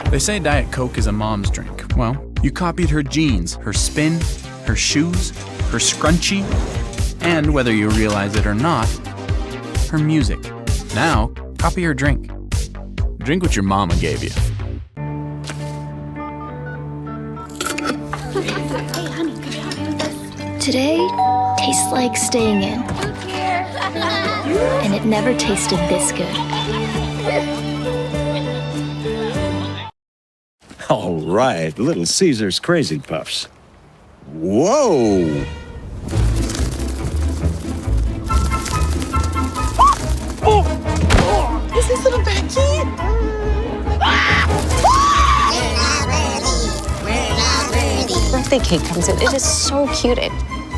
They say Diet Coke is a mom's drink. Well, you copied her jeans, her spin, her shoes, her scrunchie, and whether you realize it or not, her music. Now, copy her drink. Drink what your mama gave you. Hey, honey, could you help me with this? Today tastes like staying in. And it never tasted this good. All right, Little Caesar's Crazy Puffs. Whoa! Is this little Becky? Birthday cake comes in. It is so cute.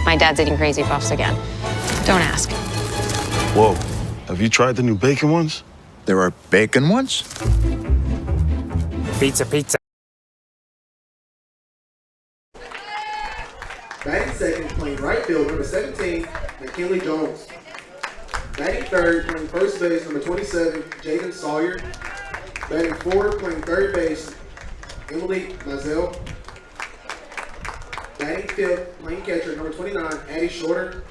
My dad's eating Crazy Puffs again. Don't ask. Whoa, have you tried the new bacon ones? There are bacon ones? Pizza, pizza. Batting second, playing right field, number 17, McKinley Jones. Batting third, playing first base, number 27, Jaden Sawyer. Batting fourth, playing third base, Emily Mazel. Batting fifth, playing catcher, number 29, Addie Shorter.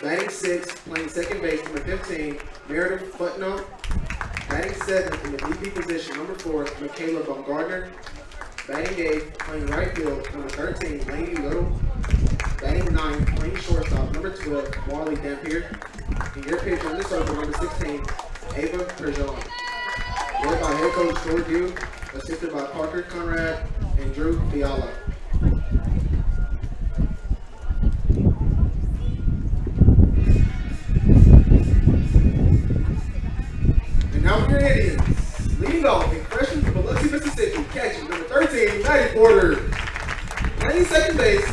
Batting sixth, playing second base, number 15, Meredith Putnam. Batting seventh, in the DP position, number 4, Michaela Baumgardner. Batting eighth, playing right field, number 13, Lainey Little. Batting ninth, playing shortstop, number 12, Marley Dampier. And your pitcher in the circle, number 16, Ava Perjon. Led by head coach George Yu, assisted by Parker Conrad and Drew Fiala. And now we're Indians. Leading off, a freshman from Biloxi, Mississippi, catching number 13, Maddie Porter. Batting second base,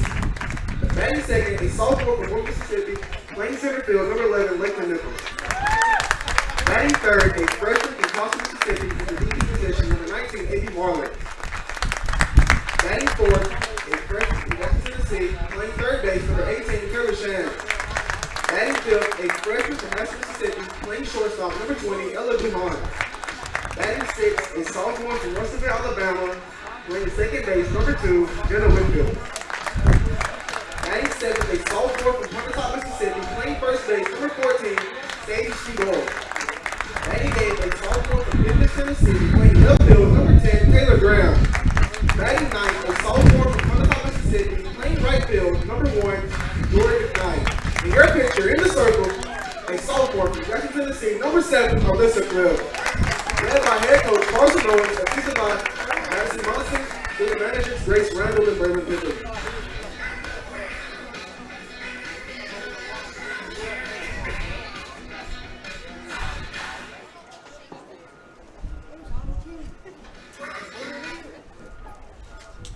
batting second, a sophomore from North Mississippi, playing center field, number 11, Lakeland Nichols. Batting third, a freshman from Tulsa, Mississippi, in the DP position, number 19, A.B. Marley. Batting fourth, a freshman from Washington, Tennessee, playing third base, number 18, Curly Shan. Batting fifth, a freshman from Nashville, Mississippi, playing shortstop, number 20, Ella Duhon. Batting sixth, a sophomore from Russellville, Alabama, playing second base, number 2, Jenna Whitfield. Batting seventh, a sophomore from Pontotoc, Mississippi, playing first base, number 14, Sadie Shigoro. Batting eighth, a sophomore from Memphis, Tennessee, playing left field, number 10, Taylor Graham. Batting ninth, a sophomore from Pontotoc, Mississippi, playing right field, number 1, Jordan Knight. And your pitcher in the circle, a sophomore from Jackson, Tennessee, number 7, Alyssa Cliff. Led by head coach Carson Owens, assisted by Madison Munson, with the managers Grace Randall and Braylon Pickett.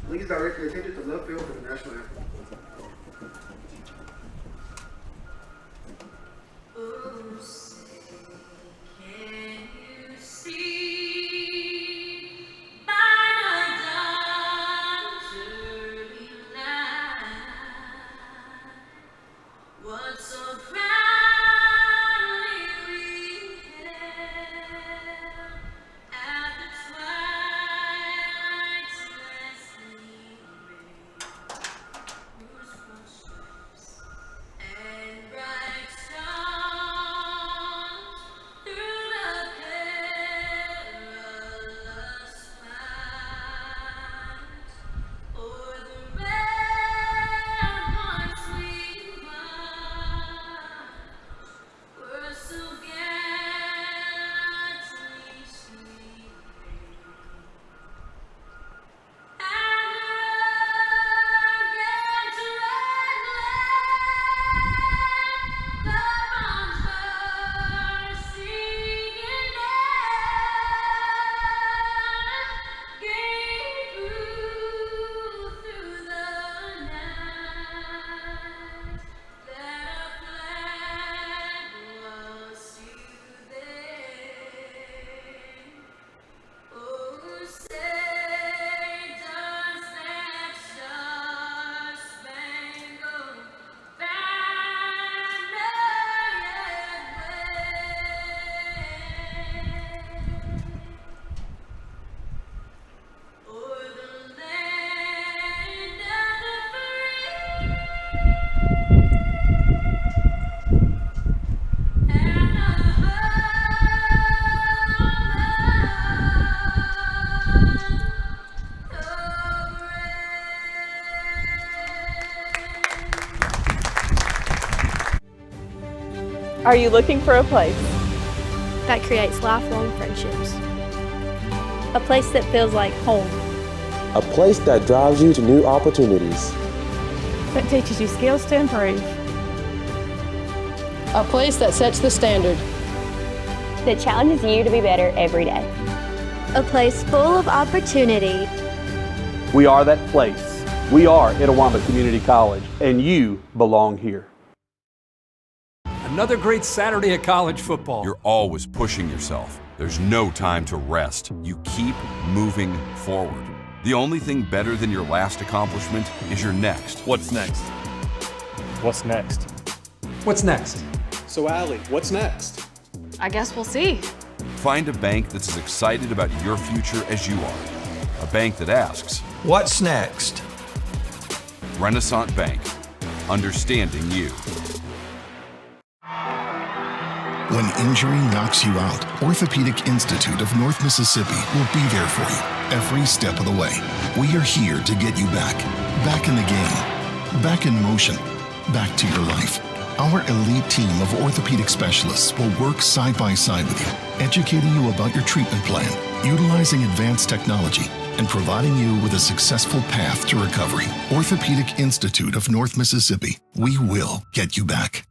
Please direct your attention to left field for the national anthem. Are you looking for a place? That creates lifelong friendships. A place that feels like home. A place that drives you to new opportunities. That teaches you skills to improve. A place that sets the standard. That challenges you to be better every day. A place full of opportunity. We are that place. We are Itawamba Community College, and you belong here. Another great Saturday of college football. You're always pushing yourself. There's no time to rest. You keep moving forward. The only thing better than your last accomplishment is your next. What's next? What's next? What's next? So, Allie, what's next? I guess we'll see. Find a bank that's as excited about your future as you are. A bank that asks, What's next? Renaissance Bank, understanding you. When injury knocks you out, Orthopedic Institute of North Mississippi will be there for you every step of the way. We are here to get you back in the game, back in motion, back to your life. Our elite team of orthopedic specialists will work side by side with you, educating you about your treatment plan, utilizing advanced technology, and providing you with a successful path to recovery. Orthopedic Institute of North Mississippi. We will get you back.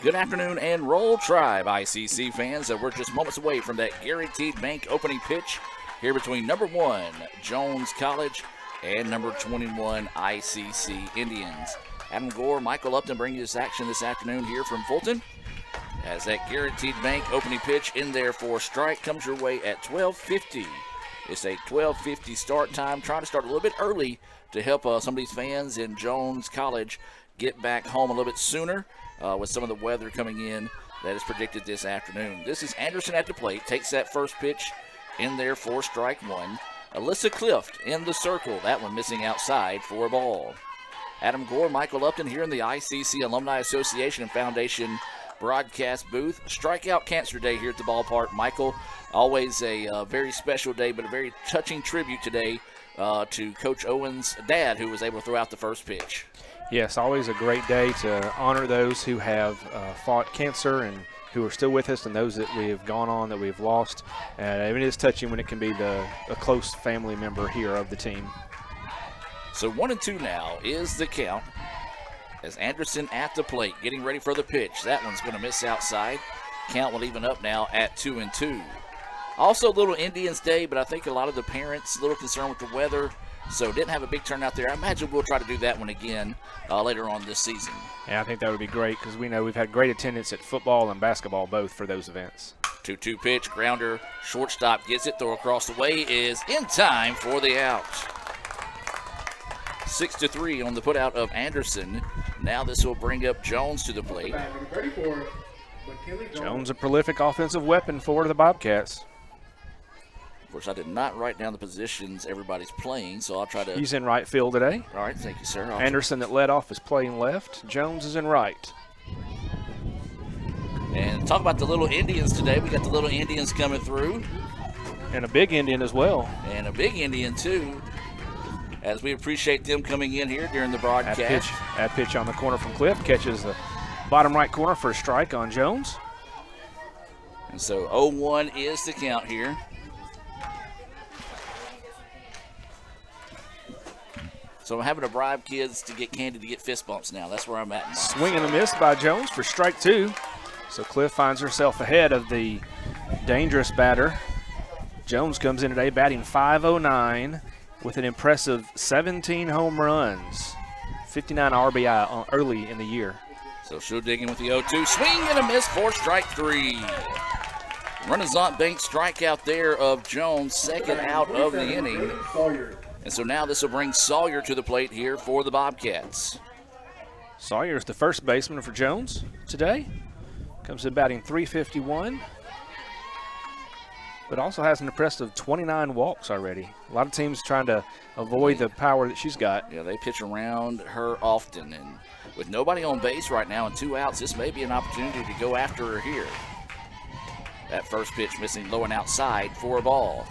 Good afternoon and Roll Tribe ICC fans. We're just moments away from that Guaranteed Bank opening pitch here between number 1 Jones College and number 21 ICC Indians. Adam Gore, Michael Upton bring you this action this afternoon here from Fulton. As that Guaranteed Bank opening pitch in there for strike comes your way at 12:50. It's a 12:50 start time. Trying to start a little bit early to help some of these fans in Jones College get back home a little bit sooner with some of the weather coming in that is predicted this afternoon. This is Anderson at the plate. Takes that first pitch in there for strike 1. Alyssa Clift in the circle. That one missing outside for a ball. Adam Gore, Michael Upton here in the ICC Alumni Association and Foundation broadcast booth. Strikeout Cancer Day here at the ballpark. Michael, always a very special day, but a very touching tribute today to Coach Owen's dad, who was able to throw out the first pitch. Yes, always a great day to honor those who have fought cancer and who are still with us, and those that we have gone on, that we've lost. It is touching when it can be a close family member here of the team. So 1-2 now is the count as Anderson at the plate, getting ready for the pitch. That one's going to miss outside. Count will even up now at 2-2. Also, Little Indians Day, but I think a lot of the parents a little concerned with the weather, so didn't have a big turnout there. I imagine we'll try to do that one again later on this season. Yeah, I think that would be great because we know we've had great attendance at football and basketball both for those events. 2-2 pitch, grounder, shortstop gets it, throw across the way is in time for the out. 6-3 on the putout of Anderson. Now this will bring up Jones to the plate. Jones, a prolific offensive weapon for the Bobcats. Of course, I did not write down the positions everybody's playing, so I'll try to. He's in right field today. All right, thank you, sir. Anderson that led off is playing left. Jones is in right. And talk about the Little Indians today. We got the Little Indians coming through. And a big Indian as well. And a big Indian, too, as we appreciate them coming in here during the broadcast. At pitch on the corner from Cliff. Catches the bottom right corner for a strike on Jones. And so 0-1 is the count here. So I'm having to bribe kids to get candy to get fist bumps now. That's where I'm at now. Swing and a miss by Jones for strike 2. So Cliff finds herself ahead of the dangerous batter. Jones comes in today batting .509 with an impressive 17 home runs, 59 RBI early in the year. So she'll dig in with the 0-2. Swing and a miss for strike 3. Renaissance Bank strikeout there of Jones, second out of the inning. And so now this will bring Sawyer to the plate here for the Bobcats. Sawyer is the first baseman for Jones today. Comes in batting .351, but also has an impressive 29 walks already. A lot of teams trying to avoid the power that she's got. Yeah, they pitch around her often, and with nobody on base right now and 2 outs, this may be an opportunity to go after her here. That first pitch missing low and outside for a ball.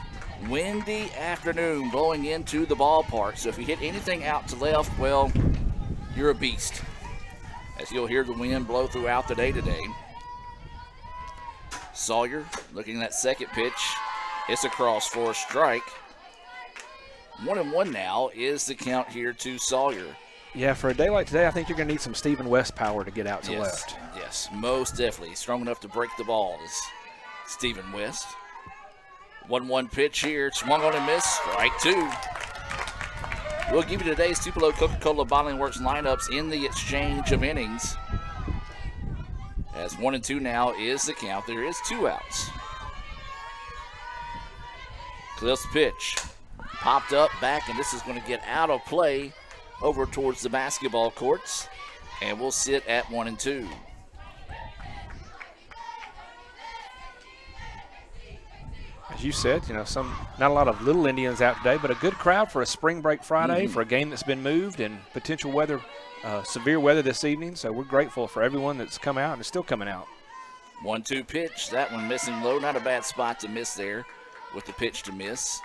Windy afternoon blowing into the ballpark, so if you hit anything out to left, well, you're a beast. as you'll hear the wind blow throughout the day today. Sawyer looking at that second pitch. It's across for a strike. 1-1 now is the count here to Sawyer. Yeah, for a day like today, I think you're going to need some Stephen West power to get out to Yes, left. yes, most definitely. Strong enough to break the ball is Stephen West. 1-1 pitch here. Swung on and missed. Strike two. We'll give you today's Tupelo Coca-Cola Bottling Works lineups in the exchange of innings. As 1-2 now is the count. There is 2 outs. Cliff's pitch. Popped up, back, and this is going to get out of play over towards the basketball courts. And we'll sit at 1-2. As you said, not a lot of little Indians out today, but a good crowd for a spring break Friday, for a game that's been moved and potential weather, severe weather this evening. So we're grateful for everyone that's come out and is still coming out. 1-2 pitch. That one missing low. Not a bad spot to miss there with the pitch to miss.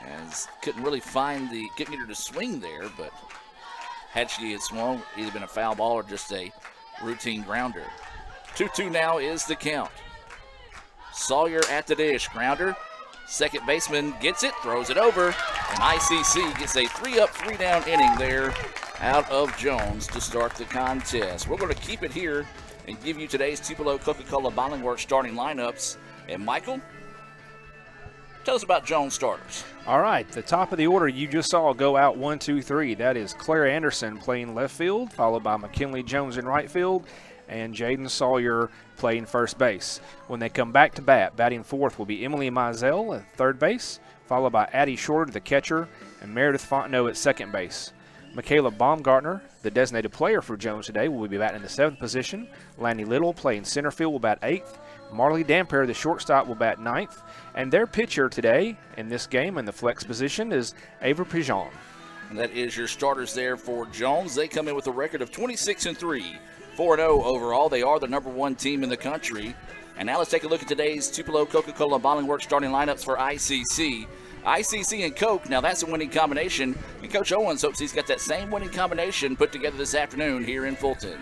As couldn't really couldn't get her to swing there, but had she had swung, either been a foul ball or just a routine grounder. 2-2 now is the count. Sawyer at the dish, grounder. Second baseman gets it, throws it over, and ICC gets a 3-up, 3-down inning there out of Jones to start the contest. We're going to keep it here and give you today's Tupelo Coca-Cola Bottling Works starting lineups. And Michael, tell us about Jones starters. All right, the top of the order you just saw go out 1, 2, 3. That is Claire Anderson playing left field, followed by McKinley Jones in right field, and Jaden Sawyer playing first base. When they come back to bat, batting fourth will be Emily Mizell at third base, followed by Addie Shorter, the catcher, and Meredith Fontenot at second base. Michaela Baumgartner, the designated player for Jones today, will be batting in the seventh position. Lanny Little playing center field will bat eighth. Marley Dampier, the shortstop, will bat ninth. And their pitcher today in this game in the flex position is Ava Pigeon. And that is your starters there for Jones. They come in with a record of 26-3, 4-0 overall. They are the number 1 team in the country. And now let's take a look at today's Tupelo Coca-Cola Bottling Works starting lineups for ICC. ICC and Coke, now that's a winning combination. And Coach Owens hopes he's got that same winning combination put together this afternoon here in Fulton.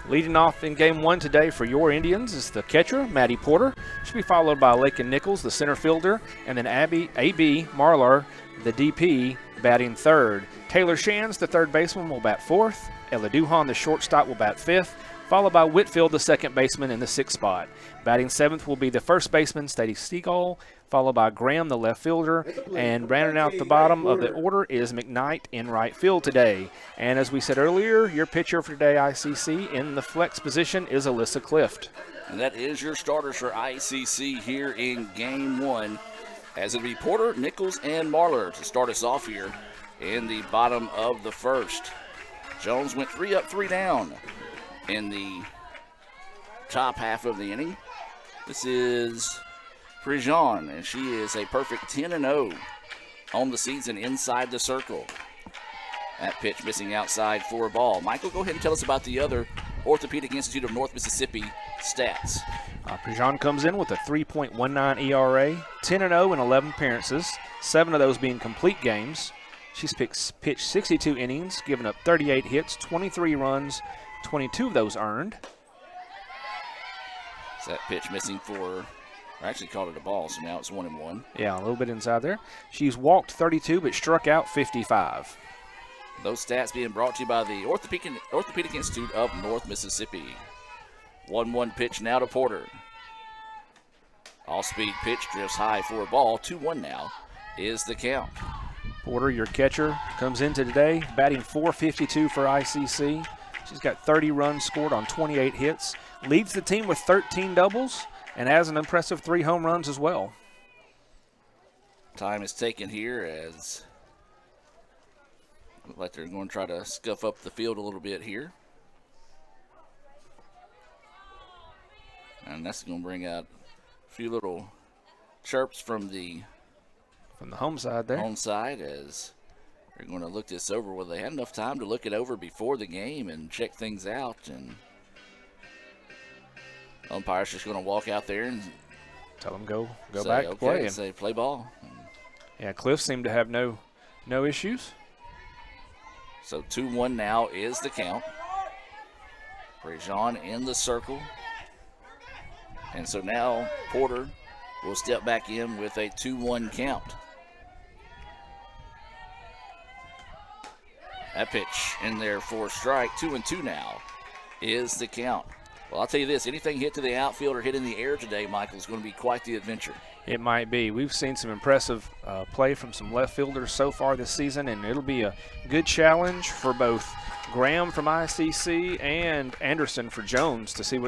Leading off in game 1 today for your Indians is the catcher, Maddie Porter. She'll be followed by Lakin Nichols, the center fielder, and then A.B. Marlar, the DP, batting third. Taylor Shands, the third baseman, will bat fourth. Ella Duhan, the shortstop, will bat fifth, followed by Whitfield, the second baseman, in the sixth spot. Batting seventh will be the first baseman, Stady Seagull, followed by Graham, the left fielder, and rounding out the bottom of the order is McKnight in right field today. And as we said earlier, your pitcher for today, ICC, in the flex position is Alyssa Clift. And that is your starters for ICC here in game 1, as it'll be Porter, Nichols, and Marlar to start us off here in the bottom of the first. Jones went 3-up, 3-down in the top half of the inning. This is Prejean, and she is a perfect 10-0 on the season inside the circle. That pitch missing outside for a ball. Michael, go ahead and tell us about the other Orthopedic Institute of North Mississippi stats. Prejean comes in with a 3.19 ERA, 10-0 in 11 appearances, 7 of those being complete games. She's pitched 62 innings, given up 38 hits, 23 runs, 22 of those earned. So that pitch missing for, I actually called it a ball, so now it's 1-1. Yeah, a little bit inside there. She's walked 32 but struck out 55. Those stats being brought to you by the Orthopedic Institute of North Mississippi. 1-1 pitch now to Porter. All-speed pitch drifts high for a ball. 2-1 now is the count. Porter, your catcher, comes into today batting .452 for ICC. She's got 30 runs scored on 28 hits, leads the team with 13 doubles, and has an impressive 3 home runs as well. Time is taken here as look like they're going to try to scuff up the field a little bit here. And that's going to bring out a few little chirps from the home side there. Home side, as they're going to look this over. Well, they had enough time to look it over before the game and check things out. And umpire's just going to walk out there and tell them go say, back to play. Say play ball. Yeah, Cliff seemed to have no issues. So 2-1 now is the count. Prejean in the circle. And so now Porter will step back in with a 2-1 count. That pitch in there for a strike. 2-2 now is the count. Well, I'll tell you this, anything hit to the outfield or hit in the air today, Michael, is going to be quite the adventure. It might be. We've seen some impressive play from some left fielders so far this season, and it'll be a good challenge for both Graham from ICC and Anderson for Jones to see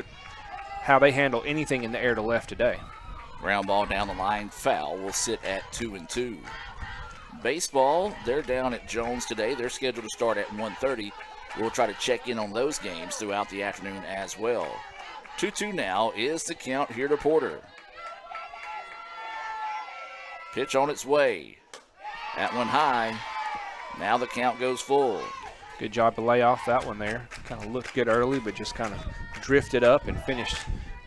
how they handle anything in the air to left today. Ground ball down the line, foul, will sit at 2-2. Baseball, they're down at Jones today. They're scheduled to start at 1:30. We'll try to check in on those games throughout the afternoon as well. 2-2 now is the count here to Porter. Pitch on its way. That one high. Now the count goes full. Good job to lay off that one there. Kind of looked good early, but just kind of drifted up and finished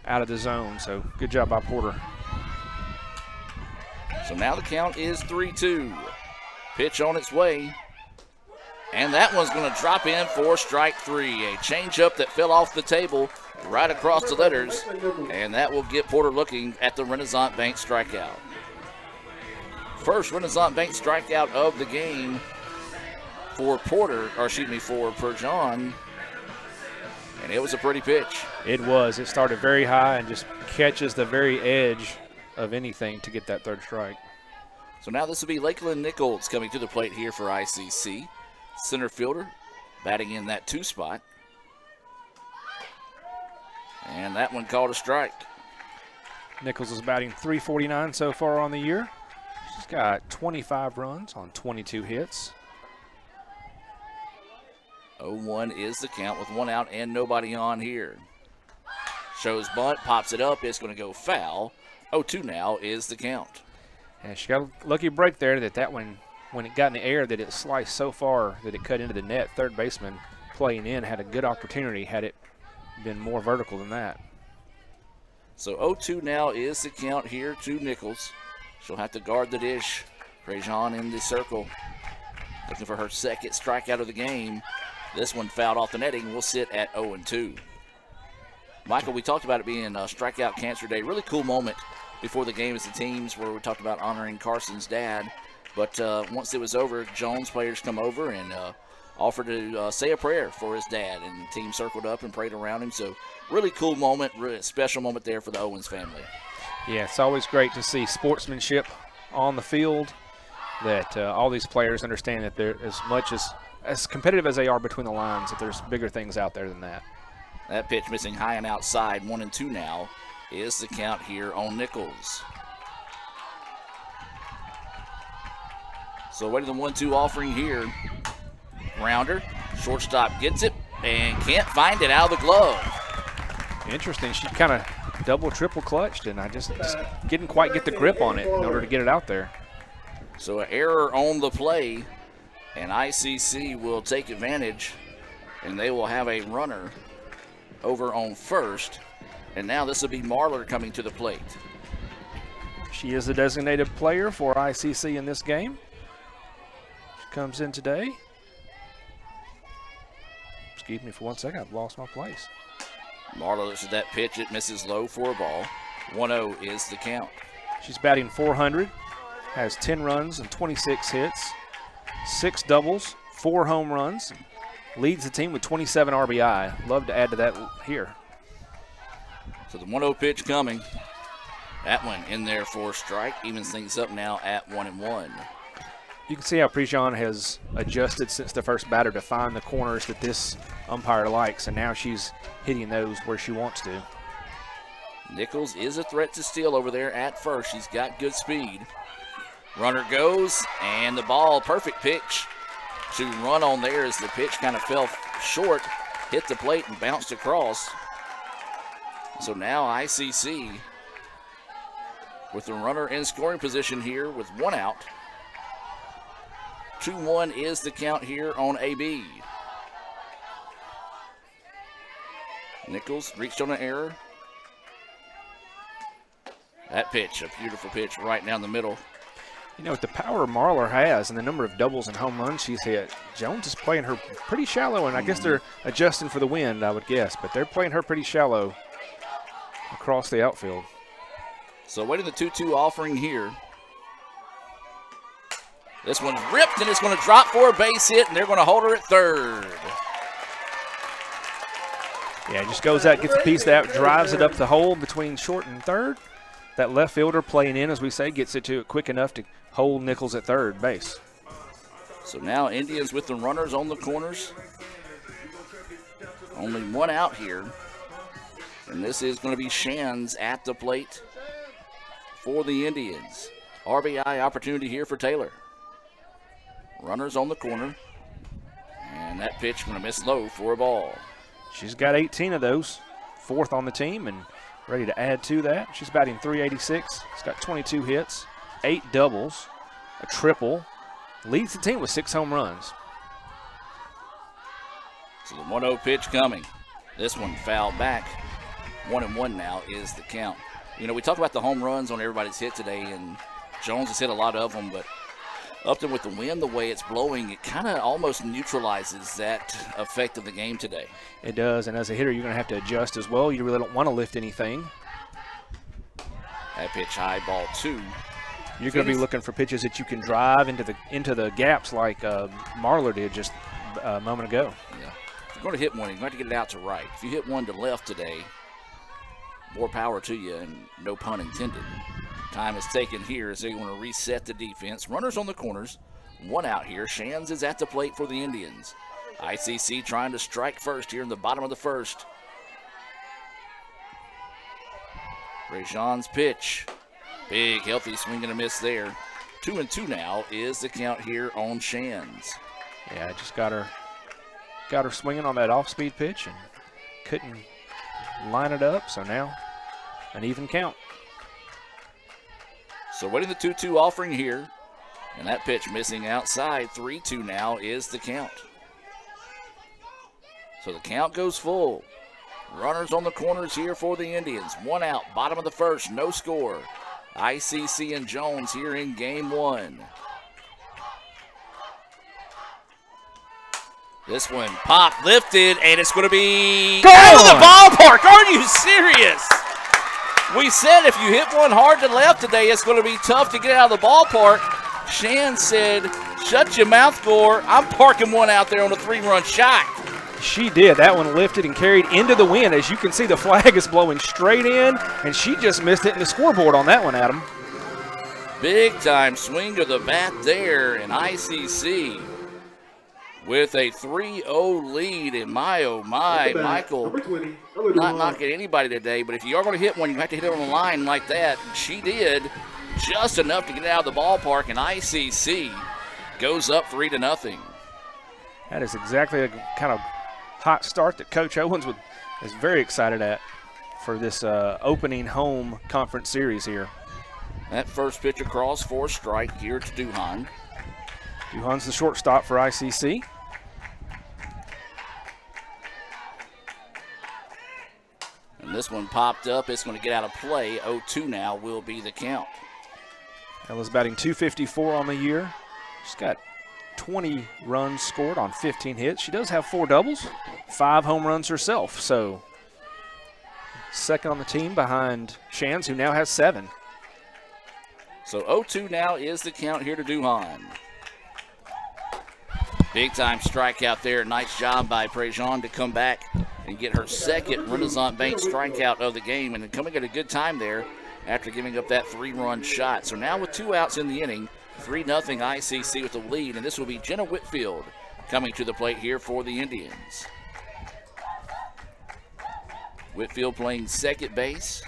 out of the zone. So good job by Porter. So now the count is 3-2. Pitch on its way. And that one's going to drop in for strike three. A changeup that fell off the table right across the letters. And that will get Porter looking at the Renaissance Bank strikeout. First Renaissance Bank strikeout of the game for Prejean. And it was a pretty pitch. It was. It started very high and just catches the very edge of anything to get that third strike. So now this will be Lakeland Nichols coming to the plate here for ICC. Center fielder batting in that 2 spot. And that one called a strike. Nichols is batting .349 so far on the year. She's got 25 runs on 22 hits. 0-1 is the count with 1 out and nobody on here. Shows bunt, pops it up. It's going to go foul. 0-2 now is the count. And she got a lucky break there that one, when it got in the air, that it sliced so far that it cut into the net. Third baseman playing in had a good opportunity had it been more vertical than that. So 0-2 now is the count here to Nichols. She'll have to guard the dish. Prejean in the circle, looking for her second strikeout of the game. This one fouled off the netting. Will sit at 0-2. Michael, we talked about it being a strikeout cancer day. Really cool moment before the game as the teams where we talked about honoring Carson's dad. But once it was over, Jones players come over and offered to say a prayer for his dad. And the team circled up and prayed around him. So really cool moment, really special moment there for the Owens family. Yeah, it's always great to see sportsmanship on the field, that all these players understand that they're as competitive as they are between the lines, that there's bigger things out there than that. That pitch missing high and outside. 1-2 now is the count here on Nichols. So waiting the 1-2 offering here. Grounder, shortstop gets it and can't find it out of the glove. Interesting. She kind of double, triple clutched, and I just didn't quite get the grip on it in order to get it out there. So an error on the play, and ICC will take advantage, and they will have a runner over on first. And now this will be Marlar coming to the plate. She is the designated player for ICC in this game. She comes in today. Excuse me for 1 second, I've lost my place. Marlar looks at that pitch. It misses low for a ball. 1-0 is the count. She's batting .400, has 10 runs and 26 hits, 6 doubles, 4 home runs, leads the team with 27 RBI. Love to add to that here. So the 1-0 pitch coming. That one in there for a strike. Evens things up now at 1-1. You can see how Prejean has adjusted since the first batter to find the corners that this umpire likes, and now she's hitting those where she wants to. Nichols is a threat to steal over there at first. She's got good speed. Runner goes, and the ball, perfect pitch to run on there as the pitch kind of fell short, hit the plate and bounced across. So now ICC with the runner in scoring position here with 1 out. 2-1 is the count here on AB. Nichols reached on an error. That pitch, a beautiful pitch right down the middle. You know, with the power Marlar has and the number of doubles and home runs she's hit, Jones is playing her pretty shallow, and I guess they're adjusting for the wind, I would guess, but they're playing her pretty shallow across the outfield. So waiting the 2-2 offering here. This one's ripped, and it's going to drop for a base hit, and they're going to hold her at third. Yeah, just goes out, gets a piece of that, drives it up the hole between short and third. That left fielder playing in, as we say, gets it to it quick enough to hold Nichols at third base. So now Indians with the runners on the corners. Only one out here. And this is going to be Shands at the plate for the Indians. RBI opportunity here for Taylor. Runners on the corner. And that pitch going to miss low for a ball. She's got 18 of those, fourth on the team, and ready to add to that. She's batting .386. She's got 22 hits, 8 doubles, a triple. Leads the team with 6 home runs. So the 1-0 pitch coming. This one fouled back. 1-1 now is the count. You know, we talk about the home runs on everybody's hit today, and Jones has hit a lot of them, but Upton, with the wind the way it's blowing, it kind of almost neutralizes that effect of the game today. It does, and as a hitter, you're going to have to adjust as well. You really don't want to lift anything. That pitch high, ball 2. You're going to be looking for pitches that you can drive into the gaps like Marlar did just a moment ago. Yeah. If you're going to hit one, you're going to get it out to right. If you hit one to left today, more power to you, and no pun intended. Time is taken here as they want to reset the defense. Runners on the corners, one out here. Shands is at the plate for the Indians. ICC trying to strike first here in the bottom of the first. Rejan's pitch. Big, healthy swing and a miss there. 2-2 now is the count here on Shands. Yeah, just got her swinging on that off-speed pitch and couldn't line it up, so now an even count. So waiting the 2-2 offering here, and that pitch missing outside. 3-2 now is the count. So the count goes full. Runners on the corners here for the Indians. One out, bottom of the first, no score. ICC and Jones here in game 1. This one popped, lifted, and it's going to be out of the ballpark. Are you serious? We said if you hit one hard to left today, it's going to be tough to get out of the ballpark. Shan said, shut your mouth, Gore. I'm parking one out there on a 3-run shot. She did. That one lifted and carried into the wind. As you can see, the flag is blowing straight in, and she just missed it in the scoreboard on that one, Adam. Big time swing of the bat there, and ICC with a 3-0 lead. And my, oh my, Michael not knocking anybody today, but if you are going to hit one, you have to hit it on the line like that. She did just enough to get it out of the ballpark, and ICC goes up 3-0. That is exactly a kind of hot start that Coach Owens is very excited at for this opening home conference series here. That first pitch across for a strike here to Duhan. Duhan's the shortstop for ICC. And this one popped up. It's going to get out of play. 0-2 now will be the count. Ella's batting .254 on the year. She's got 20 runs scored on 15 hits. She does have 4 doubles, 5 home runs herself. So second on the team behind Shands, who now has 7. So 0-2 now is the count here to Duhan. Big time strikeout there. Nice job by Prejean to come back and get her second Renaissance Bank strikeout of the game, and coming at a good time there after giving up that 3-run shot. So now with 2 outs in the inning, 3-0 ICC with the lead, and this will be Jenna Whitfield coming to the plate here for the Indians. Whitfield playing second base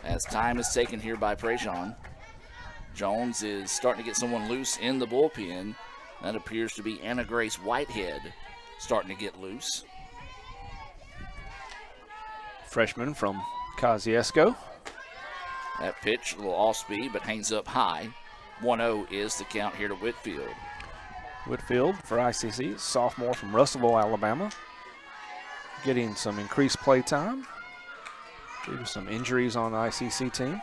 as time is taken here by Prejean. Jones is starting to get someone loose in the bullpen. That appears to be Anna Grace Whitehead starting to get loose. Freshman from Kosciuszko. That pitch, a little off speed, but hangs up high. 1-0 is the count here to Whitfield. Whitfield for ICC, sophomore from Russellville, Alabama. Getting some increased play time due to some injuries on the ICC team.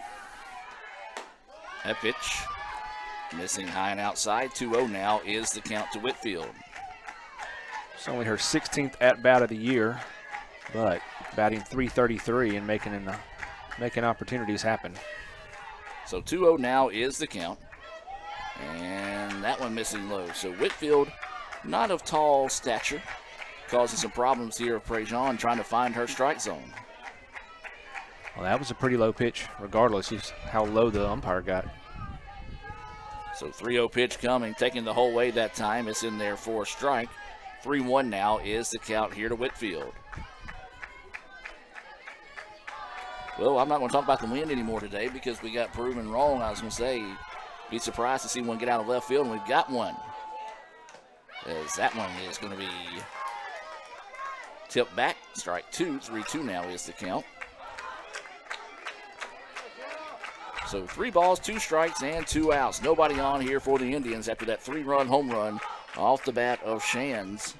That pitch Missing high and outside. 2-0 now is the count to Whitfield. It's only her 16th at-bat of the year, but batting .333 and making opportunities happen. So 2-0 now is the count. And that one missing low. So Whitfield, not of tall stature, causing some problems here of Prejean trying to find her strike zone. Well, that was a pretty low pitch, regardless of how low the umpire got. So 3-0 pitch coming, taking the whole way that time. It's in there for a strike. 3-1 now is the count here to Whitfield. Well, I'm not going to talk about the wind anymore today because we got proven wrong. I was going to say, be surprised to see one get out of left field, and we've got one. As that one is going to be tipped back. Strike 2, 3-2 now is the count. So 3 balls, 2 strikes, and 2 outs. Nobody on here for the Indians after that 3-run home run off the bat of Shands.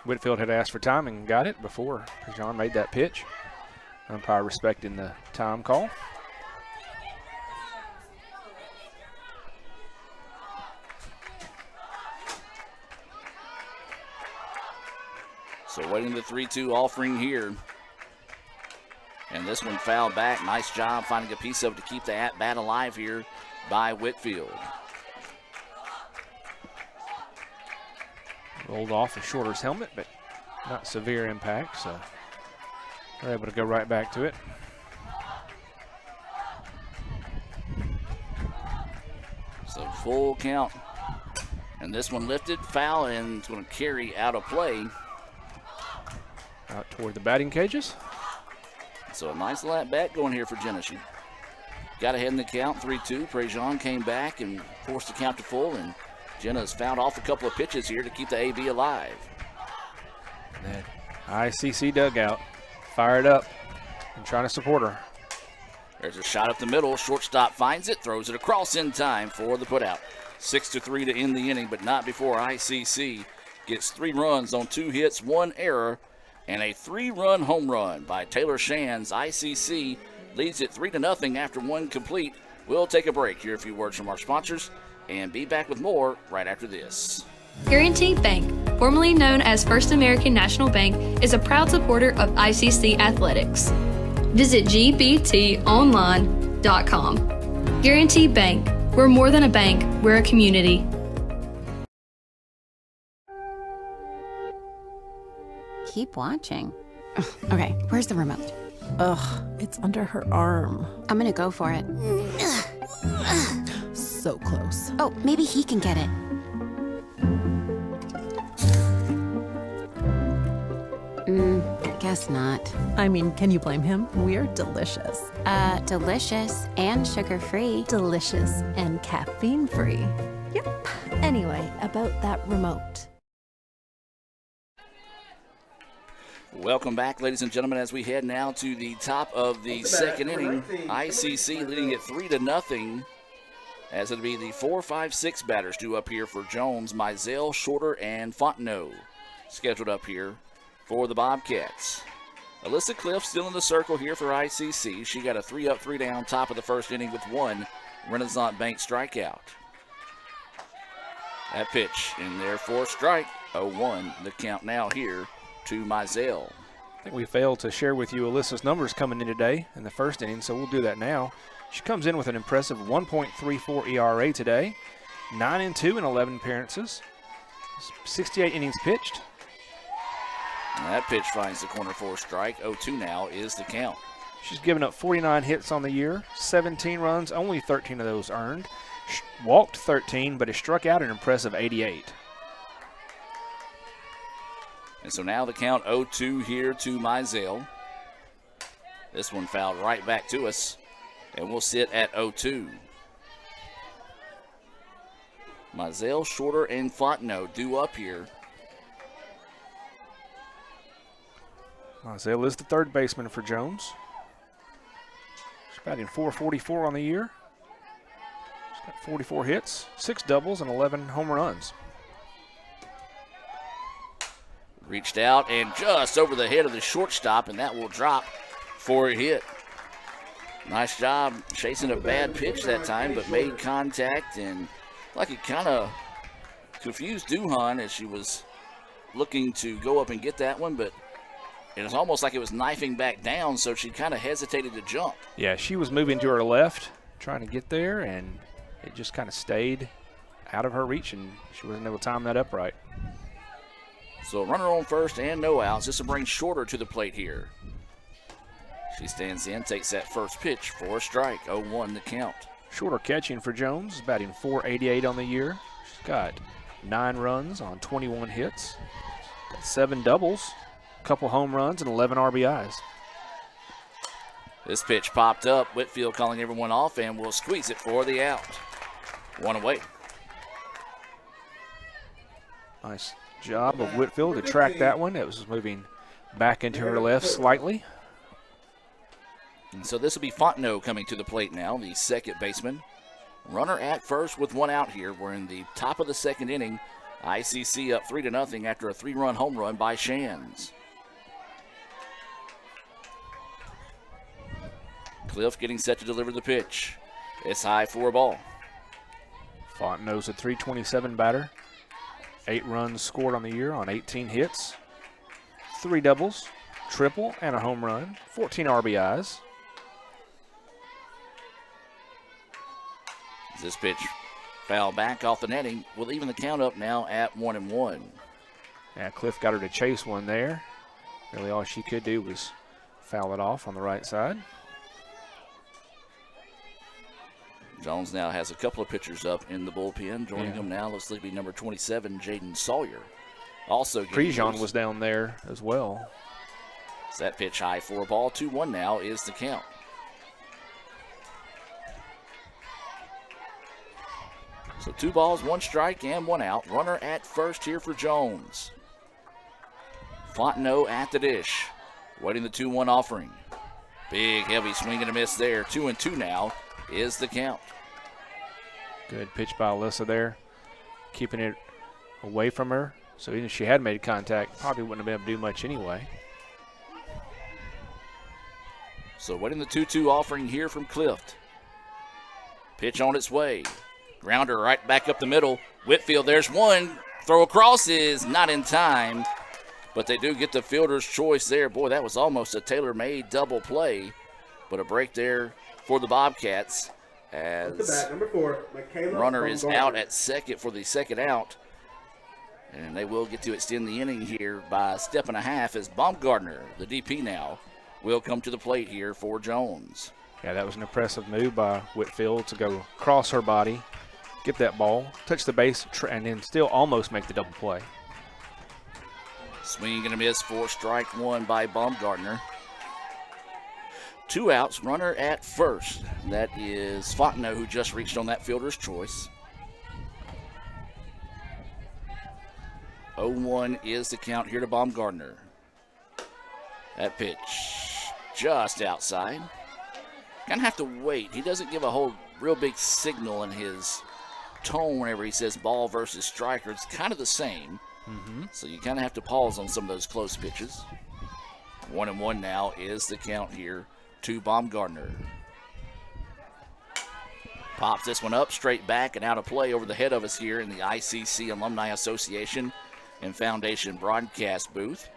Whitfield had asked for time and got it before Prejean made that pitch. Umpire respecting the time call. So waiting the 3-2 offering here. And this one fouled back. Nice job finding a piece of it to keep the at-bat alive here by Whitfield. Rolled off of Shorter's helmet, but not severe impact, so they're able to go right back to it. So full count. And this one lifted, foul, and it's going to carry out of play. Out toward the batting cages. So a nice little at-bat going here for Genesee. Got ahead in the count, 3-2. Prejean came back and forced the count to full, and Jenna has fouled off a couple of pitches here to keep the AB alive. That ICC dugout fired up and trying to support her. There's a shot up the middle. Shortstop finds it, throws it across in time for the putout. 6-3 to end the inning, but not before ICC gets 3 runs on 2 hits, 1 error, and a 3-run home run by Taylor Shands. ICC leads it 3-0 after 1 complete. We'll take a break, hear a few words from our sponsors, and be back with more right after this. Guaranteed Bank, formerly known as First American National Bank, is a proud supporter of ICC athletics. Visit gbtonline.com. Guaranteed Bank, we're more than a bank, we're a community. Keep watching. Okay, where's the remote? Ugh, it's under her arm. I'm gonna go for it. So close. Oh, maybe he can get it. Guess not. I mean, can you blame him? We're delicious. Delicious and sugar-free. Delicious and caffeine-free. Yep. Anyway, about that remote. Welcome back, ladies and gentlemen, as we head now to the top of the second inning. ICC leading it 3-0, as it'll be the 4, 5, 6 batters due up here for Jones, Mizell, Shorter, and Fontenot scheduled up here for the Bobcats. Alyssa Cliff still in the circle here for ICC. She got a 3-up, 3-down top of the first inning with 1 Renaissance Bank strikeout. That pitch in there for a strike. 0-1 the count now here to Mizell. I think we failed to share with you Alyssa's numbers coming in today in the first inning, so we'll do that now. She comes in with an impressive 1.34 ERA today, 9-2 in 11 appearances, 68 innings pitched. And that pitch finds the corner for a strike. 0-2 now is the count. She's given up 49 hits on the year, 17 runs, only 13 of those earned. Walked 13, but has struck out an impressive 88. And so now the count 0-2 here to Mizell. This one fouled right back to us, and we'll sit at 0-2. Mizell, Shorter, and Fontenot due up here. Mizell is the third baseman for Jones. She's batting .444 on the year. She's got 44 hits, 6 doubles, and 11 home runs. Reached out and just over the head of the shortstop, and that will drop for a hit. Nice job chasing a bad pitch that time, but made contact, and like it kind of confused Duhan as she was looking to go up and get that one, but it was almost like it was knifing back down, so she kind of hesitated to jump. Yeah, she was moving to her left, trying to get there, and it just kind of stayed out of her reach, and she wasn't able to time that up right. So runner on first and no outs. This will bring Shorter to the plate here. She stands in, takes that first pitch for a strike. 0-1 the count. Shorter catching for Jones, batting .488 on the year. She's got 9 runs on 21 hits, got 7 doubles, a couple home runs, and 11 RBIs. This pitch popped up. Whitfield calling everyone off, and will squeeze it for the out. 1 away. Nice job of Whitfield to track that one. It was moving back into her left slightly. And so this will be Fontenot coming to the plate now, the second baseman. Runner at first with 1 out here. We're in the top of the second inning. ICC up 3-0 after a 3-run home run by Shands. Cliff getting set to deliver the pitch. It's high for a ball. Fontenot's a .327 batter. 8 runs scored on the year on 18 hits. 3 doubles, triple, and a home run. 14 RBIs. This pitch foul back off the netting will even the count up now at 1-1. Yeah, Cliff got her to chase one there. Really all she could do was foul it off on the right side. Jones now has a couple of pitchers up in the bullpen. Joining him now looks like to be number 27, Jaden Sawyer. Also, Prejean was down there as well. So that pitch high for a ball. 2-1 now is the count. So 2 balls, 1 strike, and 1 out. Runner at first here for Jones. Fontenot at the dish, waiting the 2-1 offering. Big, heavy swing and a miss there. 2-2 now is the count. Good pitch by Alyssa there, keeping it away from her. So even if she had made contact, probably wouldn't have been able to do much anyway. So waiting the 2-2 offering here from Clift. Pitch on its way. Grounder right back up the middle. Whitfield, there's one. Throw across is not in time, but they do get the fielder's choice there. Boy, that was almost a tailor-made double play, but a break there for the Bobcats as number 4, Michaela runner is Baumgartner. out at second for the second out. And they will get to extend the inning here by a step and a half as Baumgartner, the DP now, will come to the plate here for Jones. Yeah, that was an impressive move by Whitfield to go across her body, get that ball, touch the base, and then still almost make the double play. Swing and a miss for strike 1 by Baumgartner. 2 outs, runner at first. That is Fontenot, who just reached on that fielder's choice. 0-1 is the count here to Baumgartner. That pitch just outside. Gonna have to wait. He doesn't give a whole real big signal in his tone whenever he says ball versus striker. It's kind of the same. So you kind of have to pause on some of those close pitches. 1-1 now is the count here to Baumgartner. Pops this one up, straight back and out of play over the head of us here in the ICC Alumni Association and Foundation broadcast booth.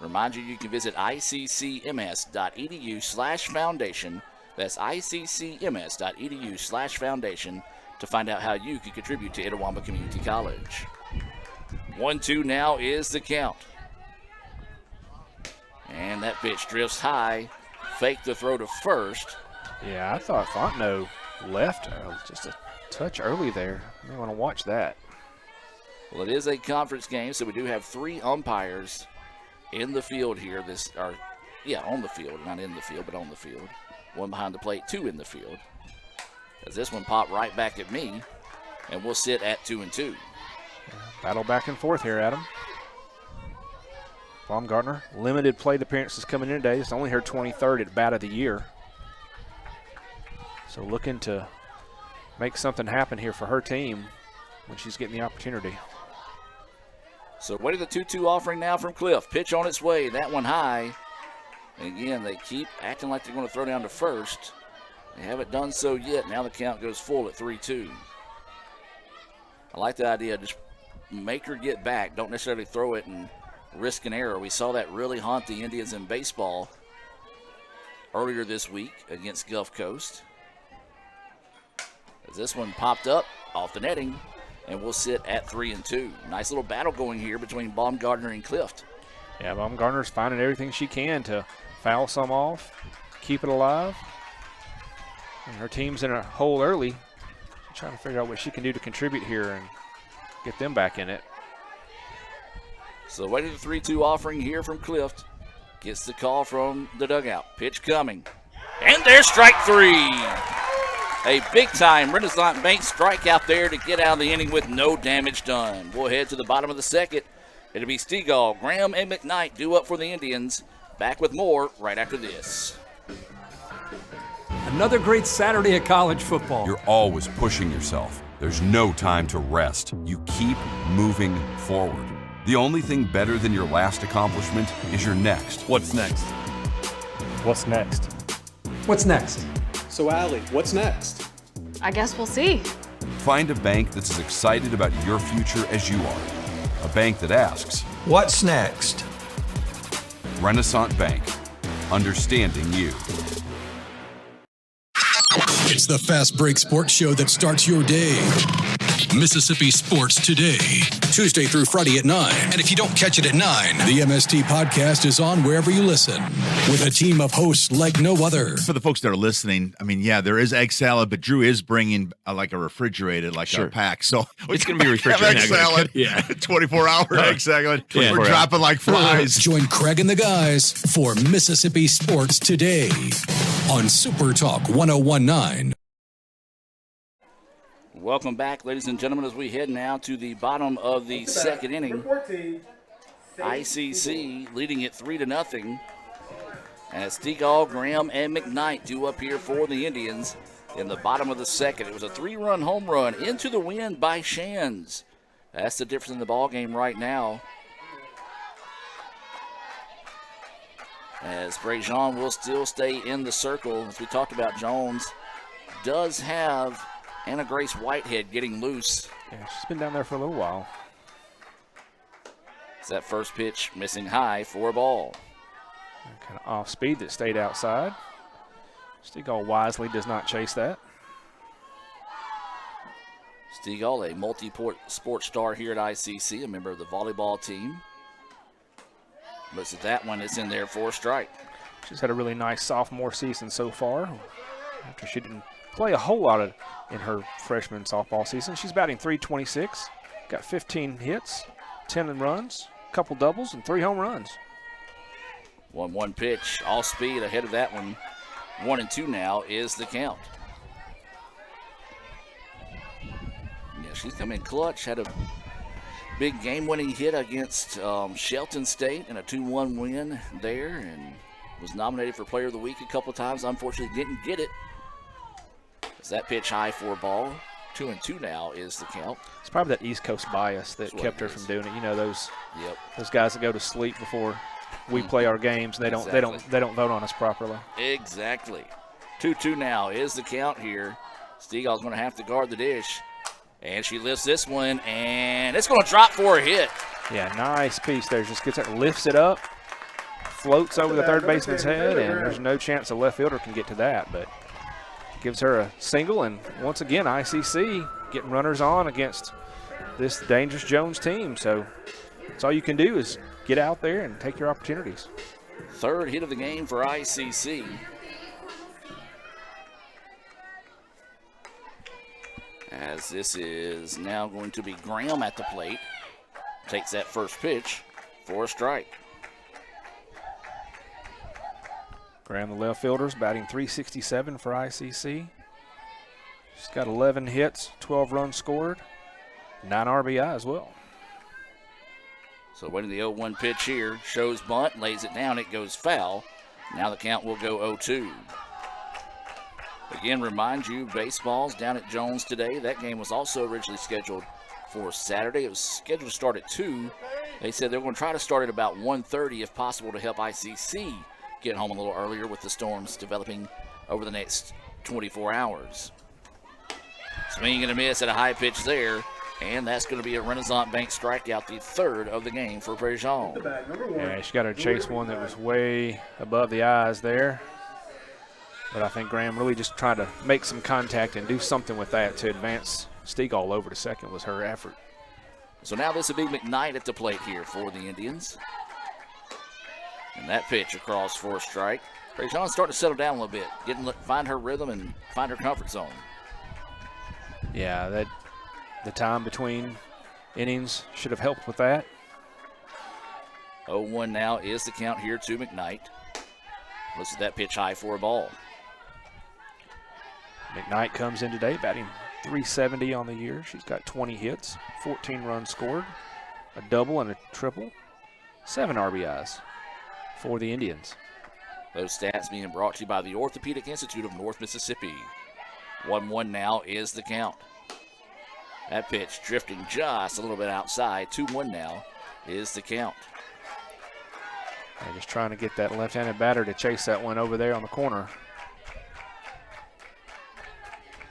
Remind you can visit iccms.edu/foundation. That's iccms.edu/foundation to find out how you can contribute to Itawamba Community College. 1-2 now is the count. And that pitch drifts high. Fake the throw to first. Yeah, I thought Fontenot left just a touch early there. You want to watch that. Well, it is a conference game, so we do have 3 umpires in the field here. On the field, not in the field, but on the field. 1 behind the plate, 2 in the field. As this one popped right back at me, and we'll sit at 2-2. Battle back and forth here, Adam. Baumgartner, limited plate appearances coming in today. It's only her 23rd at bat of the year. So looking to make something happen here for her team when she's getting the opportunity. So waiting the 2-2 offering now from Cliff. Pitch on its way. That one high. And again, they keep acting like they're going to throw down to first. They haven't done so yet. Now the count goes full at 3-2. I like the idea. Just make her get back. Don't necessarily throw it and risk an error. We saw that really haunt the Indians in baseball earlier this week against Gulf Coast. As this one popped up off the netting, and we'll sit at 3-2. Nice little battle going here between Baumgartner and Clift. Yeah, Baumgartner's finding everything she can to foul some off, keep it alive. And her team's in a hole early, trying to figure out what she can do to contribute here and get them back in it. So waiting the 3-2 offering here from Clift. Gets the call from the dugout. Pitch coming. And there's strike three. A big-time Renaissance Bank strikeout there to get out of the inning with no damage done. We'll head to the bottom of the second. It'll be Stegall, Graham, and McKnight due up for the Indians. Back with more right after this. Another great Saturday of college football. You're always pushing yourself. There's no time to rest. You keep moving forward. The only thing better than your last accomplishment is your next. What's next? What's next? What's next? So, Allie, what's next? I guess we'll see. Find a bank that's as excited about your future as you are. A bank that asks, What's next? Renaissance Bank. Understanding you. It's the Fast Break Sports Show that starts your day. Mississippi Sports Today, Tuesday through Friday at 9. And if you don't catch it at 9, the MST podcast is on wherever you listen with a team of hosts like no other. For the folks that are listening, I mean, yeah, there is egg salad, but Drew is bringing like a refrigerated, like a pack. So it's going to be refrigerated. Egg salad, 24-hour egg salad. Yeah. We're dropping like flies. Join Craig and the guys for Mississippi Sports Today on Super Talk 101.9. Welcome back, ladies and gentlemen, as we head now to the bottom of the second inning. ICC leading it 3-0. As Stegall, Graham, and McKnight due up here for the Indians in the bottom of the second. It was a 3-run home run into the wind by Shands. That's the difference in the ball game right now. As Brejean will still stay in the circle. As we talked about, Jones does have Anna Grace Whitehead getting loose. Yeah, she's been down there for a little while. It's that first pitch missing high for a ball. Kind of off speed that stayed outside. Stegall wisely does not chase that. Stegall, a multi-sport star here at ICC, a member of the volleyball team. Looks at that one, it's in there for a strike. She's had a really nice sophomore season so far. After she didn't play a whole lot in her freshman softball season. She's batting .326, got 15 hits, 10 runs, a couple doubles, and 3 home runs. 1-1 pitch, all speed ahead of that one. 1-2 now is the count. Yeah, she's come in clutch, had a big game-winning hit against Shelton State and a 2-1 win there, and was nominated for Player of the Week a couple times. Unfortunately, didn't get it. As that pitch high for a ball. 2-2 now is the count. It's probably that East Coast bias that kept her from doing it. You know, those guys that go to sleep before we play our games, and they don't vote on us properly. Exactly. 2-2 now is the count here. Stegall's going to have to guard the dish. And she lifts this one, and it's going to drop for a hit. Yeah, nice piece there. Just gets it, lifts it up, floats over the third baseman's head, and there's no chance a left fielder can get to that. But gives her a single, and once again, ICC getting runners on against this dangerous Jones team. So that's all you can do is get out there and take your opportunities. Third hit of the game for ICC. As this is now going to be Graham at the plate. Takes that first pitch for a strike. Graham, the left fielder's batting .367 for ICC. She's got 11 hits, 12 runs scored, 9 RBI as well. So waiting the 0-1 pitch here. Shows bunt, lays it down, it goes foul. Now the count will go 0-2. Again, remind you, baseball's down at Jones today. That game was also originally scheduled for Saturday. It was scheduled to start at 2. They said they're going to try to start at about 1:30 if possible to help ICC get home a little earlier with the storms developing over the next 24 hours. Swing and a miss at a high pitch there, and that's going to be a Renaissance Bank strikeout, the third of the game for Prejean. Yeah, she got her chase one that was way above the eyes there. But I think Graham really just trying to make some contact and do something with that to advance Stegall over to second was her effort. So now this will be McKnight at the plate here for the Indians. And that pitch across for a strike. Prejean's starting to settle down a little bit, find her rhythm and find her comfort zone. Yeah, the time between innings should have helped with that. 0-1 now is the count here to McKnight. Listen to that pitch high for a ball. McKnight comes in today batting .370 on the year. She's got 20 hits, 14 runs scored, a double and a triple, 7 RBIs for the Indians. Those stats being brought to you by the Orthopedic Institute of North Mississippi. 1-1 now is the count. That pitch drifting just a little bit outside. 2-1 now is the count. They're just trying to get that left-handed batter to chase that one over there on the corner.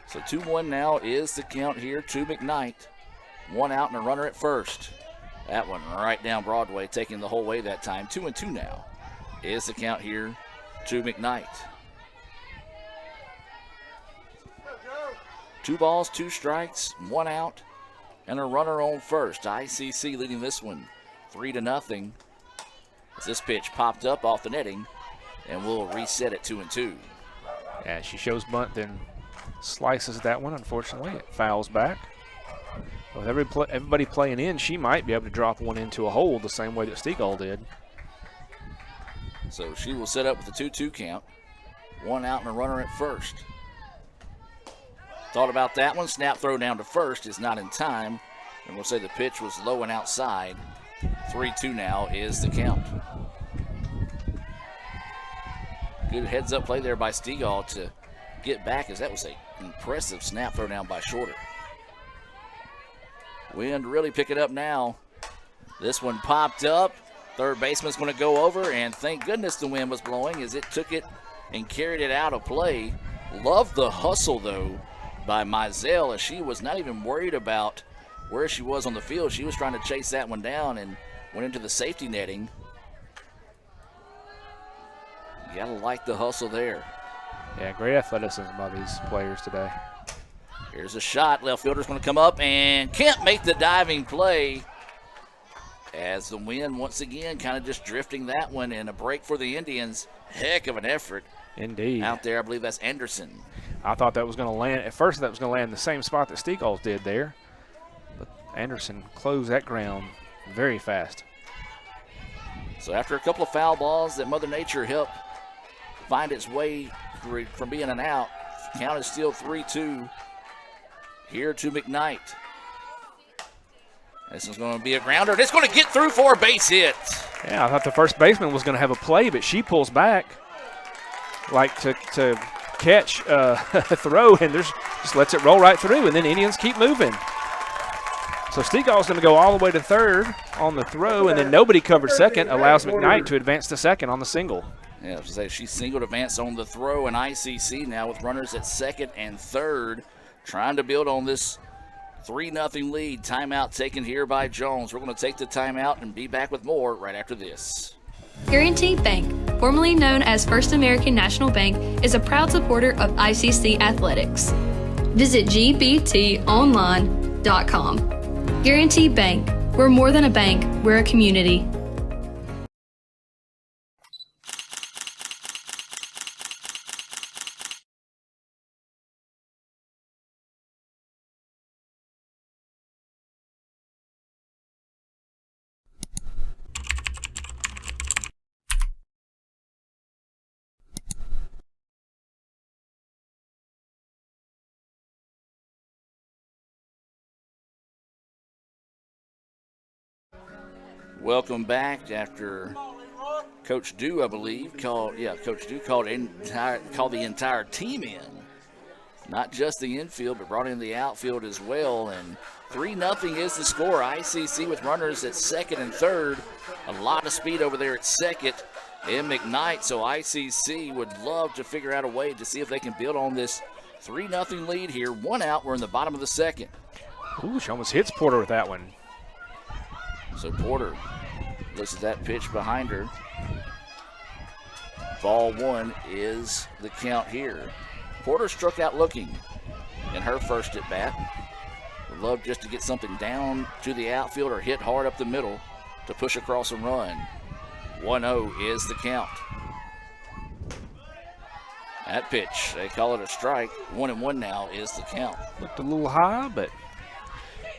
So 2-1 now is the count here to McKnight. 1 out and a runner at first. That one right down Broadway, taking the whole way that time. 2-2 now is the count here to McKnight. 2 balls, 2 strikes, 1 out, and a runner on first. ICC leading this one 3-0. As this pitch popped up off the netting, and we'll reset it 2-2. Yeah, she shows bunt, then slices that one. Unfortunately, it fouls back. With everybody playing in, she might be able to drop one into a hole the same way that Stegall did. So she will set up with a 2-2 count. 1 out and a runner at first. Thought about that one. Snap throw down to first is not in time. And we'll say the pitch was low and outside. 3-2 now is the count. Good heads-up play there by Stegall to get back, as that was an impressive snap throw down by Shorter. Wind really picking up now. This one popped up. Third baseman's going to go over, and thank goodness the wind was blowing as it took it and carried it out of play. Love the hustle, though, by Mizell, as she was not even worried about where she was on the field. She was trying to chase that one down and went into the safety netting. You gotta like the hustle there. Yeah, great athleticism by these players today. Here's a shot. Left fielder's going to come up and can't make the diving play, as the wind once again kind of just drifting that one, and a break for the Indians. Heck of an effort. Indeed. Out there, I believe that's Anderson. I thought that was going to land, at first that was going to land in the same spot that Stegall did there. But Anderson closed that ground very fast. So after a couple of foul balls that Mother Nature helped find its way from being an out, count is still 3-2 here to McKnight. This is going to be a grounder, and it's going to get through for a base hit. Yeah, I thought the first baseman was going to have a play, but she pulls back like to catch a throw, and just lets it roll right through, and then Indians keep moving. So Stegall's going to go all the way to third on the throw, and then nobody covered second, allows McKnight to advance to second on the single. Yeah, I was going to say she singled advance on the throw, and ICC now with runners at second and third, trying to build on this 3-0 lead. Timeout taken here by Jones. We're going to take the timeout and be back with more right after this. Guaranteed Bank, formerly known as First American National Bank, is a proud supporter of ICC athletics. Visit gbtonline.com. Guaranteed Bank, we're more than a bank, we're a community. Welcome back after Coach Dew, I believe, called the entire team in. Not just the infield, but brought in the outfield as well. And 3-0 is the score. ICC with runners at second and third. A lot of speed over there at second. and McKnight. So ICC would love to figure out a way to see if they can build on this 3-0 lead here. 1 out. We're in the bottom of the second. Ooh, she almost hits Porter with that one. So Porter looks at that pitch behind her. Ball 1 is the count here. Porter struck out looking in her first at bat. Would love just to get something down to the outfield or hit hard up the middle to push across a run. 1-0 is the count. That pitch, they call it a strike. 1-1 now is the count. Looked a little high, but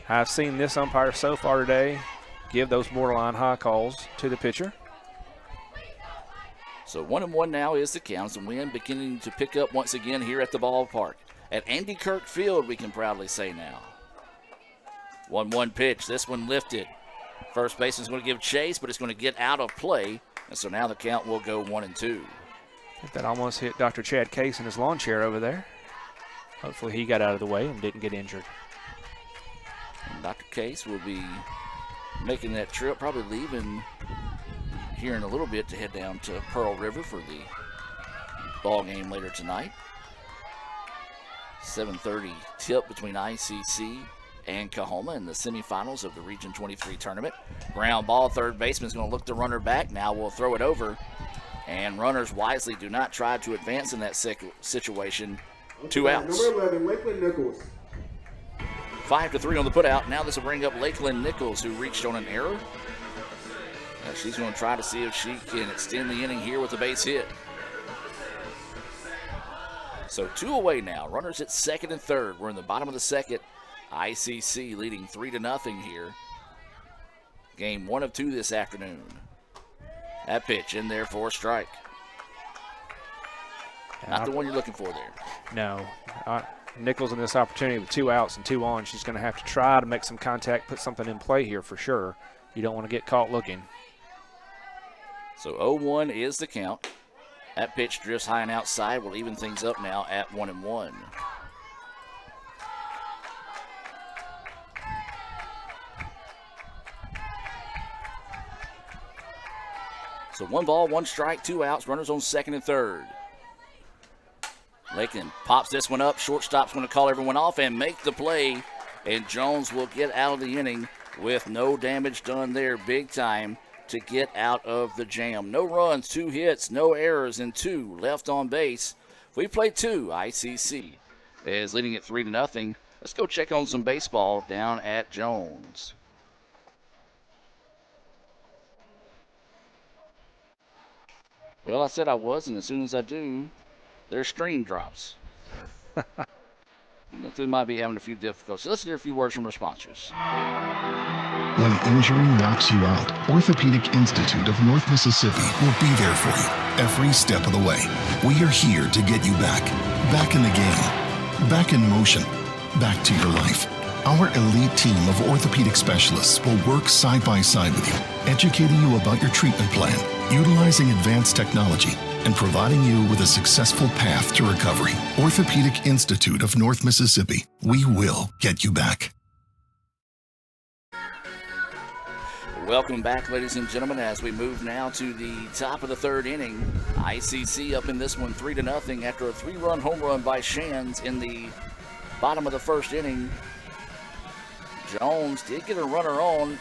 I've seen this umpire so far today give those borderline high calls to the pitcher. So 1-1 now is the count. The wind beginning to pick up once again here at the ballpark. At Andy Kirk Field, we can proudly say now. 1-1 pitch. This one lifted. First baseman's going to give chase, but it's going to get out of play. And so now the count will go 1-2. I think that almost hit Dr. Chad Case in his lawn chair over there. Hopefully he got out of the way and didn't get injured. And Dr. Case will be making that trip, probably leaving here in a little bit to head down to Pearl River for the ball game later tonight. 7:30 tip between ICC and Coahoma in the semifinals of the Region 23 tournament. Ground ball, third baseman's going to look the runner back. Now we'll throw it over. And runners wisely do not try to advance in that situation. 2 outs. Number 11, Lakeland Nichols. 5-3 on the putout. Now this will bring up Lakeland Nichols, who reached on an error. She's going to try to see if she can extend the inning here with a base hit. So 2 away now. Runners at second and third. We're in the bottom of the second. ICC leading 3-0 here. Game 1 of 2 this afternoon. That pitch in there for a strike. Not the one you're looking for there. No. Nichols in this opportunity with 2 outs and 2 on. She's going to have to try to make some contact, put something in play here for sure. You don't want to get caught looking. So 0-1 is the count. That pitch drifts high and outside. Will even things up now at 1-1. So 1 ball, 1 strike, 2 outs. Runners on second and third. Lakeland pops this one up. Shortstop's going to call everyone off and make the play. And Jones will get out of the inning with no damage done there. Big time to get out of the jam. No runs, 2 hits, no errors, and 2 left on base. We played 2. ICC is leading at 3-0. Let's go check on some baseball down at Jones. Well, I said I was, and as soon as I do, their stream drops. They might be having a few difficulties. Let's hear a few words from our sponsors. When injury knocks you out, Orthopedic Institute of North Mississippi will be there for you every step of the way. We are here to get you back in the game, back in motion, back to your life. Our elite team of orthopedic specialists will work side by side with you, educating you about your treatment plan, utilizing advanced technology, and providing you with a successful path to recovery. Orthopedic Institute of North Mississippi. We will get you back. Welcome back, ladies and gentlemen, as we move now to the top of the third inning. ICC up in this one 3-0 after a 3-run home run by Shands in the bottom of the first inning. Jones did get a runner on,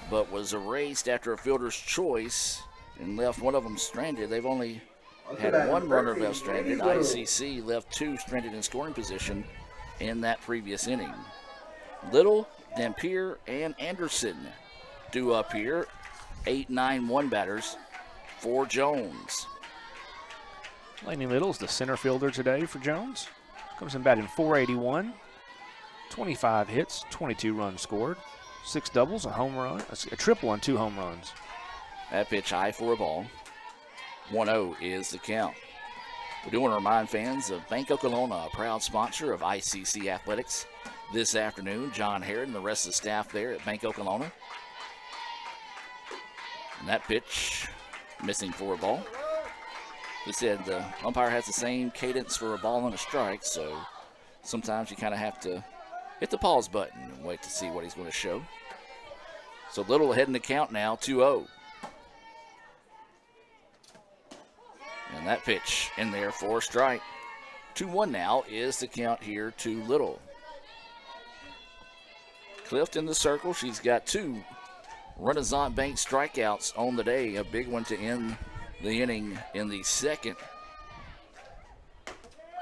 but was erased after a fielder's choice and left one of them stranded. They've only had 1 runner left stranded. ICC left 2 stranded in scoring position in that previous inning. Little, Dampier, and Anderson due up here. 8-9-1 batters for Jones. Lainey Little's the center fielder today for Jones. Comes in batting .481. 25 hits, 22 runs scored, 6 doubles, a home run, a triple and 2 home runs. That pitch high for a ball. 1-0 is the count. We do want to remind fans of Bank Oklahoma, a proud sponsor of ICC Athletics. This afternoon, John Herod and the rest of the staff there at Bank Oklahoma. And that pitch missing for a ball. He said the umpire has the same cadence for a ball and a strike, so sometimes you kind of have to hit the pause button and wait to see what he's going to show. So Little ahead in the count now, 2-0. that pitch in there for a strike. 2-1 now is the count here to Little. Clift in the circle. She's got 2 Renaissance Bank strikeouts on the day. A big one to end the inning in the second.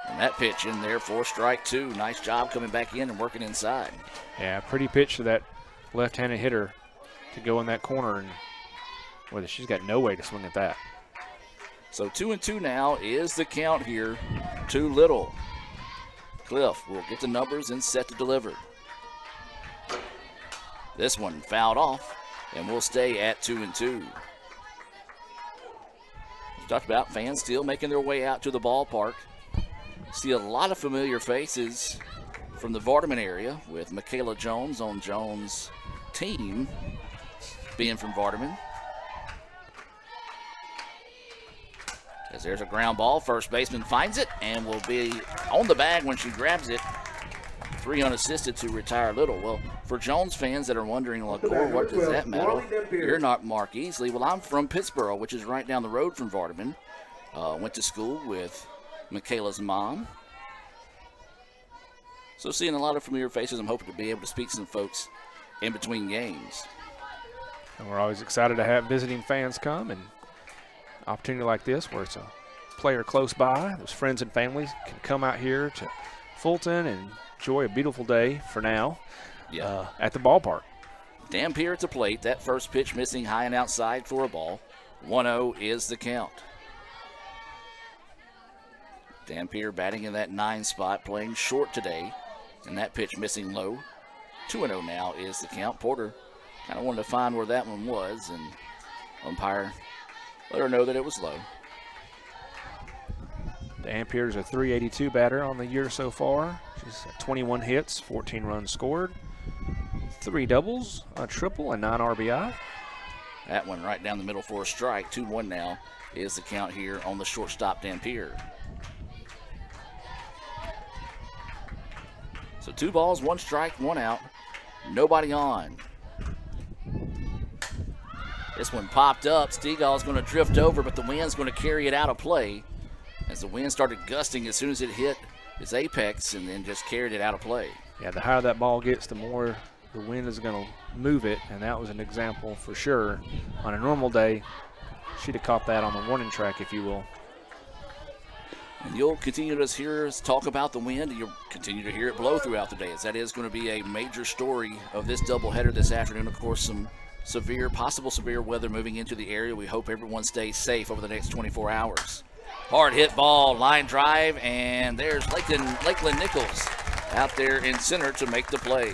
And that pitch in there for strike 2. Nice job coming back in and working inside. Yeah, pretty pitch to that left-handed hitter to go in that corner, and well, she's got no way to swing at that. So 2-2 now is the count here to Little. Cliff will get the numbers and set to deliver. This one fouled off, and we'll stay at 2-2. We talked about fans still making their way out to the ballpark. See a lot of familiar faces from the Vardaman area, with Michaela Jones on Jones' team being from Vardaman. As there's a ground ball, first baseman finds it and will be on the bag when she grabs it. 3 unassisted to retire Little. Well, for Jones fans that are wondering, well, what does that matter? You're not Mark Easley. Well, I'm from Pittsboro, which is right down the road from Vardaman. Went to school with Michaela's mom. So seeing a lot of familiar faces, I'm hoping to be able to speak to some folks in between games. And we're always excited to have visiting fans come, and opportunity like this where it's a player close by, those friends and families can come out here to Fulton and enjoy a beautiful day for now at the ballpark. Dampier at the plate. That first pitch missing high and outside for a ball. 1-0 is the count. Dampier batting in that 9 spot, playing short today. And that pitch missing low. 2-0 now is the count. Porter kind of wanted to find where that one was, and umpire let her know that it was low. Dampier's a .382 batter on the year so far. She's got 21 hits, 14 runs scored, 3 doubles, a triple, and 9 RBI. That one right down the middle for a strike. 2-1 now is the count here on the shortstop, Dampier. So 2 balls, 1 strike, 1 out. Nobody on. This one popped up. Stegall's going to drift over, but the wind's going to carry it out of play as the wind started gusting as soon as it hit its apex and then just carried it out of play. Yeah, the higher that ball gets, the more the wind is going to move it, and that was an example for sure. On a normal day, she'd have caught that on the warning track, if you will. And you'll continue to hear us talk about the wind. You'll continue to hear it blow throughout the day, as that is going to be a major story of this doubleheader this afternoon. Of course, some possible severe weather moving into the area. We hope everyone stays safe over the next 24 hours. Hard hit ball, line drive, and there's Lakeland Nichols out there in center to make the play.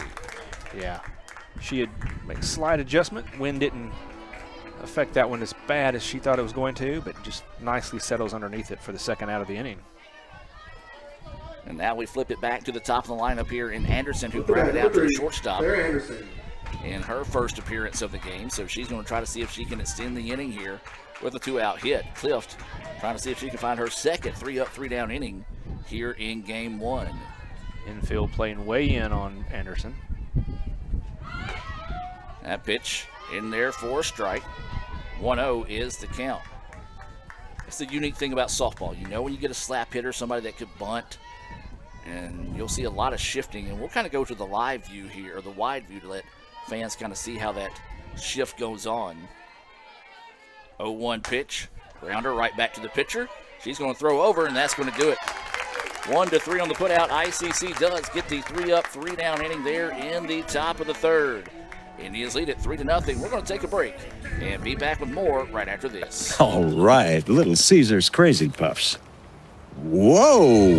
Yeah, she had made a slight adjustment. Wind didn't affect that one as bad as she thought it was going to, but just nicely settles underneath it for the second out of the inning. And now we flip it back to the top of the lineup here in Anderson, who grounded out to the shortstop in her first appearance of the game. So she's going to try to see if she can extend the inning here with a 2-out hit. Clift trying to see if she can find her second 3-up, 3-down inning here in game 1. Infield playing way in on Anderson. That pitch in there for a strike. 1-0 is the count. It's the unique thing about softball. You know when you get a slap hitter, somebody that could bunt, and you'll see a lot of shifting. And we'll kind of go to the live view here, or the wide view, to let fans kind of see how that shift goes on. 0-1 pitch. Grounder right back to the pitcher. She's going to throw over, and that's going to do it. 1-3 on the putout. ICC does get the 3-up, 3-down inning there in the top of the third. Indians lead it 3-0. We're going to take a break and be back with more right after this. All right, Little Caesars Crazy Puffs. Whoa!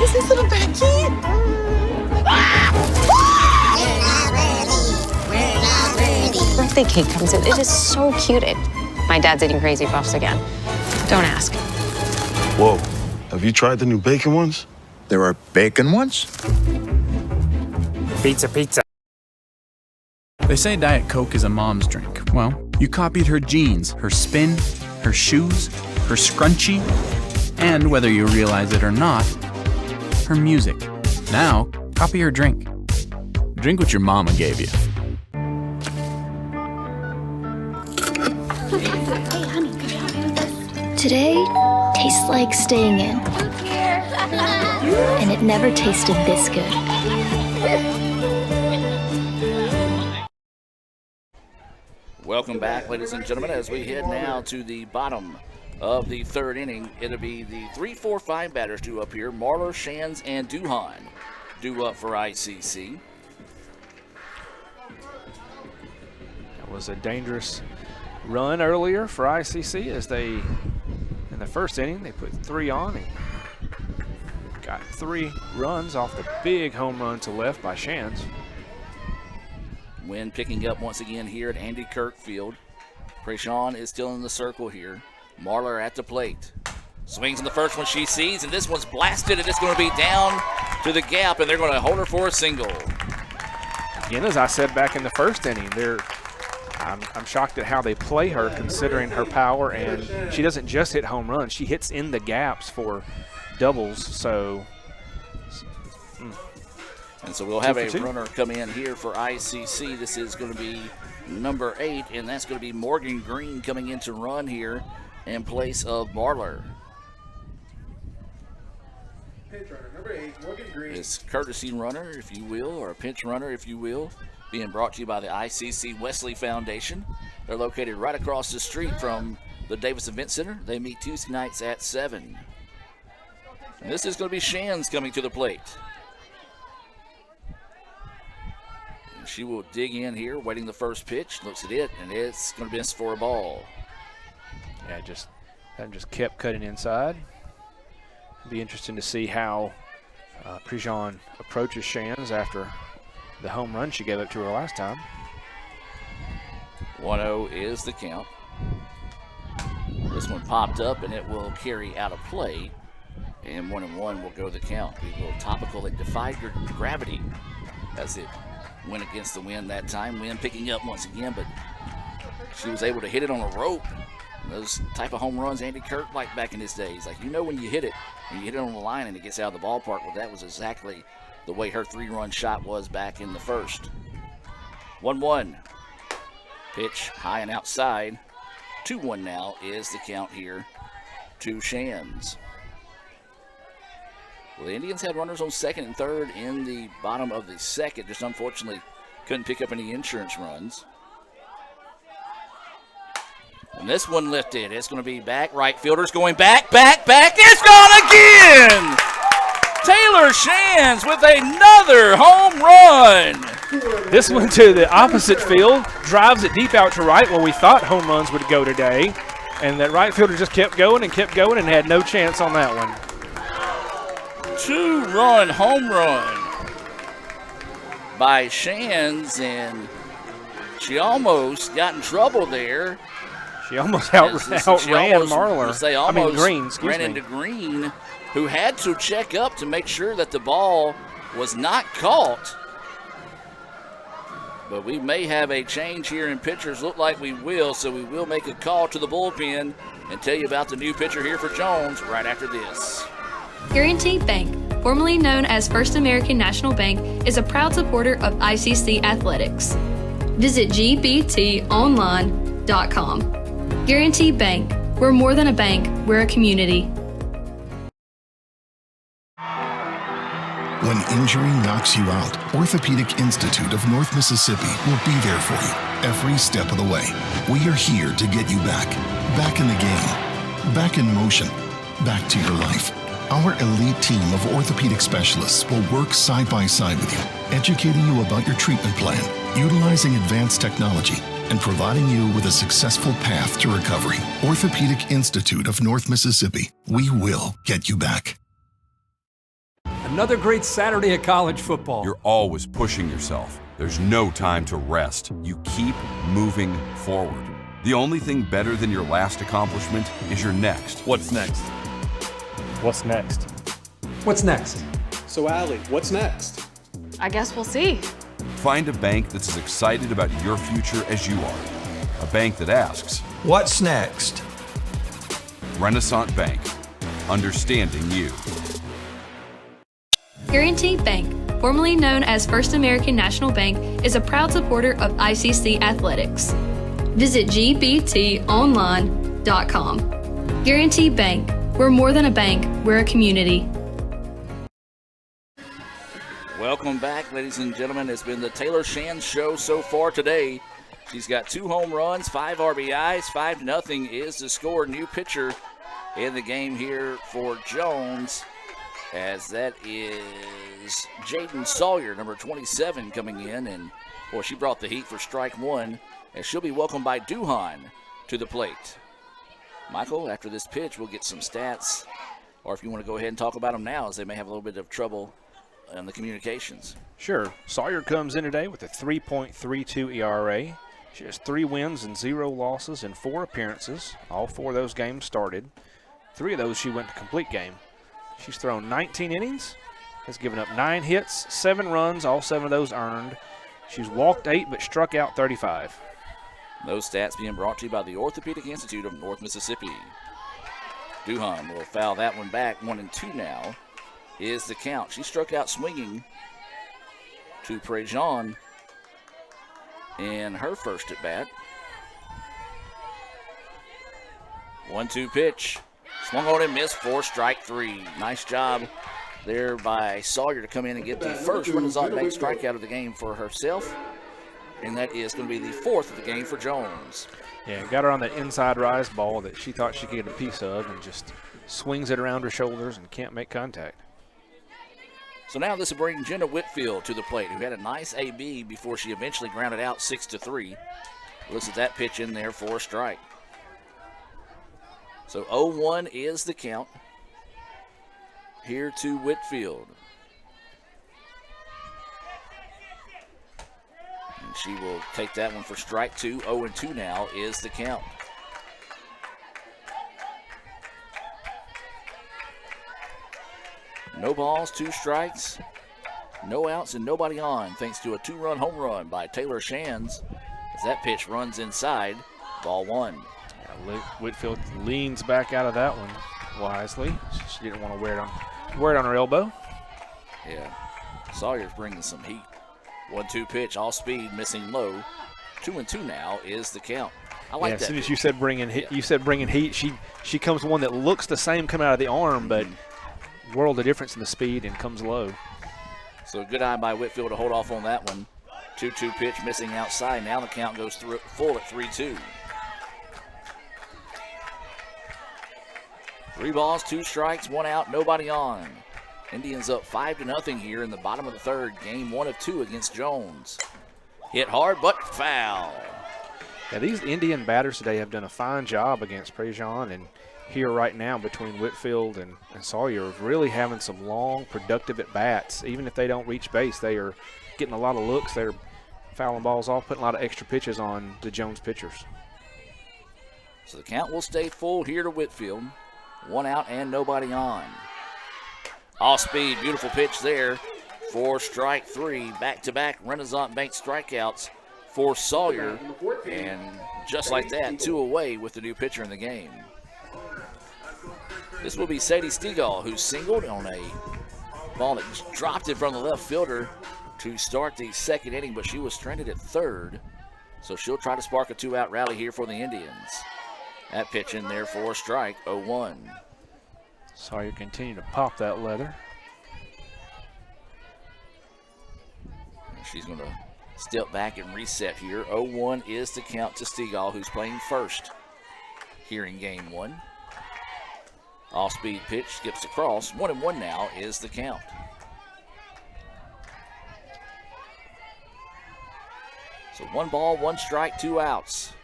Is this little Becky? Birthday cake comes in. It is so cute. My dad's eating Crazy Puffs again. Don't ask. Whoa. Have you tried the new bacon ones? There are bacon ones? Pizza. They say Diet Coke is a mom's drink. Well, you copied her jeans, her spin, her shoes, her scrunchie, and whether you realize it or not, her music. Now, copy her drink. Drink what your mama gave you. Today tastes like staying in. And it never tasted this good. Welcome back, ladies and gentlemen, as we head now to the bottom of the third inning. It'll be the 3-4-5 batters due up here. Marlar, Shands, and Duhan due up for ICC. That was a dangerous run earlier for ICC as they, in the first inning, they put 3 on and got 3 runs off the big home run to left by Shands. Wynn picking up once again here at Andy Kirk Field. Preshawn is still in the circle here. Marlar at the plate. Swings in the first one she sees, and this one's blasted, and it's going to be down to the gap, and they're going to hold her for a single. Again, as I said back in the first inning, I'm shocked at how they play her considering her power, and she doesn't just hit home runs. She hits in the gaps for doubles, so. And so we'll have a runner come in here for ICC. This is going to be number 8, and that's going to be Morgan Green coming in to run here in place of Marlar. Pinch runner, number 8, Morgan Green. This courtesy runner, if you will, or a pinch runner, if you will, being brought to you by the ICC Wesley Foundation. They're located right across the street from the Davis Event Center. They meet Tuesday nights at 7. And this is going to be Shands coming to the plate. And she will dig in here, waiting the first pitch, looks at it, and it's going to miss for a ball. Yeah, just kept cutting inside. It'll be interesting to see how Preshawn approaches Shands after the home run she gave up to her last time. 1-0 is the count. This one popped up, and it will carry out of play. And 1-1 will go the count. A little topical that defied gravity as it went against the wind that time. Wind picking up once again, but she was able to hit it on a rope. Those type of home runs Andy Kirk liked back in his days. Like, you know when you hit it on the line and it gets out of the ballpark. Well, that was exactly the way her 3-run shot was back in the first. 1-1. Pitch high and outside. 2-1 now is the count here to Shands. Well, the Indians had runners on second and third in the bottom of the second. Just unfortunately couldn't pick up any insurance runs. And this one lifted. It's going to be back. Right fielder's going back. It's gone again! Taylor Shands with another home run. This one to the opposite field, drives it deep out to right where we thought home runs would go today. And that right fielder just kept going and had no chance on that one. 2-run home run by Shands, and she almost got in trouble there. She almost outran Marlar. Green, ran into Green, who had to check up to make sure that the ball was not caught. But we may have a change here in pitchers. Look like we will, so we will make a call to the bullpen and tell you about the new pitcher here for Jones right after this. Guaranteed Bank, formerly known as First American National Bank, is a proud supporter of ICC Athletics. Visit gbtonline.com. Guaranteed Bank. We're more than a bank, we're a community. When injury knocks you out, Orthopedic Institute of North Mississippi will be there for you every step of the way. We are here to get you back in the game, back in motion, back to your life. Our elite team of orthopedic specialists will work side by side with you, educating you about your treatment plan, utilizing advanced technology, and providing you with a successful path to recovery. Orthopedic Institute of North Mississippi. We will get you back. Another great Saturday of college football. You're always pushing yourself. There's no time to rest. You keep moving forward. The only thing better than your last accomplishment is your next. What's next? What's next? What's next? So, Allie, what's next? I guess we'll see. Find a bank that's as excited about your future as you are. A bank that asks, What's next? Renaissance Bank. Understanding you. Guaranteed Bank, formerly known as First American National Bank, is a proud supporter of ICC Athletics. Visit gbtonline.com. Guaranteed Bank. We're more than a bank, we're a community. Welcome back, ladies and gentlemen. It's been the Taylor Shands show so far today. She's got 2 home runs, 5 RBIs, 5-0 is the score. New pitcher in the game here for Jones, as that is Jaden Sawyer, number 27, coming in. And, boy, she brought the heat for strike 1, as she'll be welcomed by Duhan to the plate. Michael, after this pitch, we'll get some stats, or if you want to go ahead and talk about them now, as they may have a little bit of trouble on the communications. Sure. Sawyer comes in today with a 3.32 ERA. She has 3 wins and 0 losses in 4 appearances. All 4 of those games started. 3 of those she went to complete game. She's thrown 19 innings, has given up 9 hits, 7 runs, all 7 of those earned. She's walked 8 but struck out 35. Those stats being brought to you by the Orthopedic Institute of North Mississippi. Duhan will foul that one back. 1-2 now is the count. She struck out swinging to Prejean in her first at bat. 1-2 pitch. Swung on and missed for strike 3. Nice job there by Sawyer to come in and get the first Renaissance Bank strikeout of the game for herself. And that is going to be the 4th of the game for Jones. Yeah, got her on that inside rise ball that she thought she could get a piece of, and just swings it around her shoulders and can't make contact. So now this will bring Jenna Whitfield to the plate, who had a nice AB before she eventually grounded out 6-3. Looks at that pitch in there for a strike. So 0-1 is the count here to Whitfield. And she will take that one for strike 2. 0-2 now is the count. No balls, 2 strikes, no outs, and nobody on, thanks to a 2-run home run by Taylor Shands, as that pitch runs inside, ball 1. Yeah, Whitfield leans back out of that one wisely. She didn't want to wear it on her elbow. Yeah, Sawyer's bringing some heat. 1-2 pitch, all speed, missing low. 2-2 now is the count. I like that. As soon as you said bringing heat, she comes one that looks the same coming out of the arm, but world of difference in the speed and comes low. So good eye by Whitfield to hold off on that one. 2-2 pitch missing outside. Now the count goes through full at 3-2. 3 balls, 2 strikes, 1 out, nobody on. Indians up 5-0 here in the bottom of the 3rd. Game 1 of 2 against Jones. Hit hard, but foul. Yeah, these Indian batters today have done a fine job against Prejean, and here right now between Whitfield and Sawyer really having some long, productive at-bats. Even if they don't reach base, they are getting a lot of looks. They're fouling balls off, putting a lot of extra pitches on the Jones pitchers. So the count will stay full here to Whitfield. 1 out and nobody on. Off speed, beautiful pitch there for strike 3. Back-to-back Renaissance Bank strikeouts for Sawyer. And just like that, 2 away with the new pitcher in the game. This will be Sadie Stegall, who singled on a ball that dropped in front of the left fielder to start the 2nd inning, but she was stranded at 3rd. So she'll try to spark a 2-out rally here for the Indians. That pitch in there for a strike, 0-1. Sawyer continue to pop that leather. She's going to step back and reset here. 0-1 is the count to Stegall, who's playing first here in game 1. Off-speed pitch, skips across. 1-1 now is the count. So 1 ball, 1 strike, 2 outs.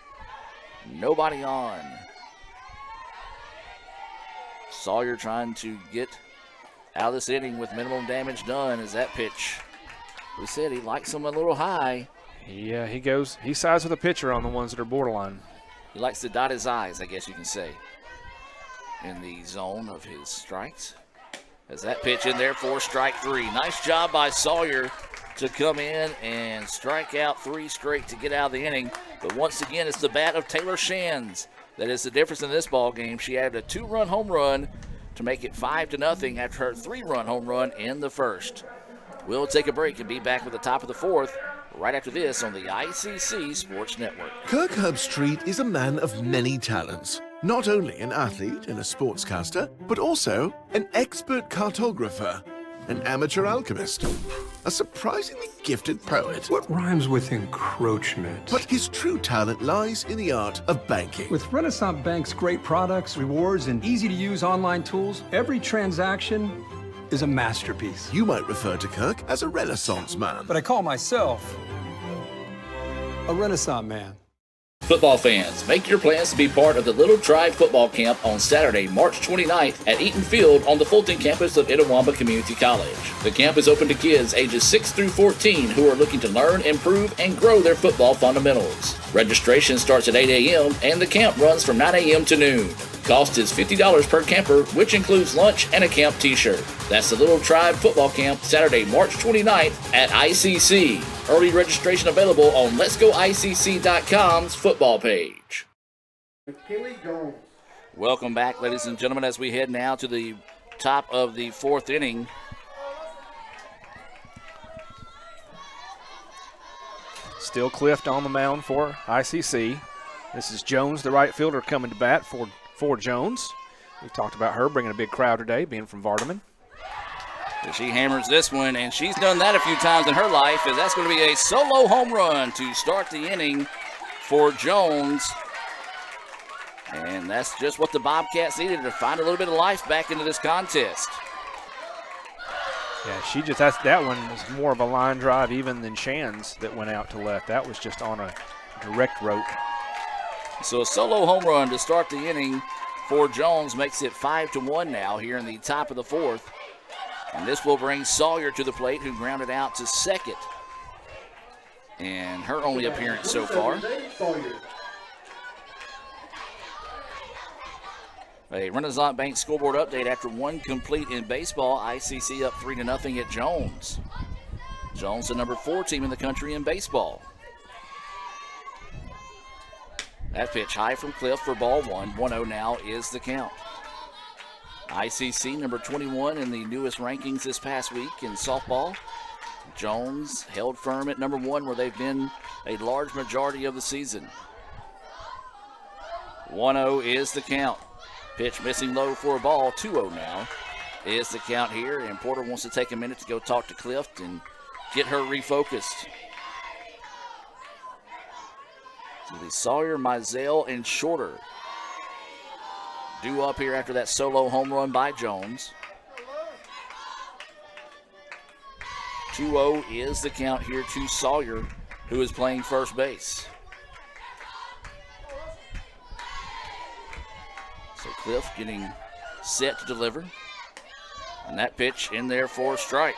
Nobody on. Sawyer trying to get out of this inning with minimum damage done as that pitch. We said he likes them a little high. Yeah, he sides with a pitcher on the ones that are borderline. He likes to dot his I's, I guess you can say, in the zone of his strikes. As that pitch in there for strike 3. Nice job by Sawyer to come in and strike out 3 straight to get out of the inning. But once again, it's the bat of Taylor Shands that is the difference in this ball game. She added a 2-run home run to make it 5-0 after her 3-run home run in the first. We'll take a break and be back with the top of the 4th right after this on the ICC Sports Network. Kirk Herbstreit is a man of many talents. Not only an athlete and a sportscaster, but also an expert cartographer, an amateur alchemist, a surprisingly gifted poet. What rhymes with encroachment? But his true talent lies in the art of banking. With Renaissance Bank's great products, rewards, and easy-to-use online tools, every transaction is a masterpiece. You might refer to Kirk as a Renaissance man. But I call myself a Renaissance man. Football fans, make your plans to be part of the Little Tribe Football Camp on Saturday, March 29th at Eaton Field on the Fulton campus of Itawamba Community College. The camp is open to kids ages 6 through 14 who are looking to learn, improve, and grow their football fundamentals. Registration starts at 8 a.m. and the camp runs from 9 a.m. to noon. Cost is $50 per camper, which includes lunch and a camp t-shirt. That's the Little Tribe Football Camp, Saturday, March 29th at ICC. Early registration available on letsgoicc.com's football page. McKinley Gomes. Welcome back, ladies and gentlemen, as we head now to the top of the fourth inning. Still Clift on the mound for ICC. This is Jones, the right fielder, coming to bat for Jones. We talked about her bringing a big crowd today, being from Vardaman. She hammers this one, and she's done that a few times in her life, as that's going to be a solo home run to start the inning for Jones. And that's just what the Bobcats needed to find a little bit of life back into this contest. Yeah, that one was more of a line drive even than Shan's that went out to left. That was just on a direct rope. So a solo home run to start the inning for Jones makes it 5-1 now here in the top of the fourth. And this will bring Sawyer to the plate, who grounded out to second. And her only appearance so far. A Renaissance Bank scoreboard update after one complete in baseball. ICC up 3-0 at Jones. Jones, the number 4 team in the country in baseball. That pitch high from Cliff for ball one. 1-0 now is the count. ICC number 21 in the newest rankings this past week in softball. Jones held firm at number 1, where they've been a large majority of the season. 1-0 is the count. Pitch missing low for a ball. 2-0 now is the count here, and Porter wants to take a minute to go talk to Clift and get her refocused. So the Sawyer, Mizell, and Shorter due up here after that solo home run by Jones. 2-0 is the count here to Sawyer, who is playing first base. So Cliff getting set to deliver. And that pitch in there for a strike.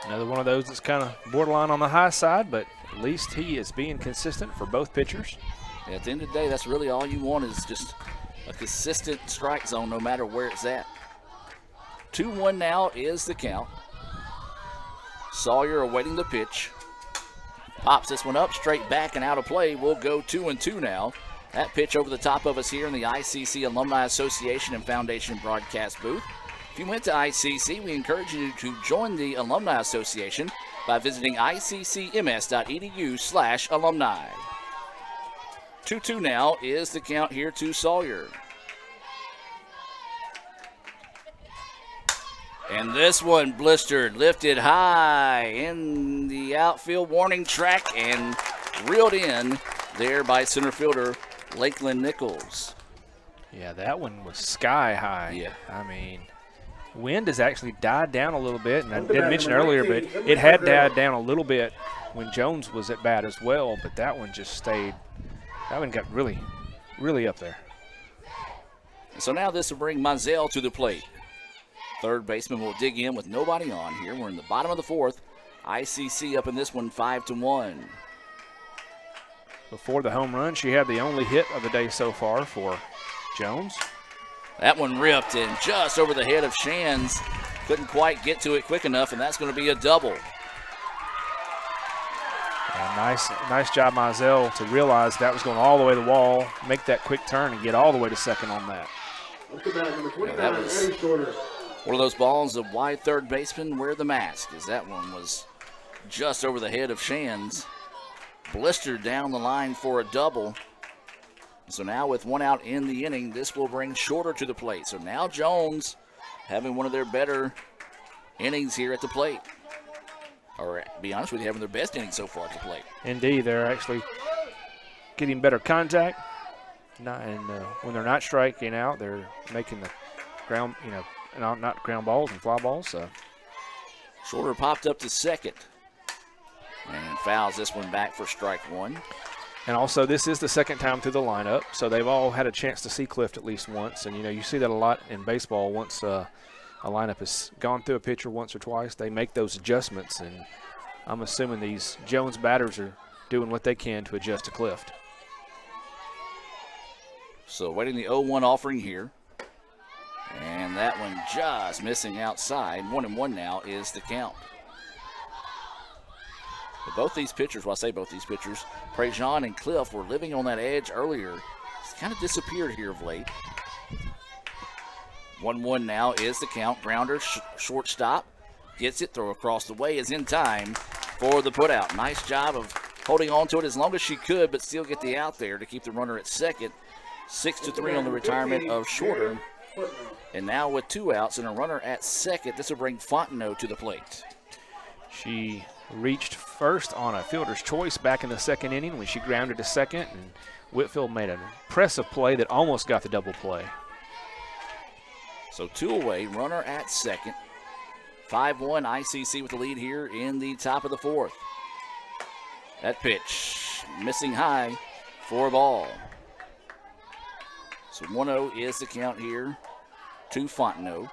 Another one of those that's kind of borderline on the high side, but at least he is being consistent for both pitchers. At the end of the day, that's really all you want, is just a consistent strike zone no matter where it's at. 2-1 now is the count. Sawyer awaiting the pitch. Pops this one up, straight back and out of play. We'll go 2-2 now. That pitch over the top of us here in the ICC Alumni Association and Foundation broadcast booth. If you went to ICC, we encourage you to join the Alumni Association by visiting iccms.edu/alumni. 2-2 now is the count here to Sawyer. And this one blistered, lifted high in the outfield warning track and reeled in there by center fielder Lakeland Nichols. Yeah, that one was sky high. Yeah. I mean, wind has actually died down a little bit, and I did mention earlier, but it had died down a little bit when Jones was at bat as well, but that one just stayed. That one got really, really up there. So now this will bring Mizell to the plate. Third baseman will dig in with nobody on here. We're in the bottom of the fourth. ICC up in this one 5-1. Before the home run, she had the only hit of the day so far for Jones. That one ripped in just over the head of Shands. Couldn't quite get to it quick enough, and that's going to be a double. Nice job, Mizell, to realize that was going all the way to the wall, make that quick turn, and get all the way to second on that. Yeah, that was one of those balls of wide third baseman wear the mask, as that one was just over the head of Shands. Blistered down the line for a double. So now with one out in the inning, this will bring Shorter to the plate. So now Jones having one of their better innings here at the plate. Or to be honest with you, having their best inning so far at the plate. Indeed, they're actually getting better contact. When they're not striking out, they're making the ground, not ground balls and fly balls. So Shorter popped up to second and fouls this one back for strike one. And also, this is the second time through the lineup, so they've all had a chance to see Clift at least once. And, you see that a lot in baseball. Once a lineup has gone through a pitcher once or twice, they make those adjustments. And I'm assuming these Jones batters are doing what they can to adjust to Clift. So waiting the 0-1 offering here. And that one just missing outside. 1-1 now is the count. But both these pitchers, well, I say both these pitchers, Prejean and Cliff were living on that edge earlier. It's kind of disappeared here of late. 1-1 now is the count. Grounder, shortstop, gets it, throw across the way, is in time for the putout. Nice job of holding on to it as long as she could, but still get the out there to keep the runner at second. 6-3 on the retirement of Shorter. And now with 2 outs and a runner at second, this will bring Fontenot to the plate. She reached first on a fielder's choice back in the second inning when she grounded to second, and Whitfield made an impressive play that almost got the double play. So 2 away, runner at second. 5-1 ICC with the lead here in the top of the 4th. That pitch missing high for a ball. So 1-0 is the count here to Fontenot.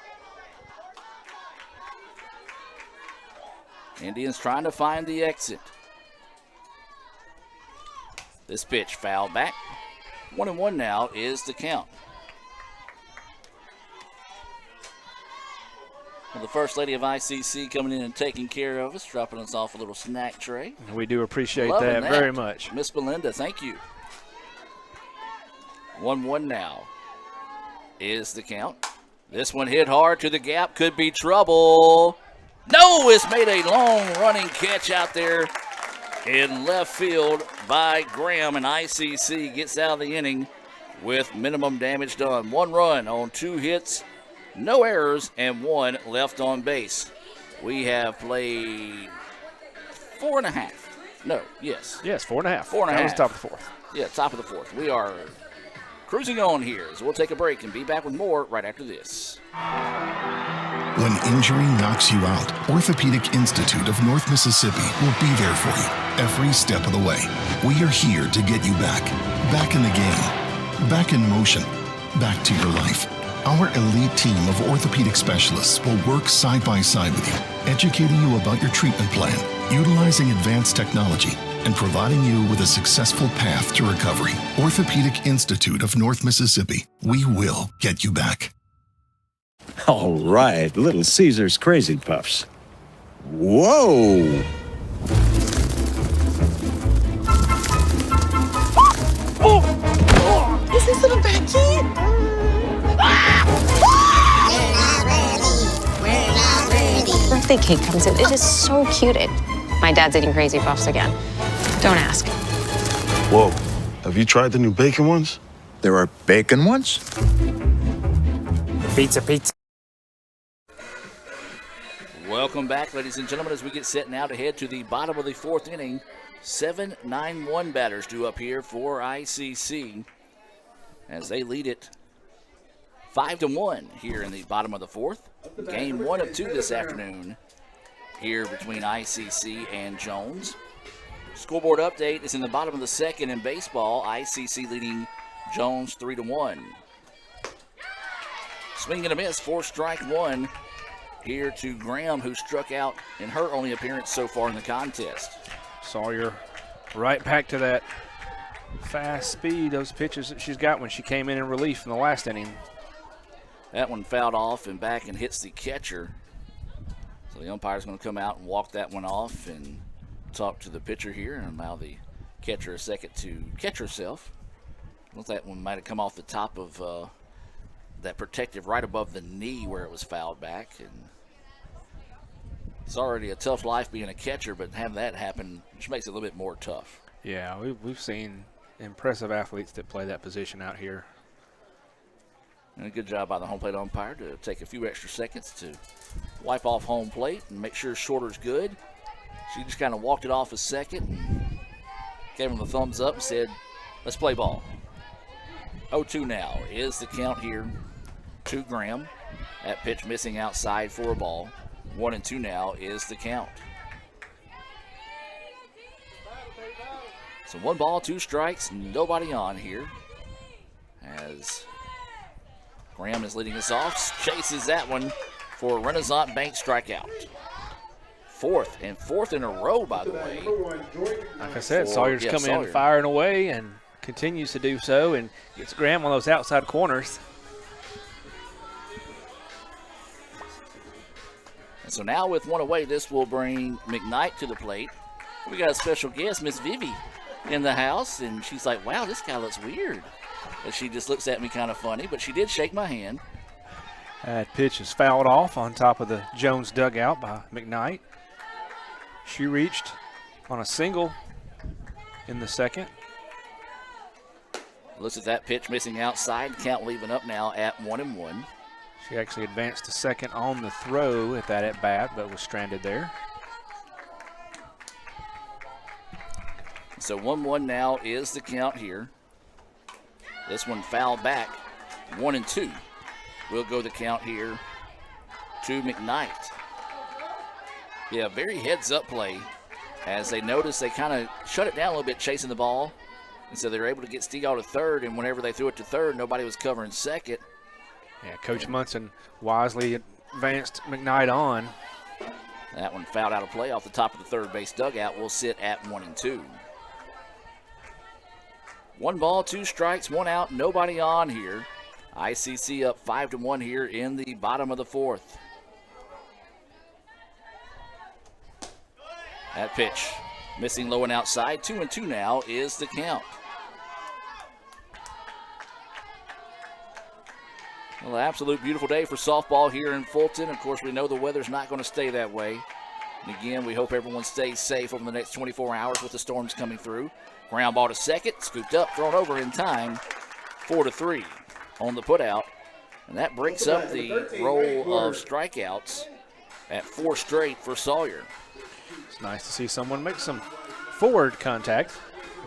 Indians trying to find the exit. This pitch fouled back. 1-1 now is the count. Well, the First Lady of ICC coming in and taking care of us, dropping us off a little snack tray. We do appreciate that very much. Miss Belinda, thank you. 1-1 now is the count. This one hit hard to the gap, could be trouble. No, it's made a long running catch out there in left field by Graham, and ICC gets out of the inning with minimum damage done. 1 run on 2 hits, no errors, and 1 left on base. We have played 4.5. No, yes. Yes, 4.5. 4.5. That was top of the 4th. Yeah, top of the 4th. We are cruising on here, so we'll take a break and be back with more right after this. When injury knocks you out, Orthopedic Institute of North Mississippi will be there for you every step of the way. We are here to get you back in the game, back in motion, back to your life. Our elite team of orthopedic specialists will work side by side with you, educating you about your treatment plan, utilizing advanced technology, and providing you with a successful path to recovery. Orthopedic Institute of North Mississippi. We will get you back. All right, Little Caesar's Crazy Puffs. Whoa! Is this little bad kid? Birthday cake comes in. It is so cute. My dad's eating Crazy Puffs again. Don't ask. Whoa. Have you tried the new bacon ones? There are bacon ones? Pizza. Welcome back, ladies and gentlemen, as we get set now to head to the bottom of the 4th inning. 7-9-1 batters due up here for ICC as they lead it 5-1 here in the bottom of the 4th. Game 1 of 2 this afternoon here between ICC and Jones. Scoreboard update is in the bottom of the 2nd in baseball. ICC leading Jones 3-1. Swing and a miss for strike 1 here to Graham, who struck out in her only appearance so far in the contest. Sawyer right back to that fast speed, those pitches that she's got when she came in relief in the last inning. That one fouled off and back and hits the catcher. So the umpire's going to come out and walk that one off and talk to the pitcher here and allow the catcher a second to catch herself. Looks like that one might have come off the top of that protective right above the knee where it was fouled back. And it's already a tough life being a catcher, but having that happen just makes it a little bit more tough. Yeah, we've seen impressive athletes that play that position out here. And a good job by the home plate umpire to take a few extra seconds to wipe off home plate and make sure Shorter's good. She just kind of walked it off a second and gave him the thumbs up and said, let's play ball. 0-2 now is the count here to Graham. That pitch missing outside for a ball. 1-2 now is the count. So 1 ball, 2 strikes, nobody on here. As Graham is leading us off, chases that one for a Renaissance Bank strikeout. Fourth in a row, by the way. Like I said, Sawyer's coming in firing away and continues to do so and gets Graham on those outside corners. And so now with 1 away, this will bring McKnight to the plate. We got a special guest, Miss Vivi, in the house, and she's like, wow, this guy looks weird. And she just looks at me kind of funny, but she did shake my hand. That pitch is fouled off on top of the Jones dugout by McKnight. She reached on a single in the second. Looks at that pitch missing outside. Count leaving up now at 1-1. She actually advanced to second on the throw at that at-bat, but was stranded there. So 1-1 now is the count here. This one fouled back. 1-2. We'll go the count here to McKnight. Yeah, very heads-up play. As they notice, they kind of shut it down a little bit chasing the ball. And so they're able to get Stegall to third, and whenever they threw it to third, nobody was covering second. Yeah, Coach Munson wisely advanced McKnight on. That one fouled out of play off the top of the third base dugout. Will sit at 1-2. 1 ball, 2 strikes, 1 out, nobody on here. ICC up 5-1 here in the bottom of the 4th. That pitch missing low and outside. 2-2 now is the count. Well, absolute beautiful day for softball here in Fulton. Of course, we know the weather's not going to stay that way. And again, we hope everyone stays safe over the next 24 hours with the storms coming through. Ground ball to second, scooped up, thrown over in time. 4-3 on the putout. And that breaks up the roll of strikeouts at 4 straight for Sawyer. It's nice to see someone make some forward contact,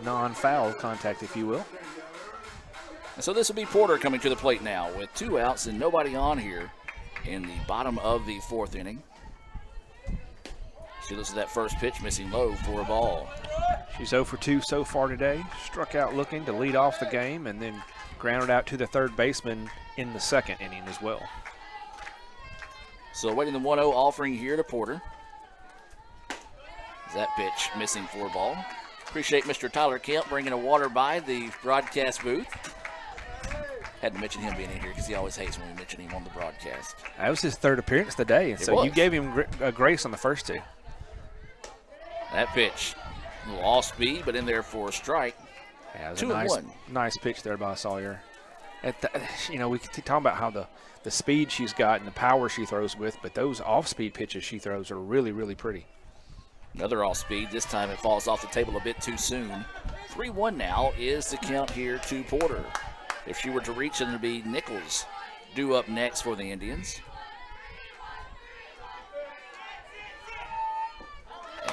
non-foul contact, if you will. And so this will be Porter coming to the plate now with 2 outs and nobody on here in the bottom of the 4th inning. She looks at that first pitch, missing low for a ball. She's 0 for 2 so far today. Struck out looking to lead off the game and then grounded out to the third baseman in the 2nd inning as well. So waiting the 1-0 offering here to Porter. That pitch missing for a ball. Appreciate Mr. Tyler Kemp bringing a water by the broadcast booth. Had to mention him being in here because he always hates when we mention him on the broadcast. That was his 3rd appearance today, and so you gave him grace on the first 2. That pitch, a little off speed, but in there for a strike. Yeah, it was a nice pitch there by Sawyer. We keep talking about how the speed she's got and the power she throws with, but those off-speed pitches she throws are really, really pretty. Another off speed. This time it falls off the table a bit too soon. 3-1 now is the count here to Porter. If she were to reach, it would be Nichols due up next for the Indians.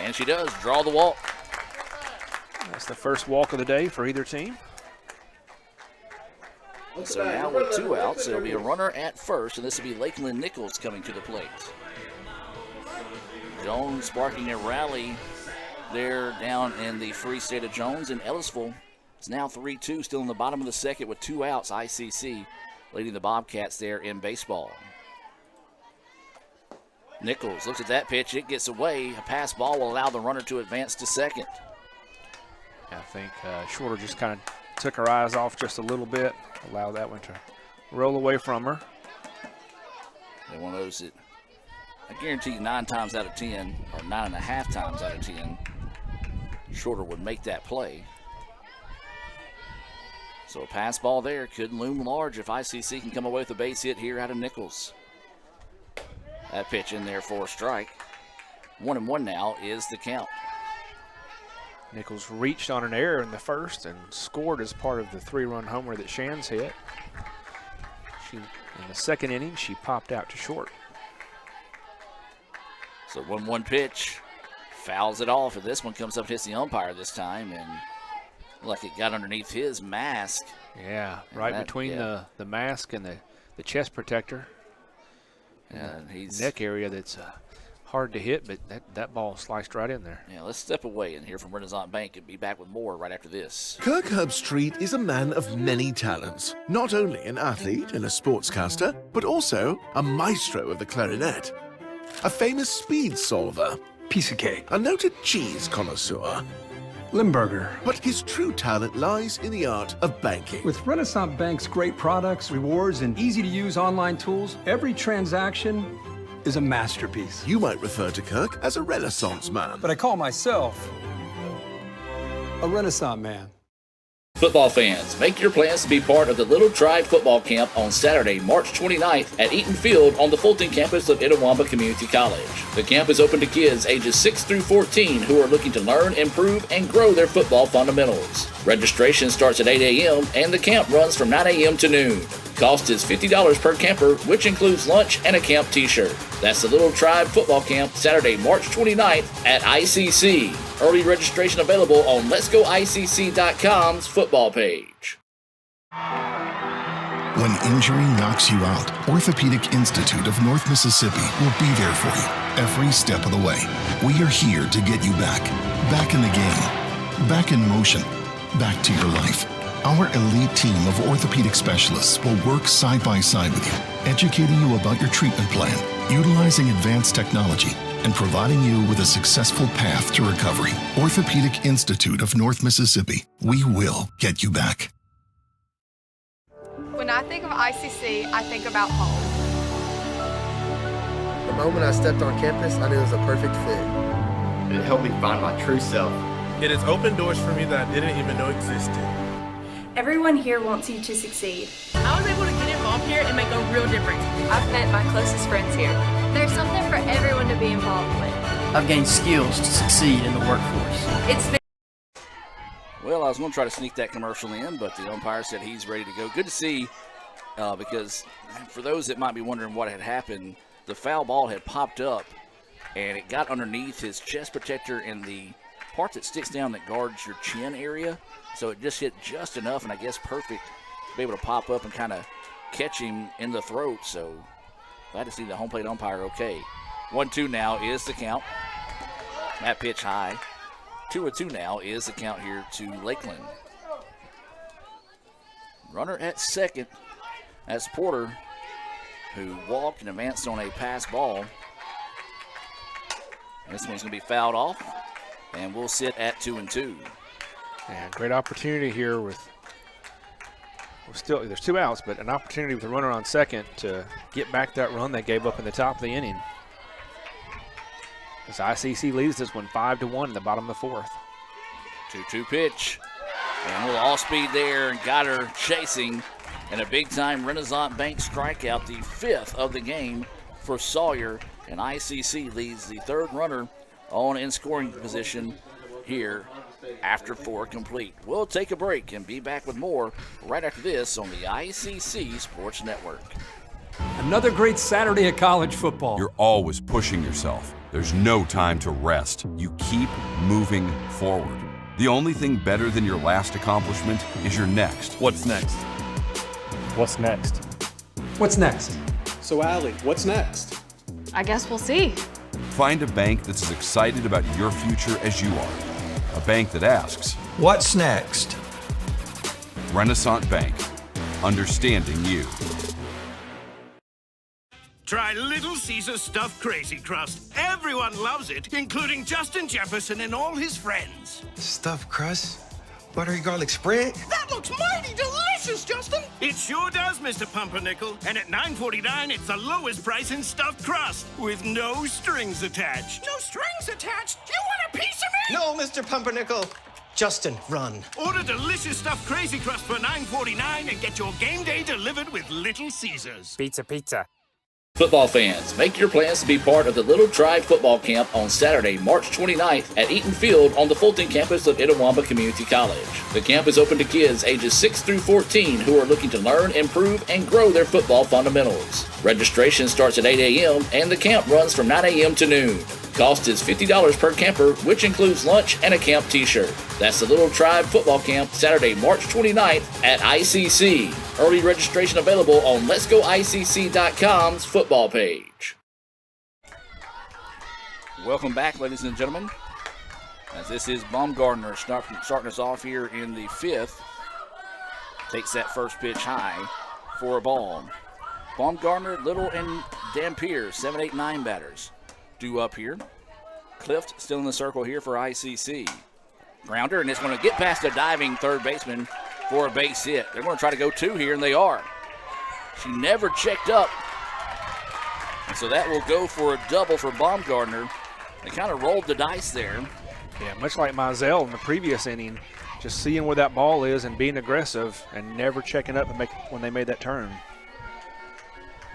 And she does draw the walk. That's the first walk of the day for either team. So now with 2 outs, it'll be a runner at first, and this will be Lakeland Nichols coming to the plate. Jones sparking a rally there down in the Free State of Jones, and Ellisville is now 3-2, still in the bottom of the 2nd with 2 outs. ICC leading the Bobcats there in baseball. Nichols looks at that pitch. It gets away. A pass ball will allow the runner to advance to 2nd. I think Shorter just kind of took her eyes off just a little bit, allowed that one to roll away from her. They one of those that I guarantee you 9 times out of 10, or 9.5 times out of 10, Shorter would make that play. So a pass ball there could loom large if ICC can come away with a base hit here out of Nichols. That pitch in there for a strike. 1-1 now is the count. Nichols reached on an error in the first and scored as part of the 3-run homer that Shands hit. In the second inning, she popped out to short. So 1-1 pitch, fouls it off, and this one comes up and hits the umpire this time, and like it got underneath his mask. Yeah, right between the mask and the chest protector. And he's neck area that's hard to hit, but that ball sliced right in there. Yeah, let's step away and hear from Renaissance Bank and be back with more right after this. Kirk Herbstreit is a man of many talents. Not only an athlete and a sportscaster, but also a maestro of the clarinet. A famous speed solver. Piece of cake. A noted cheese connoisseur. Limburger. But his true talent lies in the art of banking. With Renaissance Bank's great products, rewards, and easy-to-use online tools, every transaction is a masterpiece. You might refer to Kirk as a Renaissance man. But I call myself a Renaissance man. Football fans, make your plans to be part of the Little Tribe Football Camp on Saturday, March 29th at Eaton Field on the Fulton campus of Itawamba Community College. The camp is open to kids ages 6 through 14 who are looking to learn, improve, and grow their football fundamentals. Registration starts at 8 a.m. and the camp runs from 9 a.m. to noon. Cost is $50 per camper, which includes lunch and a camp t-shirt. That's the Little Tribe Football Camp, Saturday, March 29th at ICC. Early registration available on letsgoicc.com's football page. When injury knocks you out, Orthopedic Institute of North Mississippi will be there for you every step of the way. We are here to get you back. Back in the game. Back in motion. Back to your life. Our elite team of orthopedic specialists will work side by side with you, educating you about your treatment plan, utilizing advanced technology, and providing you with a successful path to recovery. Orthopedic Institute of North Mississippi. We will get you back. When I think of ICC, I think about home. The moment I stepped on campus, I knew it was a perfect fit. It helped me find my true self. It has opened doors for me that I didn't even know existed. Everyone here wants you to succeed. I was able to get involved here and make a real difference. I've met my closest friends here. There's something for everyone to be involved with. I've gained skills to succeed in the workforce. It's been Well, I was going to try to sneak that commercial in, but the umpire said he's ready to go. Good to see, because for those that might be wondering what had happened, the foul ball had popped up, and it got underneath his chest protector in the part that sticks down that guards your chin area. So it just hit just enough, and I guess perfect to be able to pop up and kind of catch him in the throat. So glad to see the home plate umpire okay. 1-2 now is the count. That pitch high. 2-2 now is the count here to Lakeland. Runner at second. That's Porter, who walked and advanced on a pass ball. This one's going to be fouled off, and we'll sit at 2-2. And great opportunity here with there's 2 outs, but an opportunity with a runner on second to get back that run they gave up in the top of the inning. As ICC leads this one 5-1 in the bottom of the 4th. 2-2 pitch. And a little off speed there, and got her chasing. And a big time Renaissance Bank strikeout, the 5th of the game for Sawyer. And ICC leads the 3rd runner on in scoring position here after 4 complete. We'll take a break and be back with more right after this on the ICC Sports Network. Another great Saturday of college football. You're always pushing yourself. There's no time to rest. You keep moving forward. The only thing better than your last accomplishment is your next. What's next? What's next? What's next? So, Allie, what's next? I guess we'll see. Find a bank that's as excited about your future as you are. A bank that asks, What's next? Renaissance Bank, understanding you. Try Little Caesars Stuffed Crazy Crust. Everyone loves it, including Justin Jefferson and all his friends. Stuffed crust? Buttery garlic spread? That looks mighty delicious, Justin. It sure does, Mr. Pumpernickel. And at $9.49, it's the lowest price in stuffed crust with no strings attached. No strings attached? You want a piece of me? No, Mr. Pumpernickel. Justin, run. Order delicious stuffed Crazy Crust for $9.49 and get your game day delivered with Little Caesars. Pizza, pizza. Football fans, make your plans to be part of the Little Tribe Football Camp on Saturday, March 29th at Eaton Field on the Fulton campus of Itawamba Community College. The camp is open to kids ages 6 through 14 who are looking to learn, improve, and grow their football fundamentals. Registration starts at 8 a.m. and the camp runs from 9 a.m. to noon. Cost is $50 per camper, which includes lunch and a camp t-shirt. That's the Little Tribe Football Camp, Saturday, March 29th at ICC. Early registration available on letsgoicc.com's football page. Welcome back, ladies and gentlemen, as this is Baumgartner starting us off here in the 5th. Takes that first pitch high for a ball. Baumgartner, Little, and Dampier, 7, 8, 9 batters. Due up here. Clift still in the circle here for ICC. Grounder, and it's going to get past a diving third baseman for a base hit. They're going to try to go 2 here, and they are. She never checked up. And so that will go for a double for Baumgartner. They kind of rolled the dice there. Yeah, much like Mizell in the previous inning, just seeing where that ball is and being aggressive and never checking up when they made that turn.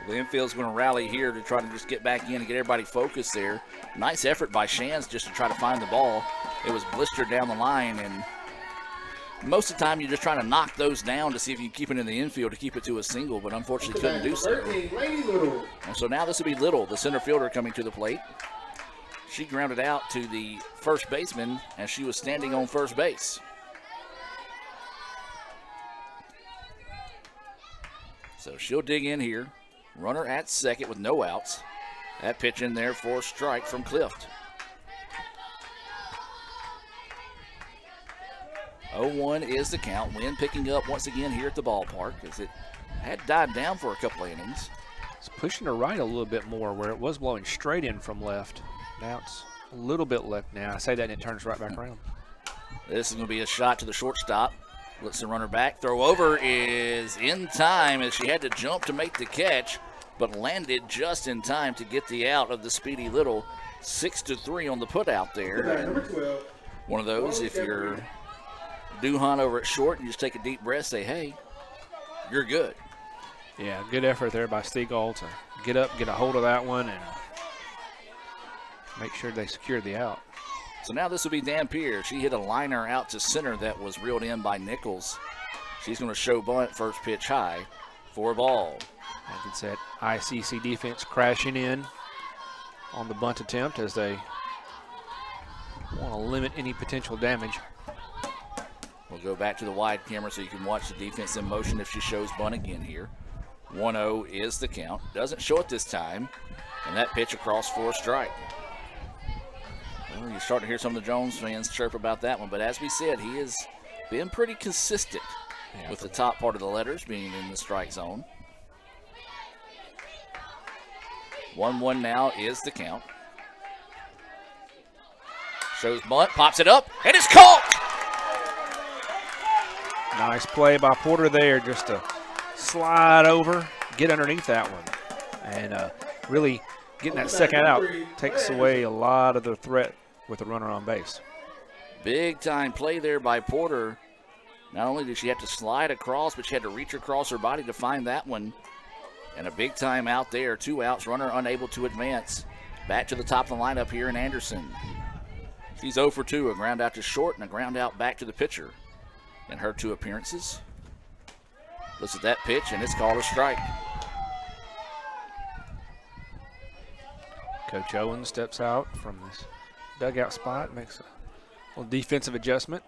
The infield's going to rally here to try to just get back in and get everybody focused there. Nice effort by Shands just to try to find the ball. It was blistered down the line, and most of the time you're just trying to knock those down to see if you can keep it in the infield to keep it to a single, but unfortunately couldn't do so. And so now this will be Little, the center fielder, coming to the plate. She grounded out to the first baseman as she was standing on first base. So she'll dig in here. Runner at second with no outs. That pitch in there for a strike from Clift. 0-1 is the count. Wind picking up once again here at the ballpark as it had died down for a couple of innings. It's pushing to right a little bit more where it was blowing straight in from left. Now it's a little bit left now. I say that and it turns right back around. This is going to be a shot to the shortstop. Lets the runner back. Throw over is in time as she had to jump to make the catch, but landed just in time to get the out of the speedy Little. 6-3 on the put out there. And one of those, if you're Duhan over at short, you just take a deep breath, say, hey, you're good. Yeah, good effort there by Stegall to get up, get a hold of that one, and make sure they secured the out. So now this will be Dampier. She hit a liner out to center that was reeled in by Nichols. She's going to show bunt, first pitch high for a ball. I can say ICC defense crashing in on the bunt attempt as they want to limit any potential damage. We'll go back to the wide camera so you can watch the defense in motion if she shows bunt again here. 1-0 is the count. Doesn't show it this time. And that pitch across for a strike. Well, you're starting to hear some of the Jones fans chirp about that one, but as we said, he has been pretty consistent with the top part of the letters being in the strike zone. 1-1 now is the count. Shows bunt, pops it up, and it's caught! Nice play by Porter there just to slide over, get underneath that one. And really getting that second out takes away a lot of the threat with the runner on base. Big time play there by Porter. Not only did she have to slide across, but she had to reach across her body to find that one. And a big time out there. 2 outs, runner unable to advance. Back to the top of the lineup here in Anderson. She's 0 for 2, a ground out to short and a ground out back to the pitcher in her 2 appearances. Looks at that pitch, and it's called a strike. Coach Owen steps out from this dugout spot, makes a little defensive adjustment.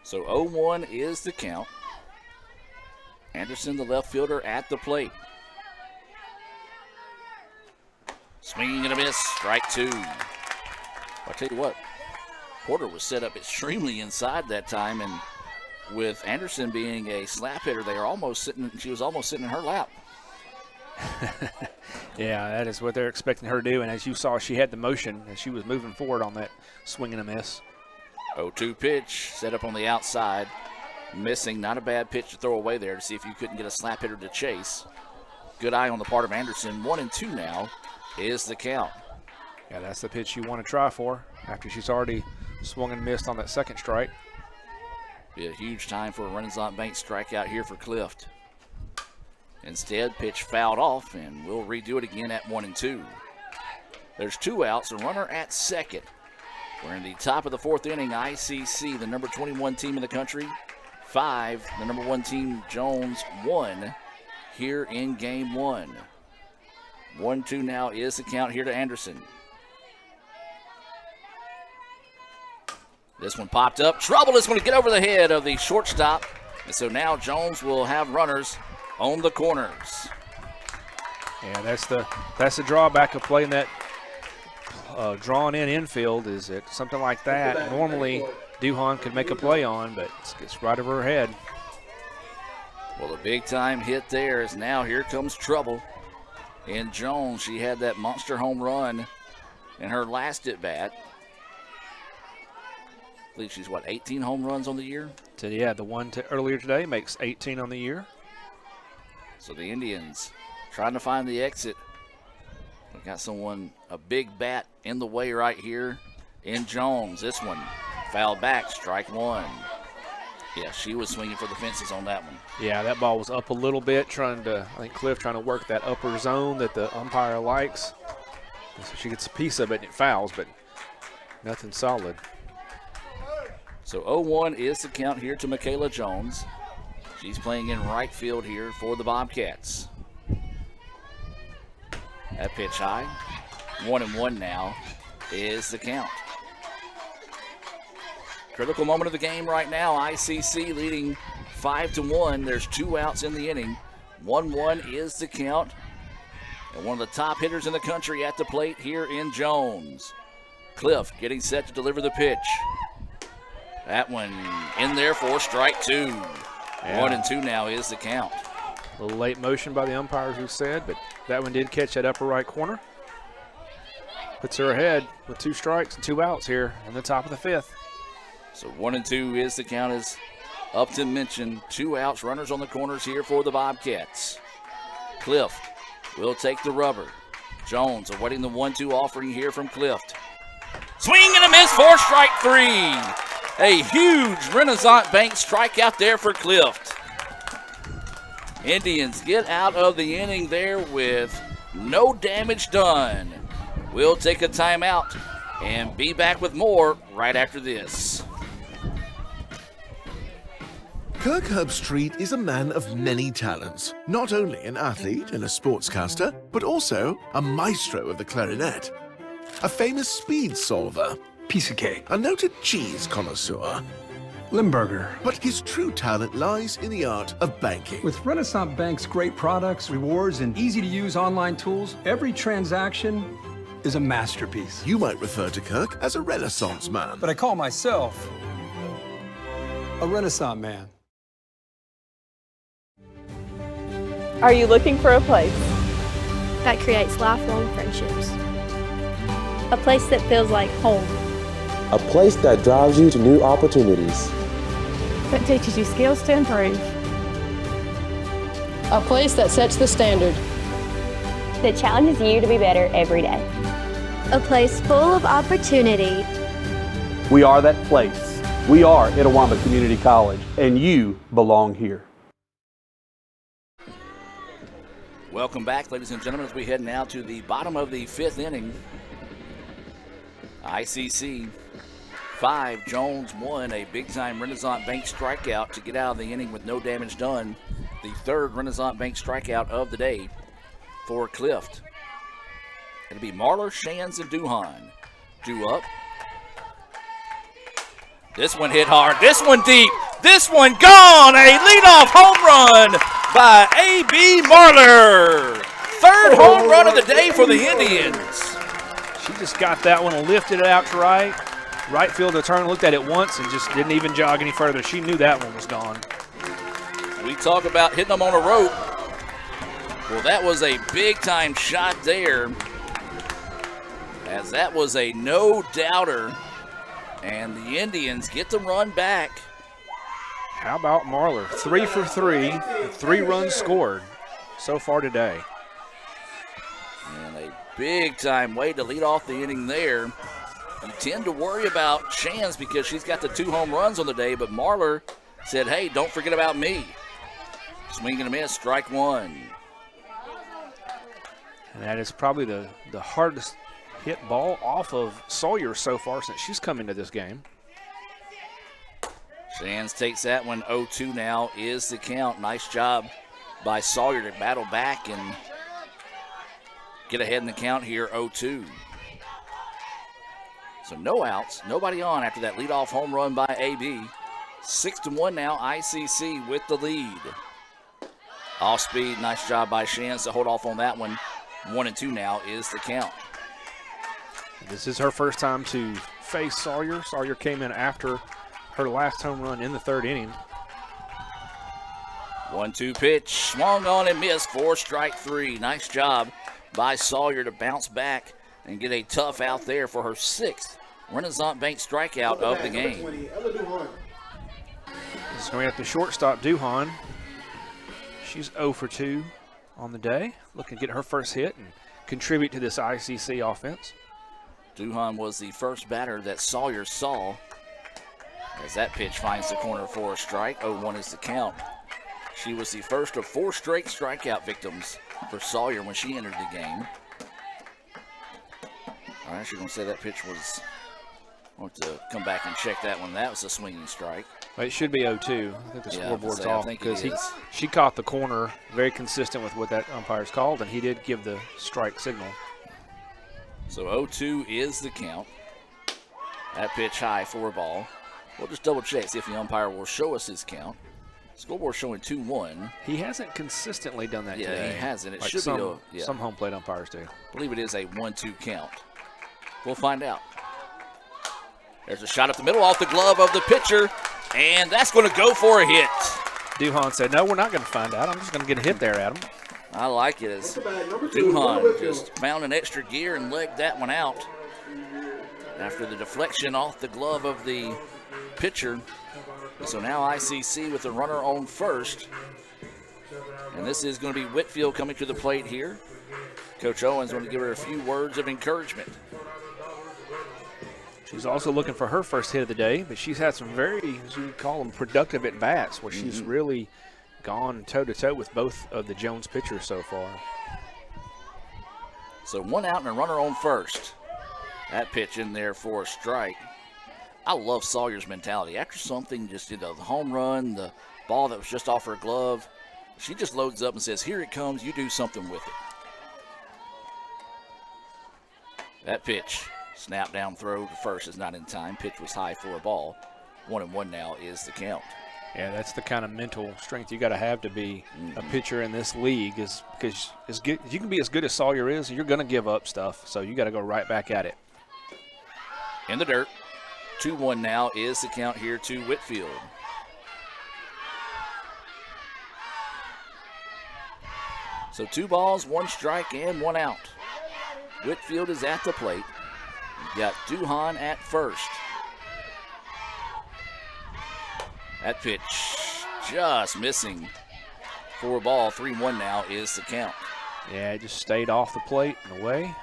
So 0-1 is the count. Anderson, the left fielder, at the plate. Swinging and a miss, strike 2. I'll tell you what, Porter was set up extremely inside that time, and with Anderson being a slap hitter, she was almost sitting in her lap. Yeah, that is what they're expecting her to do, and as you saw, she had the motion as she was moving forward on that swing and a miss. 0-2 pitch, set up on the outside, missing. Not a bad pitch to throw away there to see if you couldn't get a slap hitter to chase. Good eye on the part of Anderson. 1-2 now is the count. Yeah, that's the pitch you want to try for after she's already swung and missed on that second strike. Be a huge time for a Renaissance Bank strikeout here for Clift. Instead, pitch fouled off, and we'll redo it again at 1-2. There's 2 outs, a runner at second. We're in the top of the 4th inning. ICC, the number 21 team in the country, 5, the number 1 team, Jones, 1 here in game 1. 1-2 now is the count here to Anderson. This one popped up. Trouble is going to get over the head of the shortstop. And so now Jones will have runners on the corners. Yeah, that's the drawback of playing that drawn-in infield is that something like that normally Duhon could make a play on, but it's right over her head. Well, the big-time hit there is now here comes trouble. And Jones, she had that monster home run in her last at-bat. I believe she's, 18 home runs on the year? So, yeah, the one earlier today makes 18 on the year. So the Indians trying to find the exit. We've got a big bat in the way right here in Jones. This one fouled back, strike 1. Yeah, she was swinging for the fences on that one. Yeah, that ball was up a little bit, I think Cliff trying to work that upper zone that the umpire likes. So she gets a piece of it and it fouls, but nothing solid. So 0-1 is the count here to Michaela Jones. She's playing in right field here for the Bobcats. That pitch high. 1-1 now is the count. Critical moment of the game right now. ICC leading 5-1. There's 2 outs in the inning. 1-1 is the count. And one of the top hitters in the country at the plate here in Jones. Cliff getting set to deliver the pitch. That one in there for strike 2. Yeah. 1-2 now is the count. A little late motion by the umpires, who said, but that one did catch that upper right corner. Puts her ahead with 2 strikes and 2 outs here in the top of the 5th. So 1-2 is the count, as Upton mentioned. 2 outs, runners on the corners here for the Bobcats. Cliff will take the rubber. Jones awaiting the 1-2 offering here from Cliff. Swing and a miss for strike 3. A huge Renaissance Bank strikeout there for Clift. Indians get out of the inning there with no damage done. We'll take a timeout and be back with more right after this. Kirk Herbstreit is a man of many talents. Not only an athlete and a sportscaster, but also a maestro of the clarinet. A famous speed solver. Piece of cake. A noted cheese connoisseur. Limburger. But his true talent lies in the art of banking. With Renaissance Bank's great products, rewards, and easy-to-use online tools, every transaction is a masterpiece. You might refer to Kirk as a Renaissance man. But I call myself a Renaissance man. Are you looking for a place that creates lifelong friendships? A place that feels like home. A place that drives you to new opportunities. That teaches you skills to improve. A place that sets the standard. That challenges you to be better every day. A place full of opportunity. We are that place. We are Itawamba Community College, and you belong here. Welcome back, ladies and gentlemen, as we head now to the bottom of the 5th inning. ICC 5, Jones 1, a big-time Renaissance Bank strikeout to get out of the inning with no damage done. The 3rd Renaissance Bank strikeout of the day for Clift. It'll be Marlar, Shands, and Duhon. Due up. This one hit hard. This one deep. This one gone. A leadoff home run by A.B. Marlar. 3rd home run of the day for the Indians. She just got that one and lifted it out to right. Right fielder turned, looked at it once, and just didn't even jog any further. She knew that one was gone. We talk about hitting them on a rope. Well, that was a big-time shot there, as that was a no-doubter, and the Indians get the run back. How about Marlar? 3 for 3, 3 runs scored so far today. And a big-time way to lead off the inning there. You tend to worry about Shands because she's got the 2 home runs on the day, but Marlar said, hey, don't forget about me. Swing and a miss, strike one. And that is probably the hardest hit ball off of Sawyer so far since she's come into this game. Shands takes that one. 0-2 now is the count. Nice job by Sawyer to battle back and get ahead in the count here, 0-2. So no outs, nobody on after that leadoff home run by AB. 6-1 now, ICC with the lead. Off speed, nice job by Shands to hold off on that one. 1-2 now is the count. This is her first time to face Sawyer. Sawyer came in after her last home run in the third inning. 1-2 pitch, swung on and missed for strike three. Nice job by Sawyer to bounce back and get a tough out there for her sixth Renaissance Bank strikeout of the game. This is going at the shortstop, Duhan. She's 0 for 2 on the day, looking to get her first hit and contribute to this ICC offense. Duhan was the first batter that Sawyer saw as that pitch finds the corner for a strike. 0-1 is the count. She was the first of 4 straight strikeout victims for Sawyer when she entered the game. I'm actually going to say that pitch was, I want to come back and check that one. That was a swinging strike. Well, it should be 0-2. I think the scoreboard's off because it she caught the corner, very consistent with what that umpire's called, and he did give the strike signal. So 0-2 is the count. That pitch high for a ball. We'll just double check, see if the umpire will show us his count. Scoreboard showing 2-1. He hasn't consistently done that today. Yeah, he hasn't. It like should be some home plate umpires do. I believe it is a 1-2 count. We'll find out. There's a shot up the middle off the glove of the pitcher, and that's going to go for a hit. Duhan said, no, we're not going to find out. I'm just going to get a hit there, Adam. I like it as Duhan just found an extra gear and legged that one out after the deflection off the glove of the pitcher. So now ICC with the runner on first. And this is going to be Whitfield coming to the plate here. Coach Owens going to give her a few words of encouragement. She's also looking for her first hit of the day, but she's had some very, as you would call them, productive at-bats where she's really gone toe-to-toe with both of the Jones pitchers so far. So 1 out and a runner on first. That pitch in there for a strike. I love Sawyer's mentality. After something, just the home run, the ball that was just off her glove, she just loads up and says, here it comes, you do something with it. That pitch, snap down throw to first is not in time. Pitch was high for a ball. 1-1 now is the count. Yeah, that's the kind of mental strength you got to have to be a pitcher in this league, is because you can be as good as Sawyer is, you're going to give up stuff, so you got to go right back at it. In the dirt. 2-1 now is the count here to Whitfield. So 2 balls, 1 strike, and 1 out. Whitfield is at the plate. You've got Duhan at first. That pitch just missing for a ball. 3-1 now is the count. Yeah, it just stayed off the plate and away.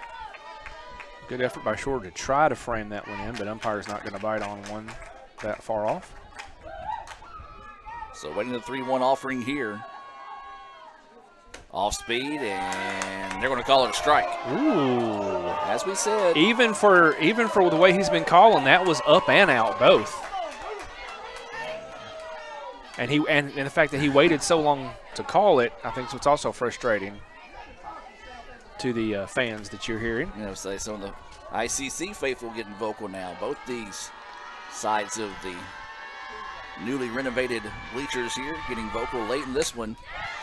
Good effort by Shore to try to frame that one in, but umpire's not going to bite on one that far off. So waiting the 3-1 offering here. Off speed, and they're going to call it a strike. Ooh. As we said. Even for the way he's been calling, that was up and out both. And the fact that he waited so long to call it, I think is what's also frustrating to the fans that you're hearing. You know, so some of the ICC faithful getting vocal now. Both these sides of the newly renovated bleachers here getting vocal late in this one.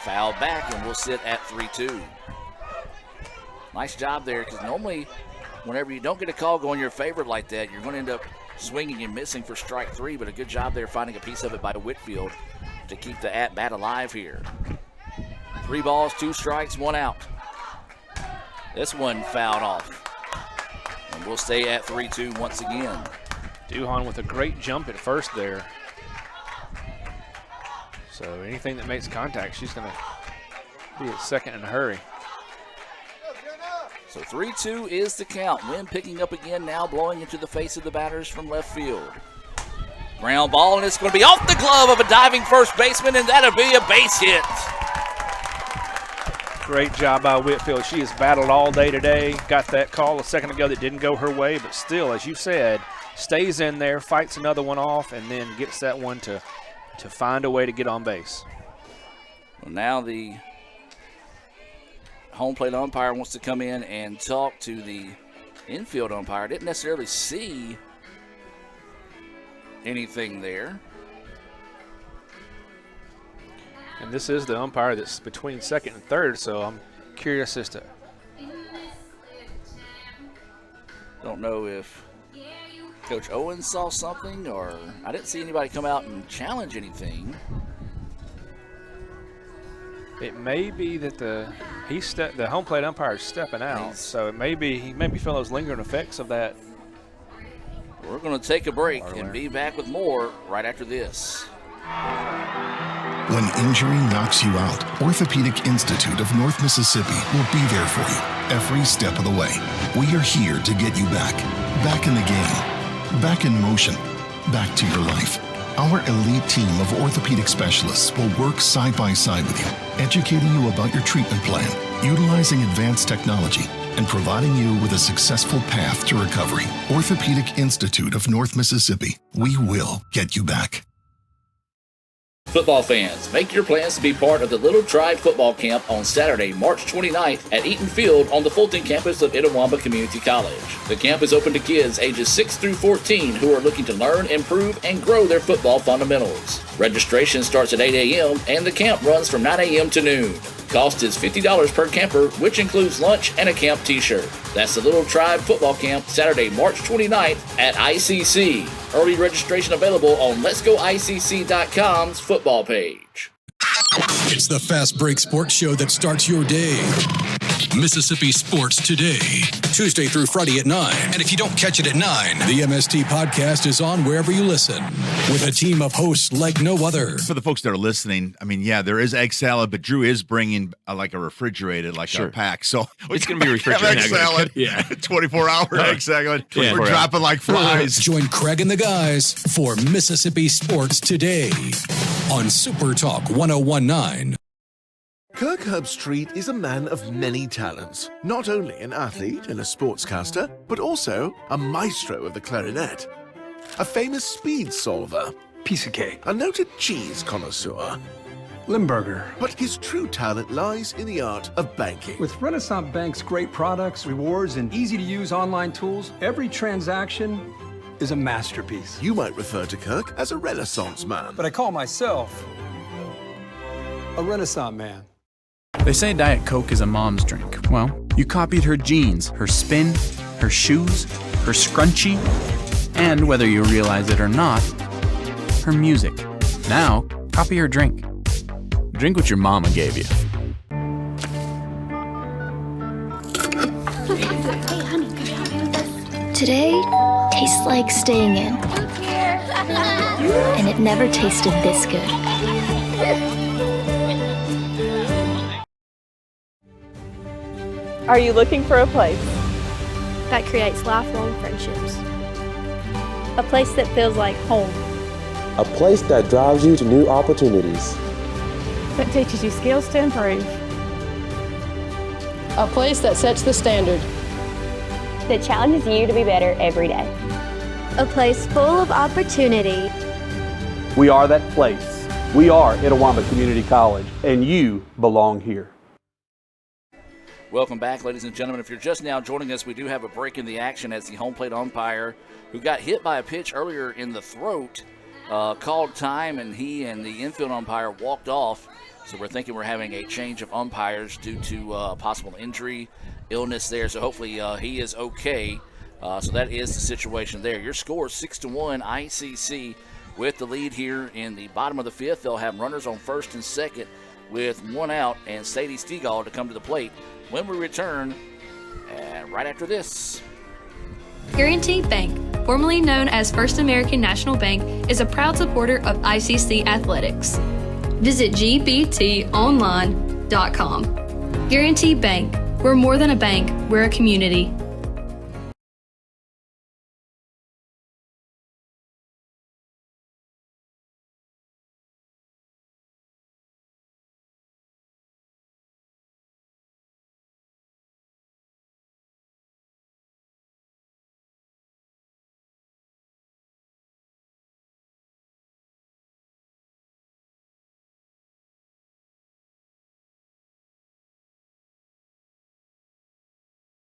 Foul back, and we'll sit at 3-2. Nice job there, because normally whenever you don't get a call going your favor like that, you're going to end up swinging and missing for strike 3, but a good job there finding a piece of it by Whitfield to keep the at-bat alive here. 3 balls, 2 strikes, 1 out. This one fouled off. And we'll stay at 3-2 once again. Duhan with a great jump at first there. So anything that makes contact, she's going to be at second in a hurry. So 3-2 is the count. Wind picking up again now, blowing into the face of the batters from left field. Ground ball, and it's going to be off the glove of a diving first baseman, and that'll be a base hit. Great job by Whitfield. She has battled all day today. Got that call a second ago that didn't go her way, but still, as you said, stays in there, fights another one off, and then gets that one to find a way to get on base. Well, now the home plate umpire wants to come in and talk to the infield umpire. Didn't necessarily see anything there. And this is the umpire that's between second and third, so I'm curious as to. Don't know if Coach Owens saw something, or I didn't see anybody come out and challenge anything. It may be that the home plate umpire is stepping out, so it may be he may be feeling those lingering effects of that. We're going to take a break and be back with more right after this. When injury knocks you out, Orthopedic Institute of North Mississippi will be there for you every step of the way. We are here to get you back in the game, back in motion, back to your life. Our elite team of orthopedic specialists will work side by side with you, educating you about your treatment plan, utilizing advanced technology, and providing you with a successful path to recovery. Orthopedic Institute of North Mississippi. We will get you back. Football fans, make your plans to be part of the Little Tribe Football Camp on Saturday, March 29th at Eaton Field on the Fulton campus of Itawamba Community College. The camp is open to kids ages 6 through 14 who are looking to learn, improve, and grow their football fundamentals. Registration starts at 8 a.m. and the camp runs from 9 a.m. to noon. Cost is $50 per camper, which includes lunch and a camp t-shirt. That's the Little Tribe Football Camp, Saturday, March 29th at ICC. Early registration available on letsgoicc.com's football page. It's the Fast Break Sports Show that starts your day. Mississippi Sports Today, Tuesday through Friday at 9. And if you don't catch it at 9, the MST podcast is on wherever you listen with a team of hosts like no other. For the folks that are listening, I mean, yeah, there is egg salad, but Drew is bringing like a refrigerated, like a pack. So it's going to be refrigerated. Egg salad. Yeah. 24-hour egg salad. Yeah. We're dropping like flies. Join Craig and the guys for Mississippi Sports Today on Super Talk 1019. Kirk Herbstreit is a man of many talents, not only an athlete and a sportscaster, but also a maestro of the clarinet, a famous speed solver, Piece of cake. a noted cheese connoisseur. Limburger. But his true talent lies in the art of banking. With Renaissance Bank's great products, rewards, and easy-to-use online tools, every transaction is a masterpiece. You might refer to Kirk as a Renaissance man. But I call myself a Renaissance man. They say Diet Coke is a mom's drink. Well, you copied her jeans, her spin, her shoes, her scrunchie, and whether you realize it or not, her music. Now, copy her drink. Drink what your mama gave you. Today tastes like staying in. And it never tasted this good. Are you looking for a place That creates lifelong friendships. A place that feels like home. A place that drives you to new opportunities. that teaches you skills to improve? A place that sets the standard. That challenges you to be better every day. A place full of opportunity. We are that place. We are Itawamba Community College, and you belong here. Welcome back, ladies and gentlemen. If you're just now joining us, we do have a break in the action as the home plate umpire, who got hit by a pitch earlier in the throat, called time, and he and the infield umpire walked off. So we're thinking we're having a change of umpires due to possible injury, illness there. So hopefully he is okay. So that is the situation there. Your score is 6-1 ICC with the lead here in the bottom of the fifth. They'll have runners on first and second with one out, and Sadie Stegall to come to the plate when we return right after this. Guaranty Bank, formerly known as First American National Bank, is a proud supporter of ICC athletics. Visit gbtonline.com. Guaranty Bank, we're more than a bank, we're a community.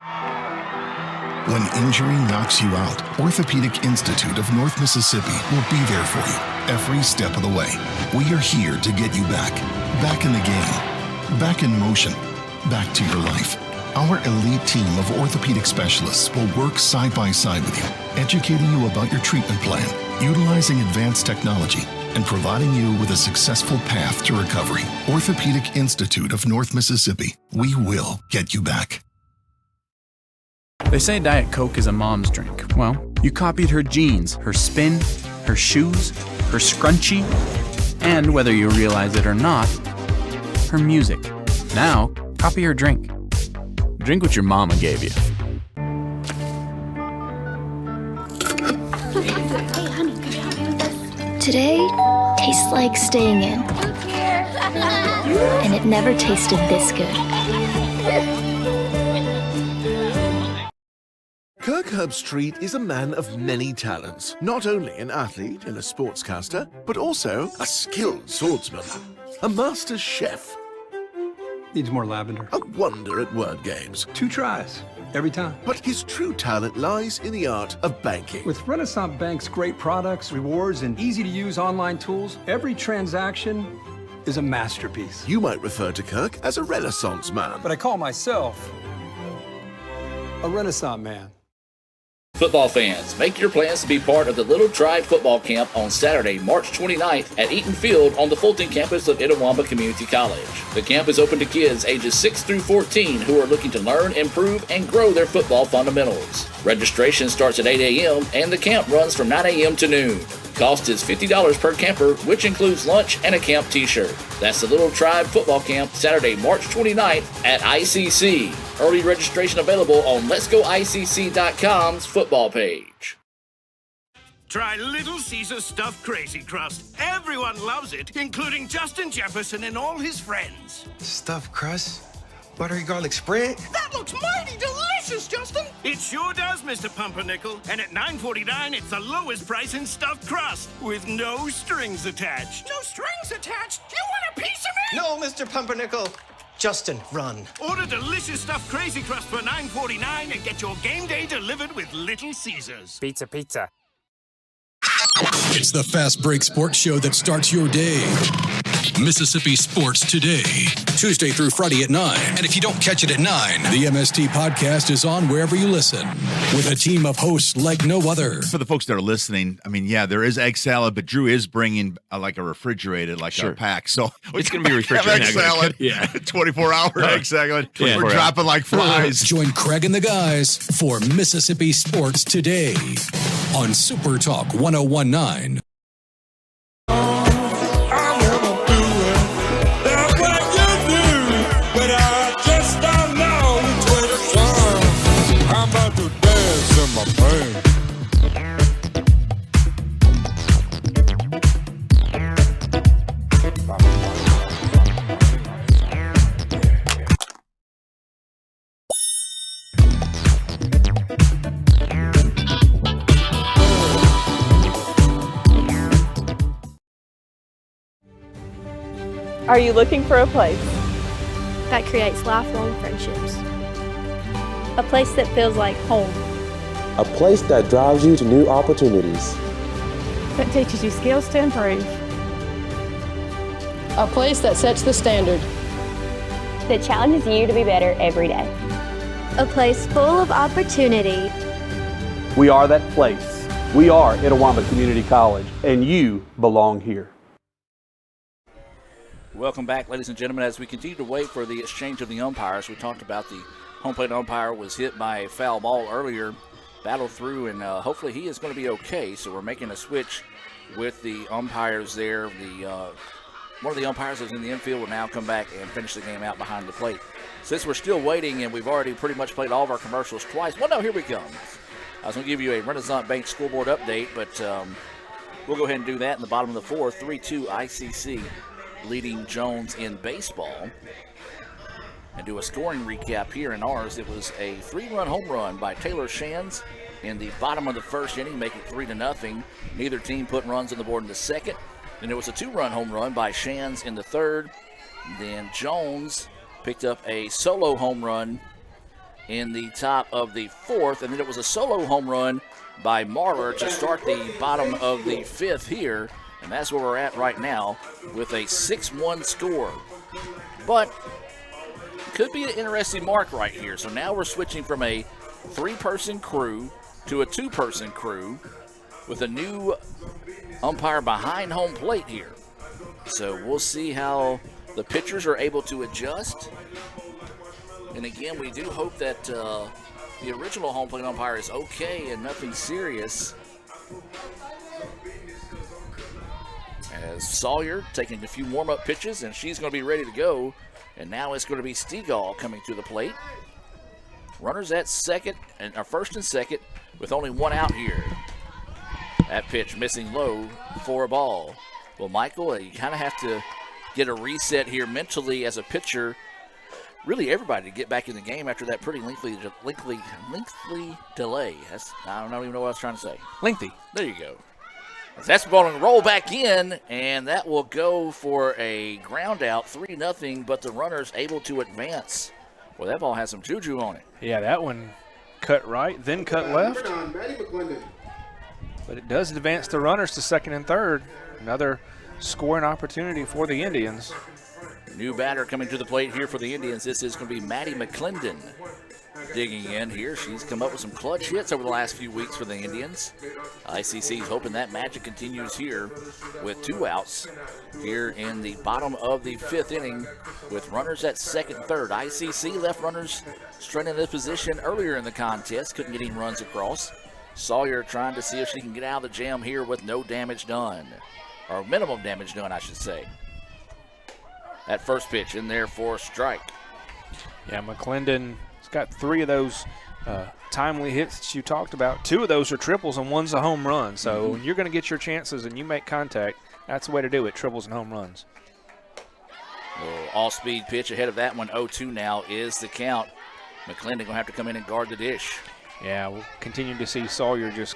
When injury knocks you out, Orthopedic Institute of North Mississippi will be there for you every step of the way. We are here to get you back in the game, back in motion, back to your life. Our elite team of orthopedic specialists will work side by side with you, educating you about your treatment plan, utilizing advanced technology, and providing you with a successful path to recovery. Orthopedic Institute of North Mississippi. We will get you back. They say Diet Coke is a mom's drink. Well, you copied her jeans, her spin, her shoes, her scrunchie, and whether you realize it or not, her music. Now, copy her drink. Drink what your mama gave you. Today tastes like staying in. And it never tasted this good. Kirk Herbstreit is a man of many talents, not only an athlete and a sportscaster, but also a skilled swordsman, a master chef. Needs more lavender. A wonder at word games. 2 tries, every time. But his true talent lies in the art of banking. With Renaissance Bank's great products, rewards, and easy-to-use online tools, every transaction is a masterpiece. You might refer to Kirk as a Renaissance man. But I call myself a Renaissance man. Football fans, make your plans to be part of the Little Tribe Football Camp on Saturday, March 29th at Eaton Field on the Fulton campus of Itawamba Community College. The camp is open to kids ages 6 through 14 who are looking to learn, improve, and grow their football fundamentals. Registration starts at 8 a.m. and the camp runs from 9 a.m. to noon. Cost is $50 per camper, which includes lunch and a camp t-shirt. That's the Little Tribe Football Camp, Saturday, March 29th at ICC. Early registration available on letsgoicc.com's football page. Try Little Caesars Stuffed Crazy Crust. Everyone loves it, including Justin Jefferson and all his friends. Stuffed crust? Buttery garlic spread? That looks mighty delicious, Justin. It sure does, Mr. Pumpernickel. And at $9.49, it's the lowest price in stuffed crust with no strings attached. No strings attached? You want a piece of me? No, Mr. Pumpernickel. Justin, run. Order delicious stuffed Crazy Crust for $9.49 and get your game day delivered with Little Caesars. Pizza, pizza. It's the Fast Break Sports Show that starts your day. Mississippi Sports Today, Tuesday through Friday at 9. And if you don't catch it at 9, the MST podcast is on wherever you listen with a team of hosts like no other. For the folks that are listening, I mean, yeah, there is egg salad, but Drew is bringing like a refrigerated, like a pack. So it's going to be refrigerated. Egg salad, yeah. 24-hour egg salad. Yeah. We're dropping like flies. Join Craig and the guys for Mississippi Sports Today on Super Talk 1019. Are you looking for a place that creates lifelong friendships? A place that feels like home. A place that drives you to new opportunities. That teaches you skills to improve. A place that sets the standard. That challenges you to be better every day. A place full of opportunity. We are that place. We are Itawamba Community College, and you belong here. Welcome back, ladies and gentlemen. As we continue to wait for the exchange of the umpires, we talked about the home plate umpire was hit by a foul ball earlier, battled through, and hopefully he is going to be okay. So we're making a switch with the umpires there. One of the umpires that's in the infield will now come back and finish the game out behind the plate. Since we're still waiting and we've already pretty much played all of our commercials twice, well, no, here we come. I was going to give you a Renaissance Bank scoreboard update, but we'll go ahead and do that in the bottom of the fourth. 3-2 ICC. Leading Jones in baseball. And do a scoring recap here in ours. It was a 3-run home run by Taylor Shands in the bottom of the first inning, making 3-0. Neither team put runs on the board in the second. Then it was a 2-run home run by Shands in the third. Then Jones picked up a solo home run in the top of the 4th, and then it was a solo home run by Marlar to start the bottom of the 5th here, and that's where we're at right now with a 6-1 score. But could be an interesting mark right here. So now we're switching from a 3-person crew to a 2-person crew with a new umpire behind home plate here. So we'll see how the pitchers are able to adjust. And again, we do hope that the original home plate umpire is okay and nothing serious. As Sawyer taking a few warm-up pitches, and she's going to be ready to go. And now it's going to be Stegall coming to the plate. Runners at second, and first and second, with only 1 out here. That pitch missing low for a ball. Well, Michael, you kind of have to get a reset here mentally as a pitcher. Really, everybody to get back in the game after that pretty lengthy delay. I don't even know what I was trying to say. Lengthy. There you go. That's going to roll back in, and that will go for a ground out, 3-0, but the runner's able to advance. Well, that ball has some juju on it. Yeah, that one cut right, then cut left. But it does advance the runners to second and third. Another scoring opportunity for the Indians. New batter coming to the plate here for the Indians. This is going to be Maddie McClendon digging in here. She's come up with some clutch hits over the last few weeks for the Indians. ICC's hoping that magic continues here with 2 outs here in the bottom of the 5th inning with runners at second and third. ICC left runners straight in this position earlier in the contest. Couldn't get any runs across. Sawyer trying to see if she can get out of the jam here with no damage done. Or minimum damage done, I should say. That first pitch in there for a strike. Yeah, McClendon got 3 of those timely hits that you talked about. 2 of those are triples and 1's a home run. So when you're going to get your chances and you make contact, that's the way to do it, triples and home runs. All-speed pitch ahead of that one. 0-2 now is the count. McClendon going to have to come in and guard the dish. Yeah, we'll continue to see Sawyer just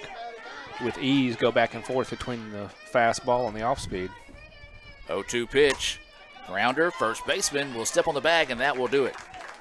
with ease go back and forth between the fastball and the off-speed. 0-2 pitch. Grounder, first baseman will step on the bag, and that will do it.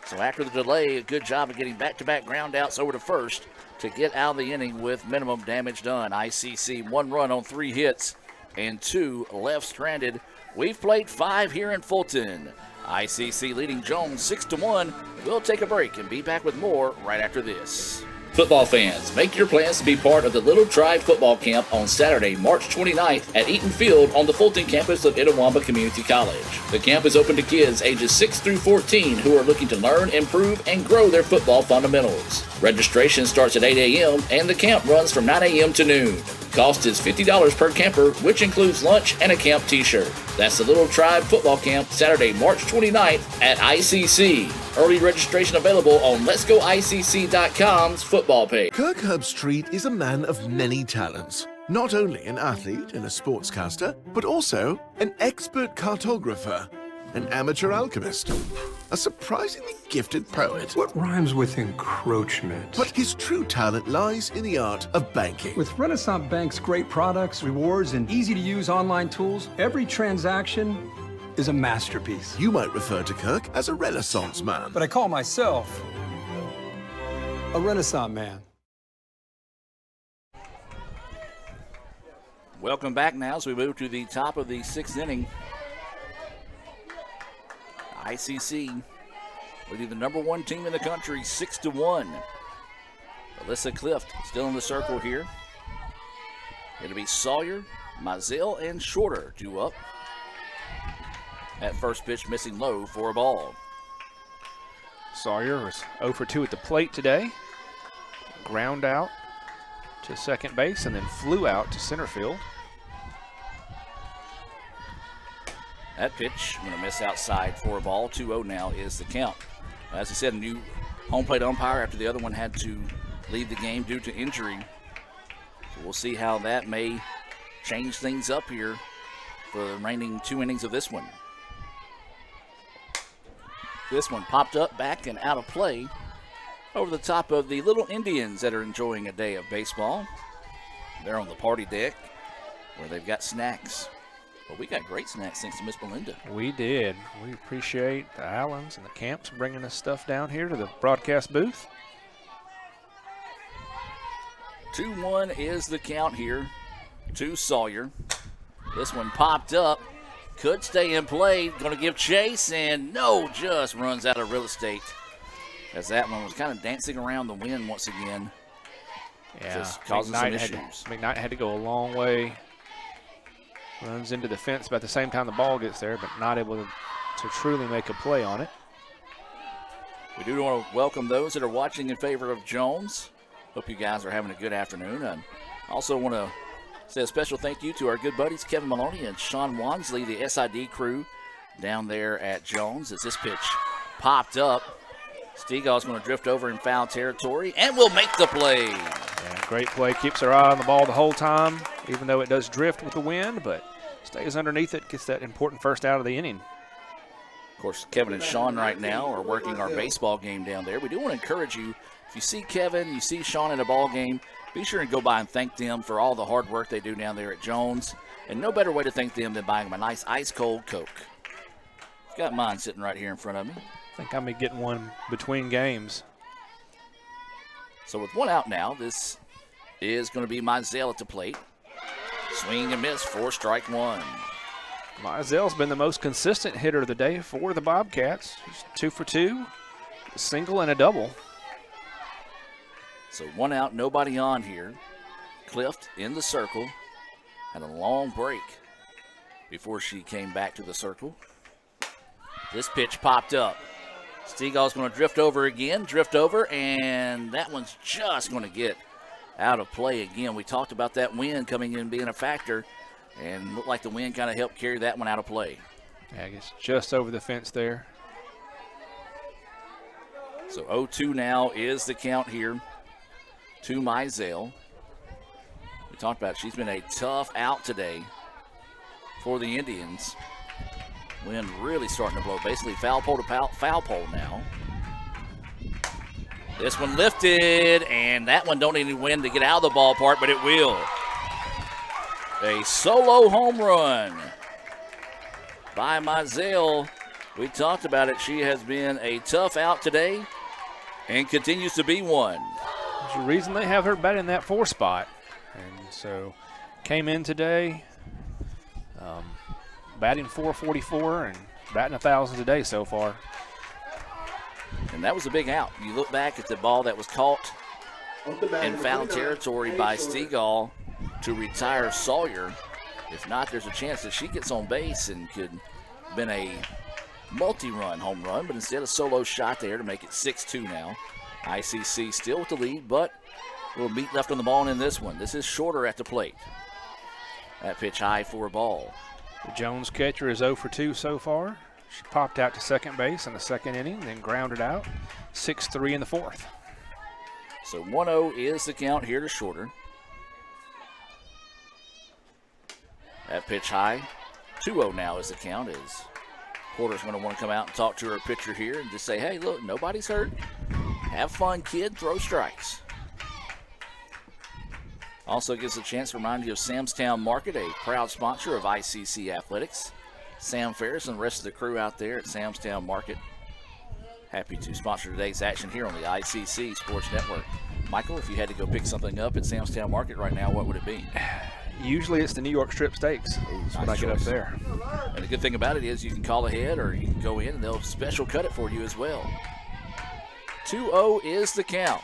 So after the delay, a good job of getting back-to-back ground outs over to first to get out of the inning with minimum damage done. ICC 1 run on 3 hits and 2 left stranded. We've played 5 here in Fulton. ICC leading Jones 6-1. We'll take a break and be back with more right after this. Football fans, make your plans to be part of the Little Tribe Football Camp on Saturday, March 29th at Eaton Field on the Fulton campus of Itawamba Community College. The camp is open to kids ages 6 through 14 who are looking to learn, improve, and grow their football fundamentals. Registration starts at 8 a.m. and the camp runs from 9 a.m. to noon. Cost is $50 per camper, which includes lunch and a camp t-shirt. That's the Little Tribe Football Camp, Saturday, March 29th at ICC. Early registration available on letsgoicc.com's football page. Kirk Herbstreit is a man of many talents. Not only an athlete and a sportscaster, but also an expert cartographer, an amateur alchemist, a surprisingly gifted poet. What rhymes with encroachment? But his true talent lies in the art of banking. With Renaissance Bank's great products, rewards, and easy-to-use online tools, every transaction is a masterpiece. You might refer to Kirk as a Renaissance man. But I call myself a Renaissance man. Welcome back now as we move to the top of the 6th inning. ICC leading the number 1 team in the country 6-1. Alyssa Clift still in the circle here. It'll be Sawyer, Mizell, and Shorter due up. That first pitch missing low for a ball. Sawyer was 0 for 2 at the plate today. Ground out to second base and then flew out to center field. That pitch going to miss outside for a ball. 2-0 now is the count. As I said, a new home plate umpire after the other one had to leave the game due to injury. So we'll see how that may change things up here for the remaining 2 innings of this one. This one popped up, back, and out of play over the top of the Little Indians that are enjoying a day of baseball. They're on the party deck where they've got snacks. But we got great snacks thanks to Miss Belinda. We did. We appreciate the Allens and the Camps bringing this stuff down here to the broadcast booth. 2-1 is the count here to Sawyer. This one popped up. Could stay in play. Going to give chase, and no, just runs out of real estate. As that one was kind of dancing around the wind once again. Yeah, just causing some issues. McKnight had to go a long way. Runs into the fence about the same time the ball gets there, but not able to truly make a play on it. We do want to welcome those that are watching in favor of Jones. Hope you guys are having a good afternoon. And also want to say a special thank you to our good buddies Kevin Maloney and Sean Wansley, the SID crew down there at Jones. As this pitch popped up, Stegall's going to drift over in foul territory and will make the play. Yeah, great play. Keeps her eye on the ball the whole time, even though it does drift with the wind, but stays underneath it, gets that important first out of the inning. Of course, Kevin and Sean right now are working our baseball game down there. We do want to encourage you, if you see Kevin, you see Sean in a ball game, be sure and go by and thank them for all the hard work they do down there at Jones. And no better way to thank them than buying them a nice ice-cold Coke. Got mine sitting right here in front of me. I think I'm getting one between games. So with one out now, this is going to be Mizell at the plate. Swing and miss for strike one. Mizell's been the most consistent hitter of the day for the Bobcats. He's 2 for 2, a single and a double. So one out, nobody on here. Clift in the circle. Had a long break before she came back to the circle. This pitch popped up. Stegall's going to drift over again, and that one's just going to get out of play again. We talked about that wind coming in being a factor, and looked like the wind kind of helped carry that one out of play. Yeah, I guess just over the fence there. So 0-2 now is the count here to Mizell. We talked about it. She's been a tough out today for the Indians. Wind really starting to blow. Basically foul pole to foul pole now. This one lifted, and that one don't need any wind to get out of the ballpark, but it will. A solo home run by Mizell. We talked about it. She has been a tough out today and continues to be one. There's a reason they have her batting that 4 spot. And so came in today batting .444 and batting 1,000 today so far. And that was a big out. You look back at the ball that was caught in foul territory by Stegall to retire Sawyer. If not, there's a chance that she gets on base and could have been a multi-run home run, but instead a solo shot there to make it 6-2 now. ICC still with the lead, but a little meat left on the ball in this one. This is Shorter at the plate. That pitch high for a ball. The Jones catcher is 0 for 2 so far. She popped out to second base in the second inning, then grounded out. 6-3 in the fourth. So 1-0 is the count here to Shorter. That pitch high. 2-0 now is the count. As Porter's going to want to come out and talk to her pitcher here and just say, hey, look, nobody's hurt. Have fun, kid. Throw strikes. Also gives a chance to remind you of Sam's Town Market, a proud sponsor of ICC Athletics. Sam Ferris and the rest of the crew out there at Sam's Town Market. Happy to sponsor today's action here on the ICC Sports Network. Michael, if you had to go pick something up at Sam's Town Market right now, what would it be? Usually it's the New York strip steaks. That's what I get up there. And the good thing about it is you can call ahead or you can go in and they'll special cut it for you as well. 2-0 is the count.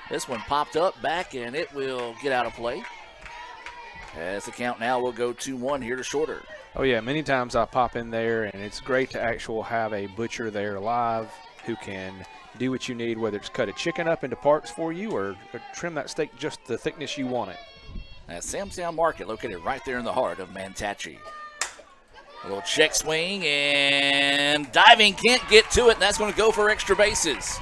This one popped up back and it will get out of play. As the count now will go 2-1 here to Shorter. Oh yeah, many times I pop in there and it's great to actually have a butcher there live who can do what you need, whether it's cut a chicken up into parts for you or trim that steak just the thickness you want it. That's Sam's Town Market, located right there in the heart of Manatee. A little check swing and diving, can't get to it, and that's going to go for extra bases.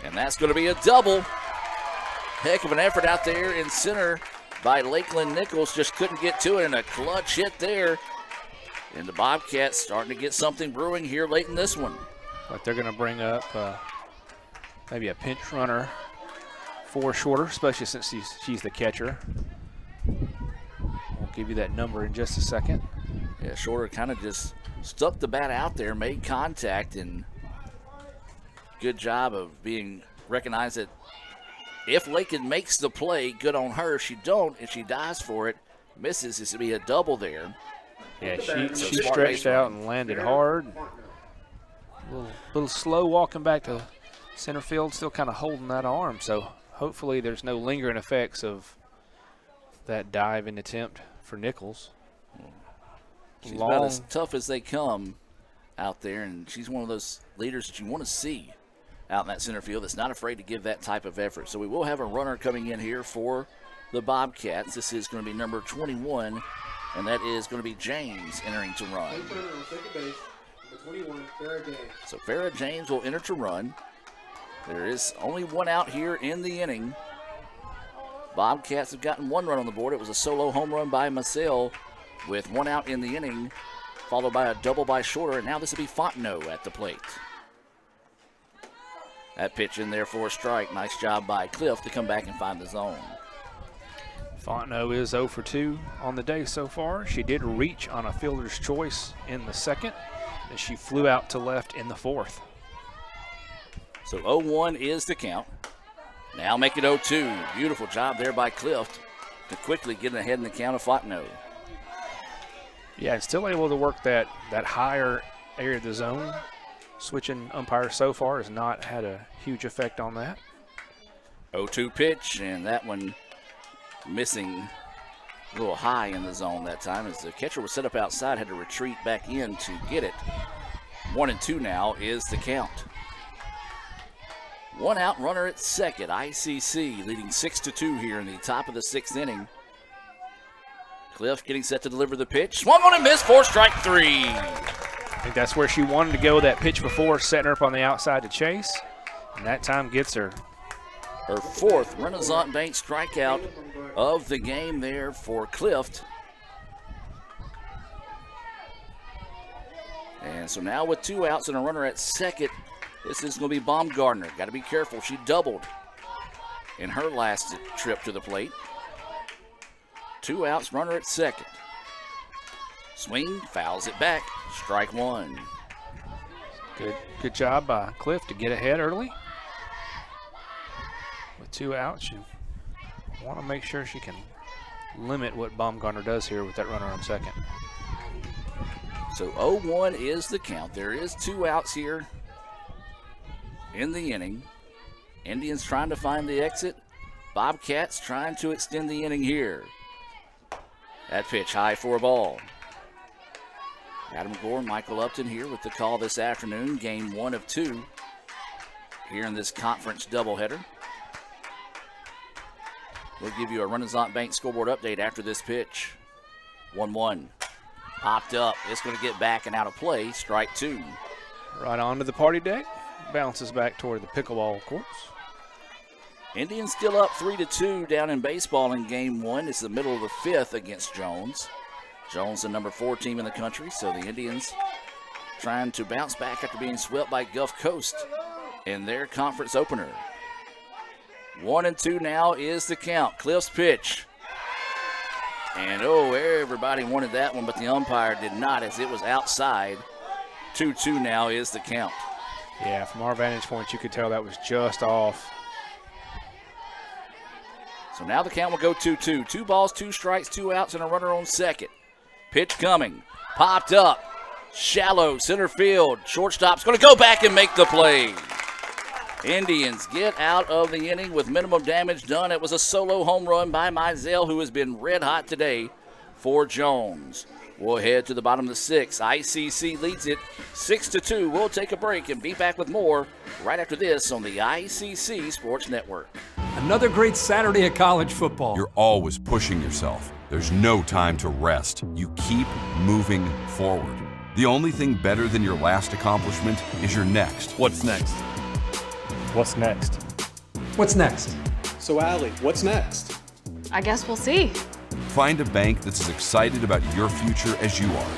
And that's going to be a double. Heck of an effort out there in center by Lakeland Nichols. Just couldn't get to it, and a clutch hit there. And the Bobcats starting to get something brewing here late in this one. But they're going to bring up maybe a pinch runner for Shorter, especially since she's the catcher. We'll give you that number in just a second. Yeah, Shorter kind of just stuck the bat out there, made contact, and good job of being recognized that if Lakin makes the play, good on her. If she don't, if she dives for it, misses, it's to be a double there. Yeah, she stretched out and landed hard. A little slow walking back to center field, still kind of holding that arm. So hopefully there's no lingering effects of that dive and attempt for Nichols. She's about as tough as they come out there, and she's one of those leaders that you want to see out in that center field that's not afraid to give that type of effort. So we will have a runner coming in here for the Bobcats. This is going to be number 21, and that is going to be James entering to run. So Farrah James will enter to run. There is only one out here in the inning. Bobcats have gotten one run on the board. It was a solo home run by Massell with one out in the inning, followed by a double by Shorter, and now this will be Fontenot at the plate. That pitch in there for a strike. Nice job by Cliff to come back and find the zone. Fontenot is 0 for 2 on the day so far. She did reach on a fielder's choice in the second, and she flew out to left in the fourth. So 0-1 is the count. Now make it 0-2. Beautiful job there by Cliff to quickly get ahead in the count of Fontenot. Yeah, and still able to work that higher area of the zone. Switching umpires so far has not had a huge effect on that. 0-2 pitch, and that one missing a little high in the zone that time as the catcher was set up outside, had to retreat back in to get it. 1-2 now is the count. One out, runner at second. ICC leading 6-2 here in the top of the sixth inning. Cliff getting set to deliver the pitch. Swung on and missed for strike three. I think that's where she wanted to go that pitch before, setting her up on the outside to chase. And that time gets her. Her fourth Renaissance Bank strikeout of the game there for Clift. And so now with two outs and a runner at second, this is going to be Baumgartner. Got to be careful. She doubled in her last trip to the plate. Two outs, runner at second. Swing, fouls it back. Strike one. Good job by Cliff to get ahead early. With two outs, you want to make sure she can limit what Baumgartner does here with that runner on second. So 0-1 is the count. There is two outs here in the inning. Indians trying to find the exit. Bobcats trying to extend the inning here. That pitch high for a ball. Adam Gore, Michael Upton here with the call this afternoon. Game 1 of 2 here in this conference doubleheader. We'll give you a Renaissance Bank scoreboard update after this pitch. 1-1. Popped up. It's going to get back and out of play. Strike two. Right onto the party deck. Bounces back toward the pickleball courts. Indians still up 3-2 down in baseball in game 1. It's the middle of the fifth against Jones. Jones, the number 4 team in the country, so the Indians trying to bounce back after being swept by Gulf Coast in their conference opener. 1-2 now is the count. Cliff's pitch. And everybody wanted that one, but the umpire did not as it was outside. 2-2 now is the count. Yeah, from our vantage point, you could tell that was just off. So now the count will go 2-2. 2 balls, 2 strikes, 2 outs, and a runner on second. Pitch coming. Popped up. Shallow center field. Shortstop's going to go back and make the play. Indians get out of the inning with minimum damage done. It was a solo home run by Mizell, who has been red hot today for Jones. We'll head to the bottom of the sixth. ICC leads it 6-2. We'll take a break and be back with more right after this on the ICC Sports Network. Another great Saturday of college football. You're always pushing yourself. There's no time to rest. You keep moving forward. The only thing better than your last accomplishment is your next. What's next? What's next? What's next? So, Allie, what's next? I guess we'll see. Find a bank that's as excited about your future as you are.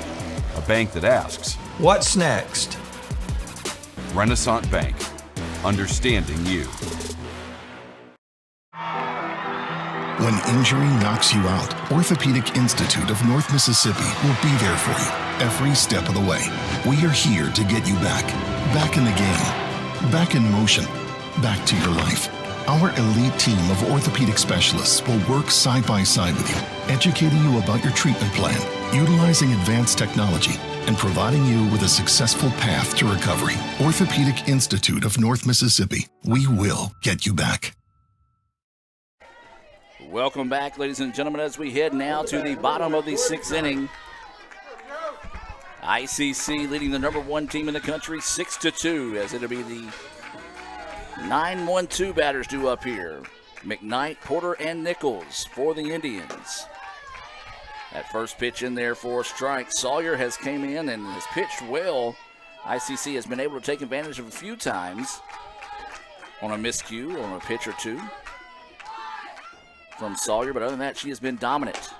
A bank that asks, What's next? Renaissance Bank. Understanding you. When injury knocks you out, Orthopedic Institute of North Mississippi will be there for you every step of the way. We are here to get you back in the game, back in motion, back to your life. Our elite team of orthopedic specialists will work side by side with you, educating you about your treatment plan, utilizing advanced technology, and providing you with a successful path to recovery. Orthopedic Institute of North Mississippi. We will get you back. Welcome back, ladies and gentlemen, as we head now to the bottom of the 6th inning. ICC leading the number 1 team in the country 6-2, as it'll be the 9-1-2 batters due up here. McKnight, Porter, and Nichols for the Indians. That first pitch in there for a strike. Sawyer has came in and has pitched well. ICC has been able to take advantage of a few times on a miscue, on a pitch or two from Sawyer, but other than that, she has been dominant.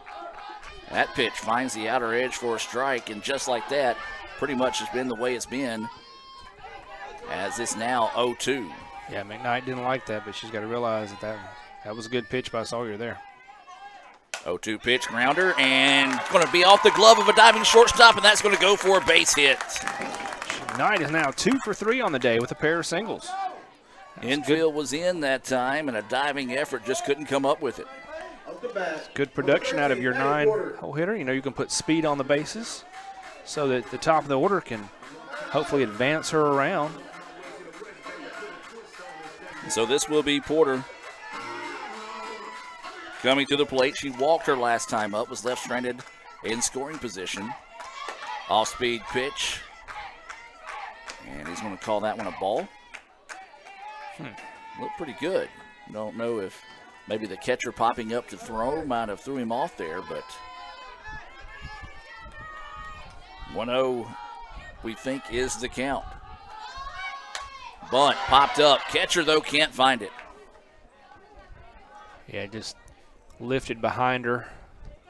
That pitch finds the outer edge for a strike, and just like that, pretty much has been the way it's been, as it's now 0-2. Yeah, McKnight didn't like that, but she's got to realize that was a good pitch by Sawyer there. 0-2 pitch, grounder, and going to be off the glove of a diving shortstop, and that's going to go for a base hit. McKnight is now 2 for 3 on the day with a pair of singles. Infield was in that time, and a diving effort just couldn't come up with it. Good production out of your 9-hole hitter. You know, you can put speed on the bases so that the top of the order can hopefully advance her around. So this will be Porter coming to the plate. She walked her last time up, was left stranded in scoring position. Off-speed pitch, and he's going to call that one a ball. Looked pretty good. Don't know if maybe the catcher popping up to throw might have threw him off there, but 1-0 we think is the count. Bunt popped up. Catcher, though, can't find it. Yeah, just lifted behind her,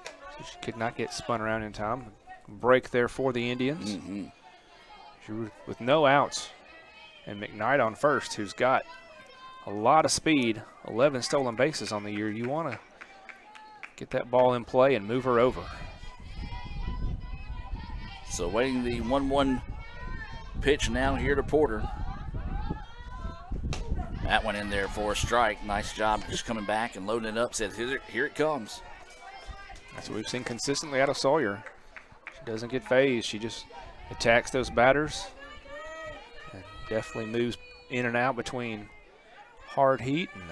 so she could not get spun around in time. Break there for the Indians. She was with no outs, and McKnight on first, who's got a lot of speed, 11 stolen bases on the year. You want to get that ball in play and move her over. So waiting the 1-1 pitch now here to Porter. That one in there for a strike. Nice job just coming back and loading it up. Said, here it comes. That's what we've seen consistently out of Sawyer. She doesn't get phased. She just attacks those batters and definitely moves in and out between hard heat and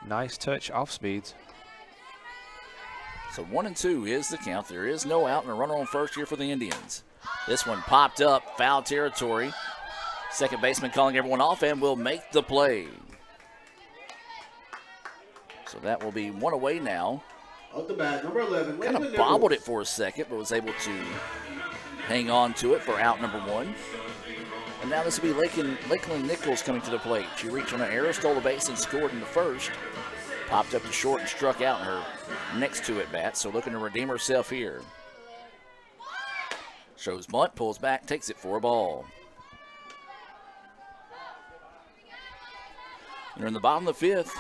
nice touch off speeds. So 1-2 is the count. There is no out and a runner on first here for the Indians. This one popped up, foul territory. Second baseman calling everyone off and will make the play. So that will be one away now. Out the bat, number 11. Kind of bobbled it for a second, but was able to hang on to it for out number 1. And now this will be Lakeland Nichols coming to the plate. She reached on an arrow, stole the base, and scored in the first. Popped up to short and struck out in her next two at bat, so looking to redeem herself here. Shows bunt, pulls back, takes it for a ball. They're in the bottom of the 5th.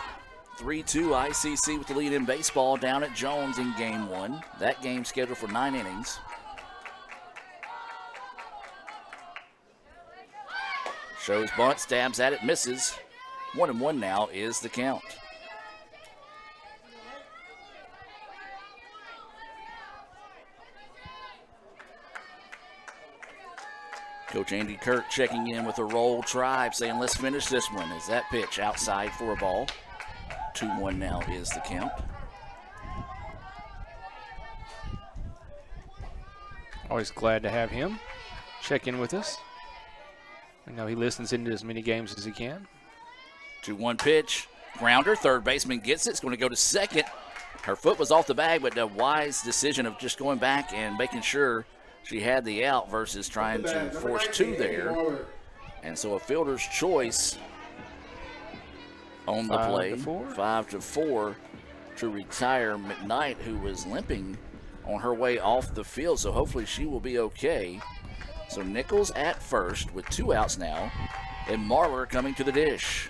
3-2 ICC with the lead in baseball down at Jones in game 1. That game scheduled for 9 innings. Shows bunt, stabs at it, misses. 1-1 now is the count. Coach Andy Kirk checking in with a roll tribe, saying let's finish this one. As that pitch outside for a ball. 2-1 now is the count. Always glad to have him check in with us. I know he listens into as many games as he can. 2-1 pitch, grounder, third baseman gets it. It's going to go to second. Her foot was off the bag, but a wise decision of just going back and making sure she had the out versus trying to force 2 there. And so a fielder's choice on the play. 5-4 to retire McKnight, who was limping on her way off the field. So hopefully she will be okay. So Nichols at first with 2 outs now, and Marlar coming to the dish.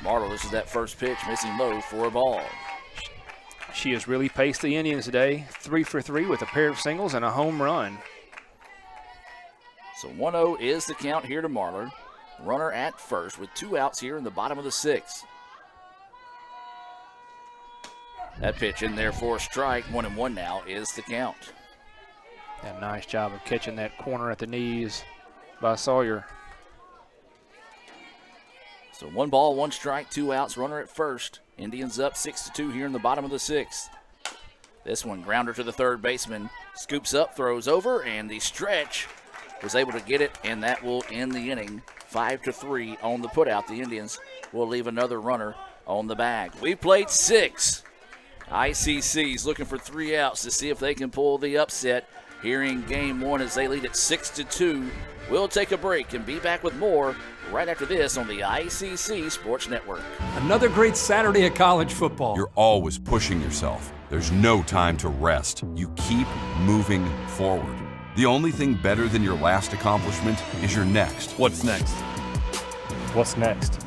Marler, this is that first pitch, missing low for a ball. She has really paced the Indians today. 3 for 3 with a pair of singles and a home run. So 1-0 is the count here to Marler. Runner at first with 2 outs here in the bottom of the 6th. That pitch in there for a strike. 1-1 now is the count. A nice job of catching that corner at the knees by Sawyer. So 1 ball, 1 strike, 2 outs, runner at first. Indians up 6-2 here in the bottom of the 6th. This one, grounder to the third baseman. Scoops up, throws over, and the stretch was able to get it, and that will end the inning. 5-3 on the putout. The Indians will leave another runner on the bag. We played 6. ICC's looking for 3 outs to see if they can pull the upset here in game 1 as they lead at 6-2. We'll take a break and be back with more right after this on the ICC Sports Network. Another great Saturday of college football. You're always pushing yourself. There's no time to rest. You keep moving forward. The only thing better than your last accomplishment is your next. What's next? What's next?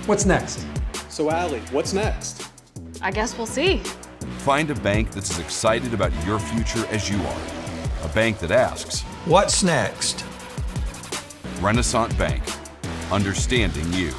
What's next? So, Allie, what's next? I guess we'll see. Find a bank that's as excited about your future as you are. A bank that asks, what's next? Renaissance Bank. Understanding you.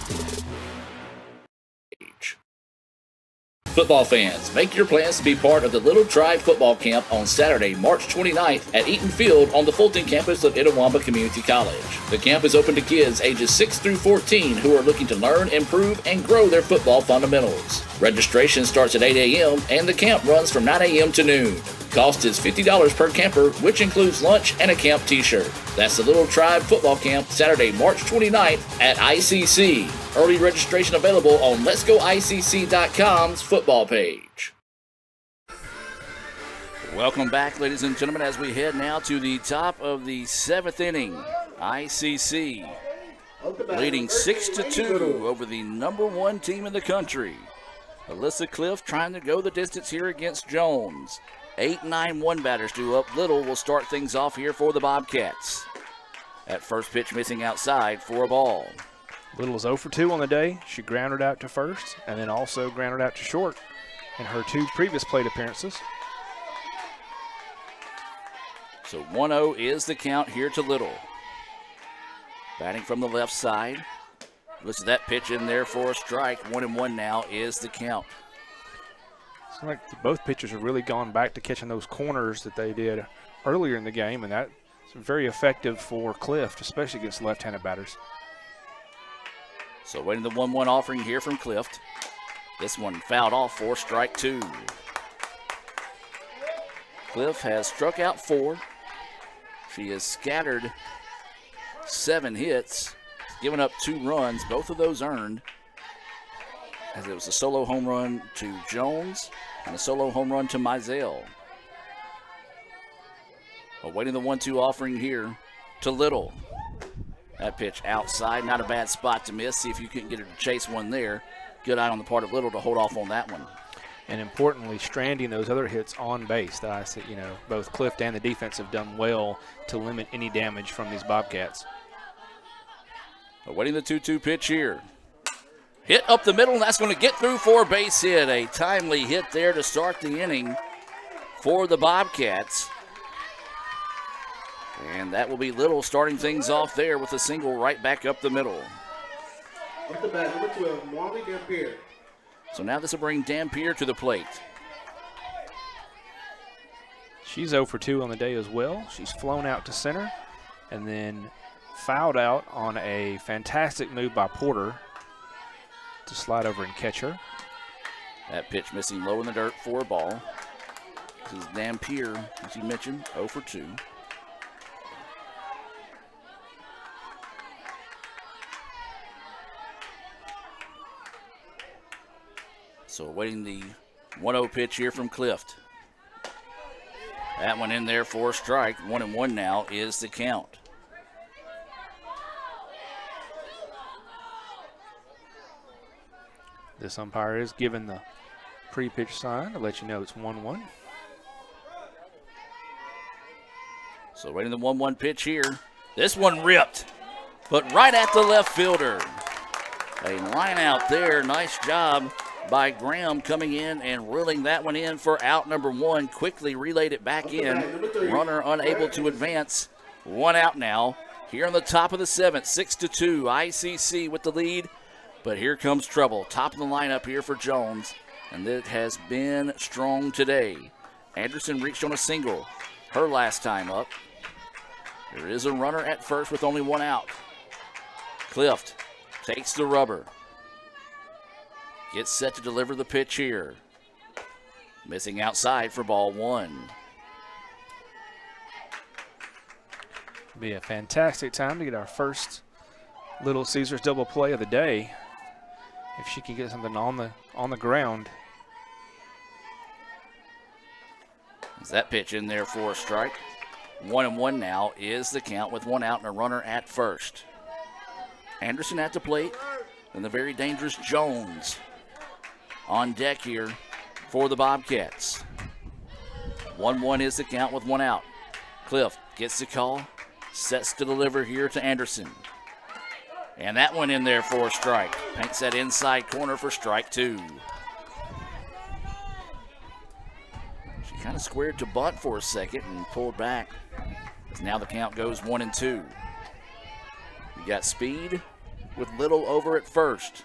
Football fans, make your plans to be part of the Little Tribe Football Camp on Saturday, March 29th at Eaton Field on the Fulton campus of Itawamba Community College. The camp is open to kids ages 6 through 14 who are looking to learn, improve, and grow their football fundamentals. Registration starts at 8 a.m. and the camp runs from 9 a.m. to noon. Cost is $50 per camper, which includes lunch and a camp t-shirt. That's the Little Tribe Football Camp, Saturday, March 29th at ICC. Early registration available on letsgoicc.com's football page. Welcome back, ladies and gentlemen, as we head now to the top of the 7th inning. ICC leading 6-2 over the number 1 team in the country. Alyssa Cliff trying to go the distance here against Jones. 8-9-1 batters due up. Little will start things off here for the Bobcats. At first pitch missing outside for a ball. Little is 0 for 2 on the day. She grounded out to first and then also grounded out to short in her 2 previous plate appearances. So 1-0 is the count here to Little. Batting from the left side. Listen to that pitch in there for a strike. 1-1 now is the count. It's like both pitchers have really gone back to catching those corners that they did earlier in the game, and that's very effective for Clift, especially against left-handed batters. So waiting the 1-1 offering here from Clift. This one fouled off for strike 2. Cliff has struck out 4. She has scattered 7 hits, given up 2 runs, both of those earned. As it was a solo home run to Jones and a solo home run to Mizell. Awaiting the 1-2 offering here to Little. That pitch outside, not a bad spot to miss. See if you can get her to chase one there. Good eye on the part of Little to hold off on that one. And importantly, stranding those other hits on base. That I said, both Clift and the defense have done well to limit any damage from these Bobcats. Awaiting the 2-2 pitch here. Hit up the middle, and that's going to get through for a base hit. A timely hit there to start the inning for the Bobcats. And that will be Little starting things off there with a single right back up the middle. Up the bat, number 12, Marley Dampier. So now this will bring Dampier to the plate. She's 0 for 2 on the day as well. She's flown out to center and then fouled out on a fantastic move by Porter to slide over and catch her. That pitch missing low in the dirt for a ball. This is Dampier, as you mentioned, 0 for 2. So awaiting the 1-0 pitch here from Clift. That one in there for a strike. 1-1 now is the count. This umpire is giving the pre-pitch sign to let you know it's 1-1. So waiting the 1-1 pitch here. This one ripped, but right at the left fielder. A line out there. Nice job by Graham coming in and reeling that one in for out number 1. Quickly relayed it back in. Runner unable to advance. 1 out now. Here on the top of the 7th, 6-2. ICC with the lead. But here comes trouble. Top of the lineup here for Jones. And it has been strong today. Anderson reached on a single. Her last time up. There is a runner at first with only 1 out. Clift takes the rubber. Gets set to deliver the pitch here. Missing outside for ball 1. Be a fantastic time to get our first Little Caesars double play of the day. If she can get something on the ground. Is that pitch in there for a strike? 1-1 now is the count with 1 out and a runner at first. Anderson at the plate, and the very dangerous Jones on deck here for the Bobcats. 1-1 is the count with 1 out. Cliff gets the call, sets to deliver here to Anderson. And that one in there for a strike. Paints that inside corner for strike 2. She kind of squared to bunt for a second and pulled back. As now the count goes 1-2. You got speed with Little over at first.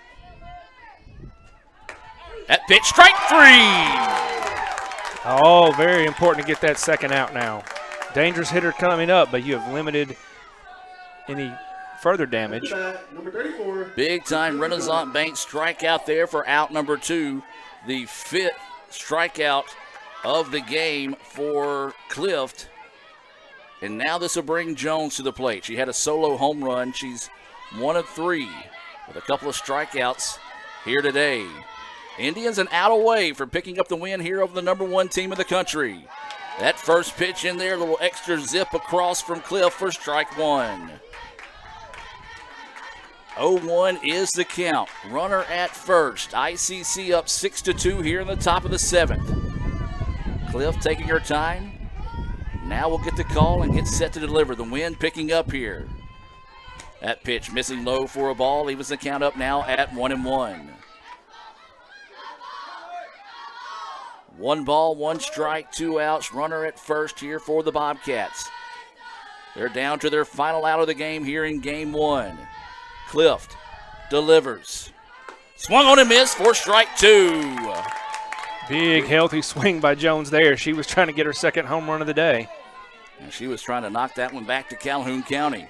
That pitch, strike 3! Oh, very important to get that second out now. Dangerous hitter coming up, but you have limited any further damage. Number 34. Big time Renaissance Bank strikeout there for out number 2. The 5th strikeout of the game for Clift. And now this will bring Jones to the plate. She had a solo home run. She's 1 of 3 with a couple of strikeouts here today. Indians an out away from picking up the win here over the number 1 team of the country. That first pitch in there, a little extra zip across from Cliff for strike 1. 0-1 is the count. Runner at first. ICC up 6-2 here in the top of the 7th. Cliff taking her time. Now we'll get the call and get set to deliver. The wind picking up here. That pitch missing low for a ball. Evens the count up now at 1-1. 1 ball, 1 strike, 2 outs. Runner at first here for the Bobcats. They're down to their final out of the game here in game 1. Clift delivers. Swung on and missed for strike 2. Big, healthy swing by Jones there. She was trying to get her second home run of the day. And she was trying to knock that one back to Calhoun County.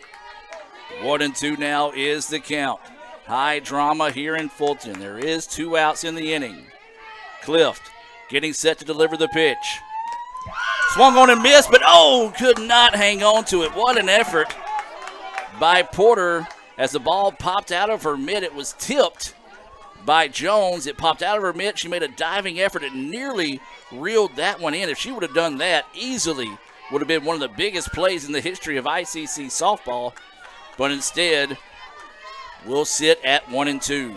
1-2 now is the count. High drama here in Fulton. There is 2 outs in the inning. Clift getting set to deliver the pitch. Swung on and missed, but could not hang on to it. What an effort by Porter as the ball popped out of her mitt. It was tipped by Jones. It popped out of her mitt. She made a diving effort and nearly reeled that one in. If she would have done that, easily would have been one of the biggest plays in the history of ICC softball. But instead, we'll sit at 1-2.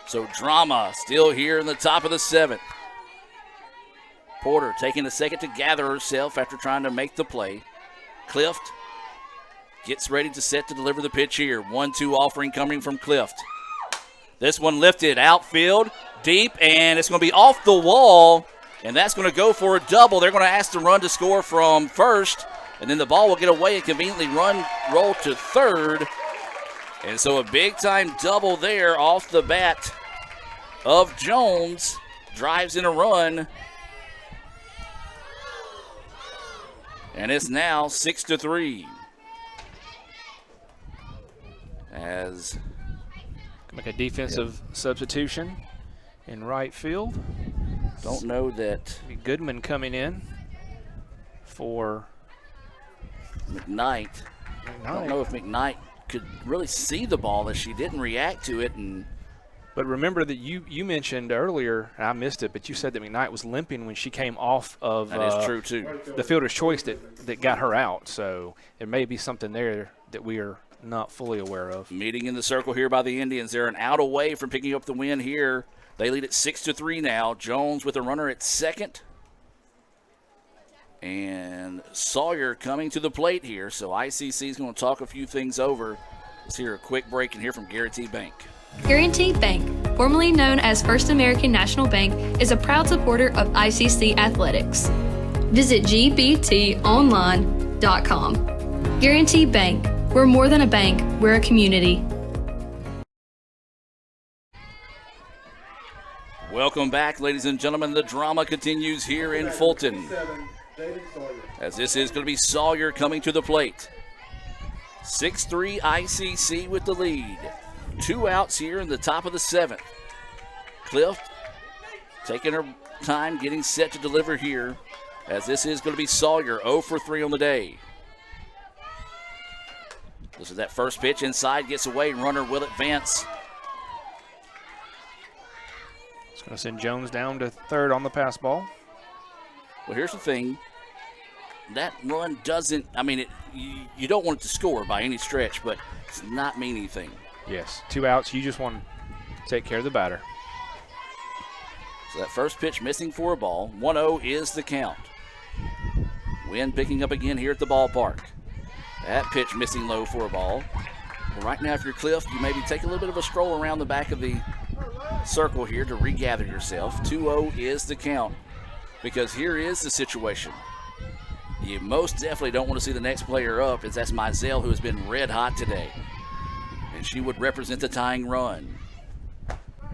So drama still here in the top of the 7th. Porter taking a second to gather herself after trying to make the play. Clift gets ready to set to deliver the pitch here. 1-2 offering coming from Clift. This one lifted outfield, deep, and it's going to be off the wall, and that's going to go for a double. They're going to ask the run to score from first, and then the ball will get away and conveniently roll to third. And so a big-time double there off the bat of Jones. Drives in a run. And it's now 6-3. As make a defensive substitution in right field. Don't know that. Goodman coming in for McKnight. I don't know if McKnight could really see the ball, that she didn't react to it. But remember that you mentioned earlier, and I missed it, but you said that McKnight was limping when she came off of that is true too. The fielder's choice that got her out. So there may be something there that we are not fully aware of. Meeting in the circle here by the Indians. They're an out away from picking up the win here. They lead at 6-3 now. Jones with a runner at second. And Sawyer coming to the plate here. So ICC is going to talk a few things over. Let's hear a quick break and hear from Guaranty Bank. Guaranty Bank, formerly known as First American National Bank, is a proud supporter of ICC athletics. Visit gbtonline.com. Guaranty Bank, we're more than a bank, we're a community. Welcome back, ladies and gentlemen. The drama continues here in Fulton, as this is going to be Sawyer coming to the plate. 6-3 ICC with the lead. 2 outs here in the top of the 7th. Cliff taking her time, getting set to deliver here, as this is going to be Sawyer 0 for 3 on the day. This is that first pitch inside, gets away, runner will advance. It's going to send Jones down to third on the pass ball. Well, here's the thing. That run doesn't, you don't want it to score by any stretch, but it's not mean anything. Yes, 2 outs. You just want to take care of the batter. So that first pitch missing for a ball. 1-0 is the count. Wind picking up again here at the ballpark. That pitch missing low for a ball. Well, right now, if you're Cliff, you maybe take a little bit of a stroll around the back of the circle here to regather yourself. 2-0 is the count, because here is the situation. You most definitely don't want to see the next player up, as that's Mizell, who has been red hot today. And she would represent the tying run.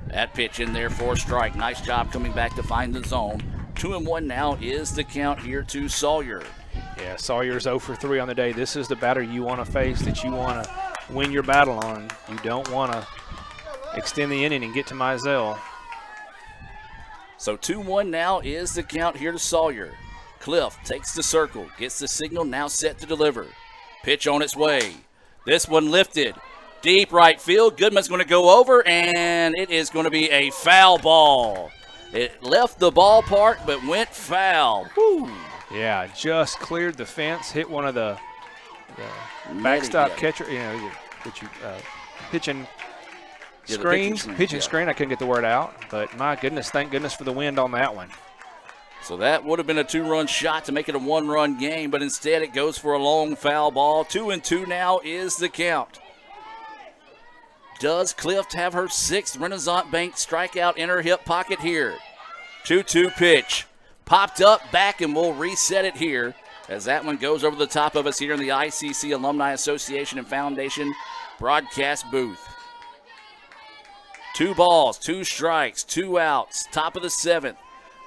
That pitch in there for a strike. Nice job coming back to find the zone. 2-1 now is the count here to Sawyer. Yeah, Sawyer's 0 for 3 on the day. This is the batter you want to face, that you want to win your battle on. You don't want to extend the inning and get to Mizell. So 2-1 now is the count here to Sawyer. Cliff takes the circle, gets the signal, now set to deliver. Pitch on its way. This one lifted. Deep right field. Goodman's going to go over, and it is going to be a foul ball. It left the ballpark, but went foul. Woo. Yeah, just cleared the fence, hit one of the backstop catcher, pitching screens. Pitching screen, I couldn't get the word out, but my goodness, thank goodness for the wind on that one. So that would have been a 2-run shot to make it a 1-run game, but instead it goes for a long foul ball. 2-2 now is the count. Does Clift have her 6th Renaissance Bank strikeout in her hip pocket here? 2-2 pitch. Popped up, back, and we'll reset it here as that one goes over the top of us here in the ICC Alumni Association and Foundation broadcast booth. 2 balls, 2 strikes, 2 outs, top of the 7th.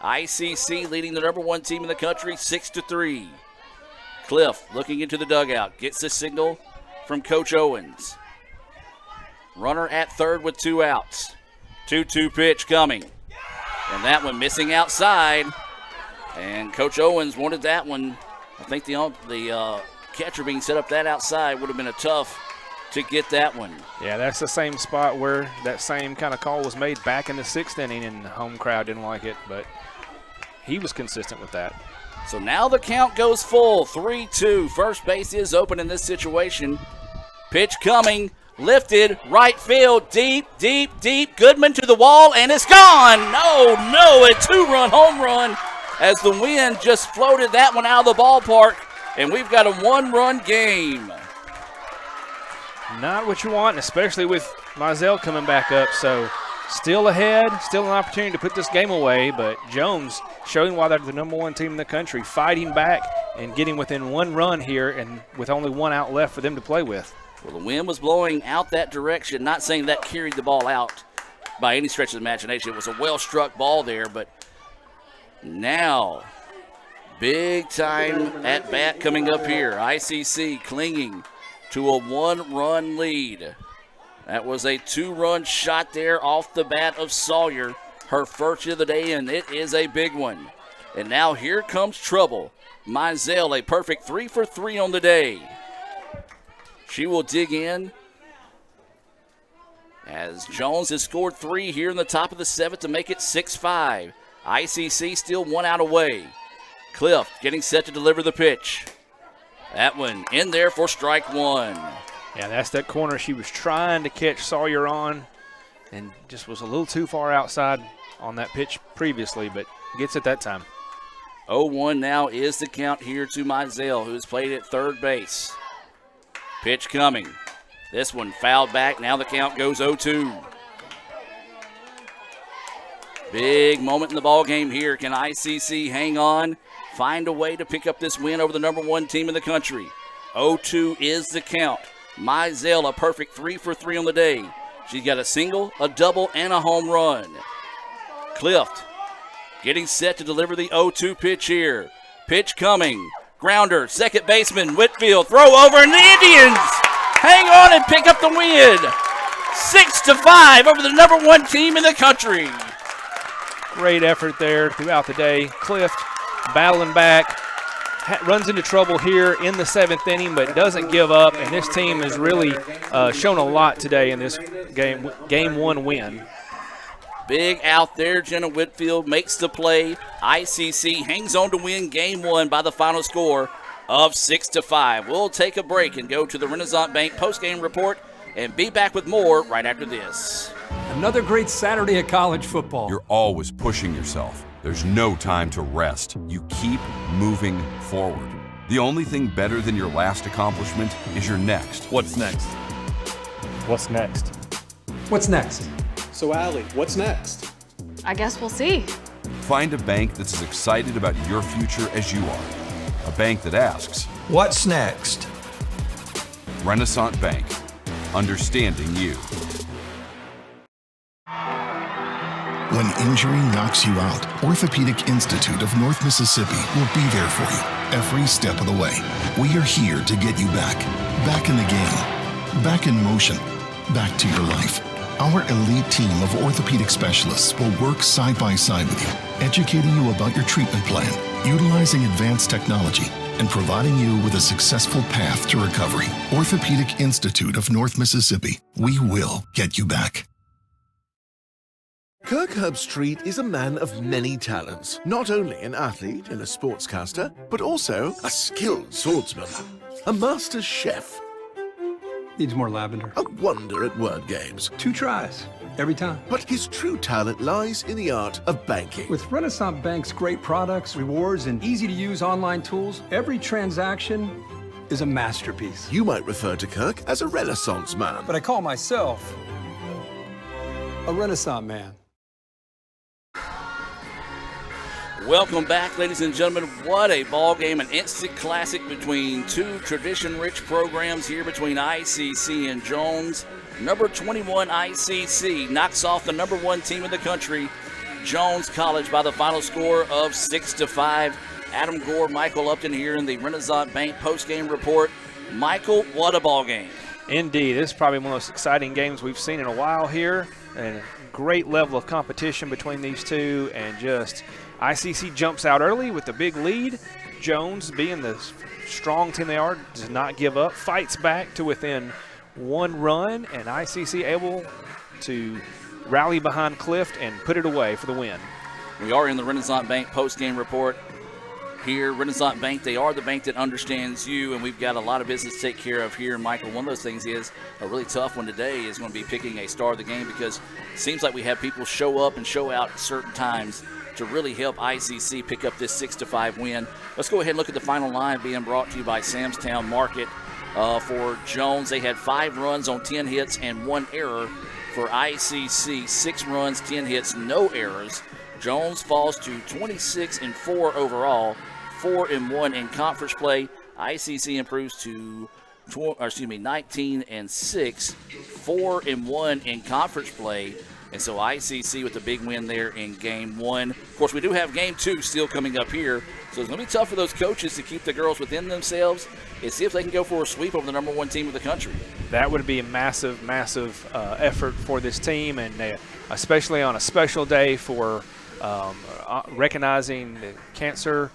ICC leading the #1 team in the country 6-3. Cliff looking into the dugout, gets the signal from Coach Owens. Runner at third with 2 outs. 2-2 pitch coming. And that one missing outside. And Coach Owens wanted that one. I think the catcher being set up that outside would have been a tough to get that one. Yeah, that's the same spot where that same kind of call was made back in the 6th inning, and the home crowd didn't like it, but he was consistent with that. So now the count goes full, 3-2. First base is open in this situation. Pitch coming, lifted, right field, deep, deep, deep. Goodman to the wall, and it's gone. No, a 2-run home run as the wind just floated that one out of the ballpark, and we've got a 1-run game. Not what you want, especially with Mizell coming back up. So still ahead, still an opportunity to put this game away, but Jones showing why they're the #1 team in the country, fighting back and getting within 1 run here, and with only 1 out left for them to play with. Well, the wind was blowing out that direction. Not saying that carried the ball out by any stretch of the imagination. It was a well-struck ball there, but now big time at bat coming up here. ICC clinging to a 1-run lead. That was a 2-run shot there off the bat of Sawyer, her first of the day, and it is a big one. And now here comes trouble. Mizell, a perfect 3 for 3 on the day. She will dig in as Jones has scored 3 here in the top of the 7th to make it 6-5. ICC still 1 out away. Cliff getting set to deliver the pitch. That one in there for strike 1. Yeah, that's that corner she was trying to catch Sawyer on and just was a little too far outside on that pitch previously, but gets it that time. 0-1 now is the count here to Mizell, who's played at third base. Pitch coming. This one fouled back. Now the count goes 0-2. Big moment in the ball game here. Can ICC hang on, find a way to pick up this win over the number 1 team in the country? 0-2 is the count. Mizell, a perfect 3 for 3 on the day. She's got a single, a double, and a home run. Clift getting set to deliver the 0-2 pitch here. Pitch coming. Grounder, second baseman, Whitfield, throw over, and the Indians hang on and pick up the win. 6-5 over the number 1 team in the country. Great effort there throughout the day. Clift battling back, runs into trouble here in the 7th inning, but doesn't give up, and this team has really shown a lot today in this game 1 win. Big out there. Jenna Whitfield makes the play. ICC hangs on to win game 1 by the final score of 6-5. We'll take a break and go to the Renaissance Bank postgame report and be back with more right after this. Another great Saturday of college football. You're always pushing yourself. There's no time to rest. You keep moving forward. The only thing better than your last accomplishment is your next. What's next? What's next? What's next? So, Allie, what's next? I guess we'll see. Find a bank that's as excited about your future as you are. A bank that asks, What's next? Renaissance Bank. Understanding you. When injury knocks you out, Orthopedic Institute of North Mississippi will be there for you every step of the way. We are here to get you back in the game, back in motion, back to your life. Our elite team of orthopedic specialists will work side by side with you, educating you about your treatment plan, utilizing advanced technology, and providing you with a successful path to recovery. Orthopedic Institute of North Mississippi. We will get you back. Kirk Herbstreit is a man of many talents, not only an athlete and a sportscaster, but also a skilled swordsman, a master chef. Needs more lavender. A wonder at word games. 2 tries, every time. But his true talent lies in the art of banking. With Renaissance Bank's great products, rewards, and easy-to-use online tools, every transaction is a masterpiece. You might refer to Kirk as a Renaissance man. But I call myself a Renaissance man. Welcome back, ladies and gentlemen. What a ball game, an instant classic between 2 tradition-rich programs here between ICC and Jones. Number 21 ICC knocks off the number 1 team in the country, Jones College, by the final score of 6-5. Adam Gore, Michael Upton here in the Renaissance Bank postgame report. Michael, what a ball game. Indeed, this is probably one of the most exciting games we've seen in a while here, and a great level of competition between these two, and just ICC jumps out early with a big lead. Jones, being the strong team they are, does not give up, fights back to within 1 run, and ICC able to rally behind Clift and put it away for the win. We are in the Renaissance Bank postgame report here. Renaissance Bank, they are the bank that understands you, and we've got a lot of business to take care of here. Michael, one of those things is a really tough one today is going to be picking a star of the game, because it seems like we have people show up and show out at certain times to really help ICC pick up this 6-5 win. Let's go ahead and look at the final line being brought to you by Samstown Market. For Jones, they had 5 runs on 10 hits and 1 error. For ICC, 6 runs, 10 hits, no errors. Jones falls to 26-4 overall, 4-1 in conference play. ICC improves to 19-6, 4-1 in conference play. And so ICC with the big win there in game 1. Of course, we do have game 2 still coming up here. So it's going to be tough for those coaches to keep the girls within themselves and see if they can go for a sweep over the number 1 team of the country. That would be a massive, massive effort for this team, and especially on a special day for recognizing the cancer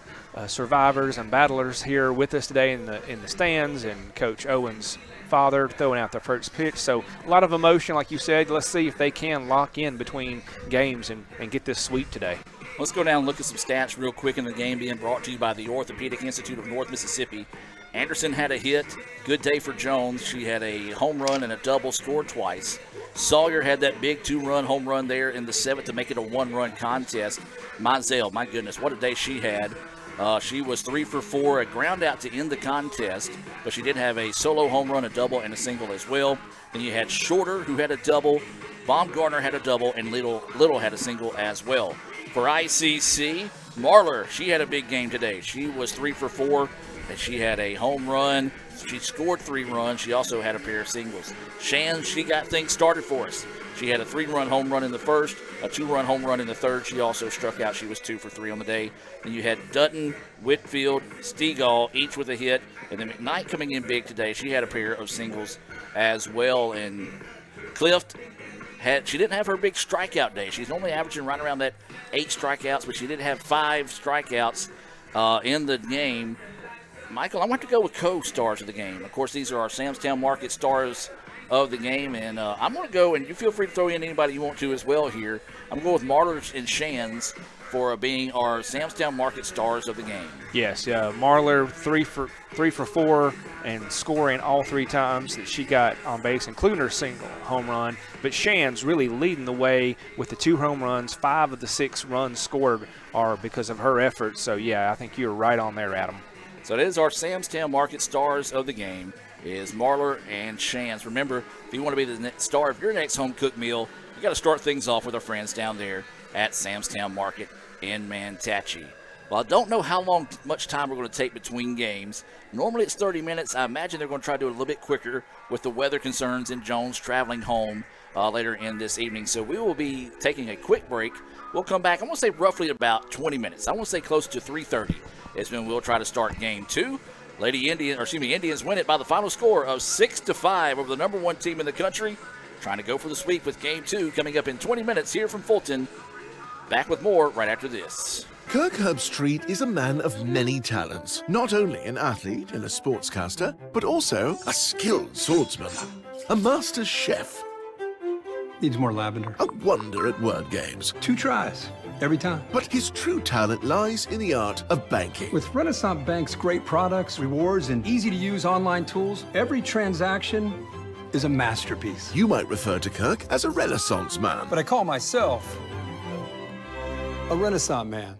survivors and battlers here with us today in the stands, and Coach Owen's father throwing out the first pitch. So a lot of emotion, like you said. Let's see if they can lock in between games and get this sweep today. Let's go down and look at some stats real quick in the game being brought to you by the Orthopedic Institute of North Mississippi. Anderson had a hit. Good day for Jones. She had a home run and a double, scored twice. Sawyer had that big 2-run home run there in the 7th to make it a 1-run contest. Mizell, my goodness, what a day she had. She was 3 for 4, a ground out to end the contest, but she did have a solo home run, a double, and a single as well. Then you had Shorter, who had a double, Baumgartner had a double, and Little had a single as well. For ICC, Marlar, she had a big game today. She was 3 for 4, and she had a home run. She scored 3 runs. She also had a pair of singles. Shan, she got things started for us. She had a 3-run home run in the first, a 2-run home run in the third. She also struck out. She was 2 for 3 on the day. Then you had Dutton, Whitfield, Stegall, each with a hit. And then McKnight coming in big today. She had a pair of singles as well. And Clift, she didn't have her big strikeout day. She's only averaging right around that 8 strikeouts, but she did have 5 strikeouts in the game. Michael, I want to go with co-stars of the game. Of course, these are our Samstown Market stars of the game, and I'm going to go, and you feel free to throw in anybody you want to as well here. I'm going to go with Marlar and Shands for being our Samstown Market stars of the game. Yes, Marlar 3 for 4 and scoring all 3 times that she got on base, including her single home run. But Shands really leading the way with the 2 home runs. 5 of the 6 runs scored are because of her efforts. So, yeah, I think you're right on there, Adam. So that is our Samstown Market stars of the game, is Marlar and Shands. Remember, if you want to be the next star of your next home cooked meal, you got to start things off with our friends down there at Samstown Market in Mantachie. Well, I don't know how much time we're going to take between games. Normally it's 30 minutes. I imagine they're going to try to do it a little bit quicker with the weather concerns and Jones traveling home later in this evening. So we will be taking a quick break. We'll come back, I want to say roughly about 20 minutes. I want to say close to 3:30 is when we'll try to start game 2. Indians win it by the final score of 6-5 over the number 1 team in the country. Trying to go for the sweep with game 2 coming up in 20 minutes here from Fulton. Back with more right after this. Kirk Herbstreit is a man of many talents. Not only an athlete and a sportscaster, but also a skilled swordsman, a master chef. Needs more lavender. A wonder at word games. 2 tries, every time. But his true talent lies in the art of banking. With Renaissance Bank's great products, rewards, and easy-to-use online tools, every transaction is a masterpiece. You might refer to Kirk as a Renaissance man. But I call myself a Renaissance man.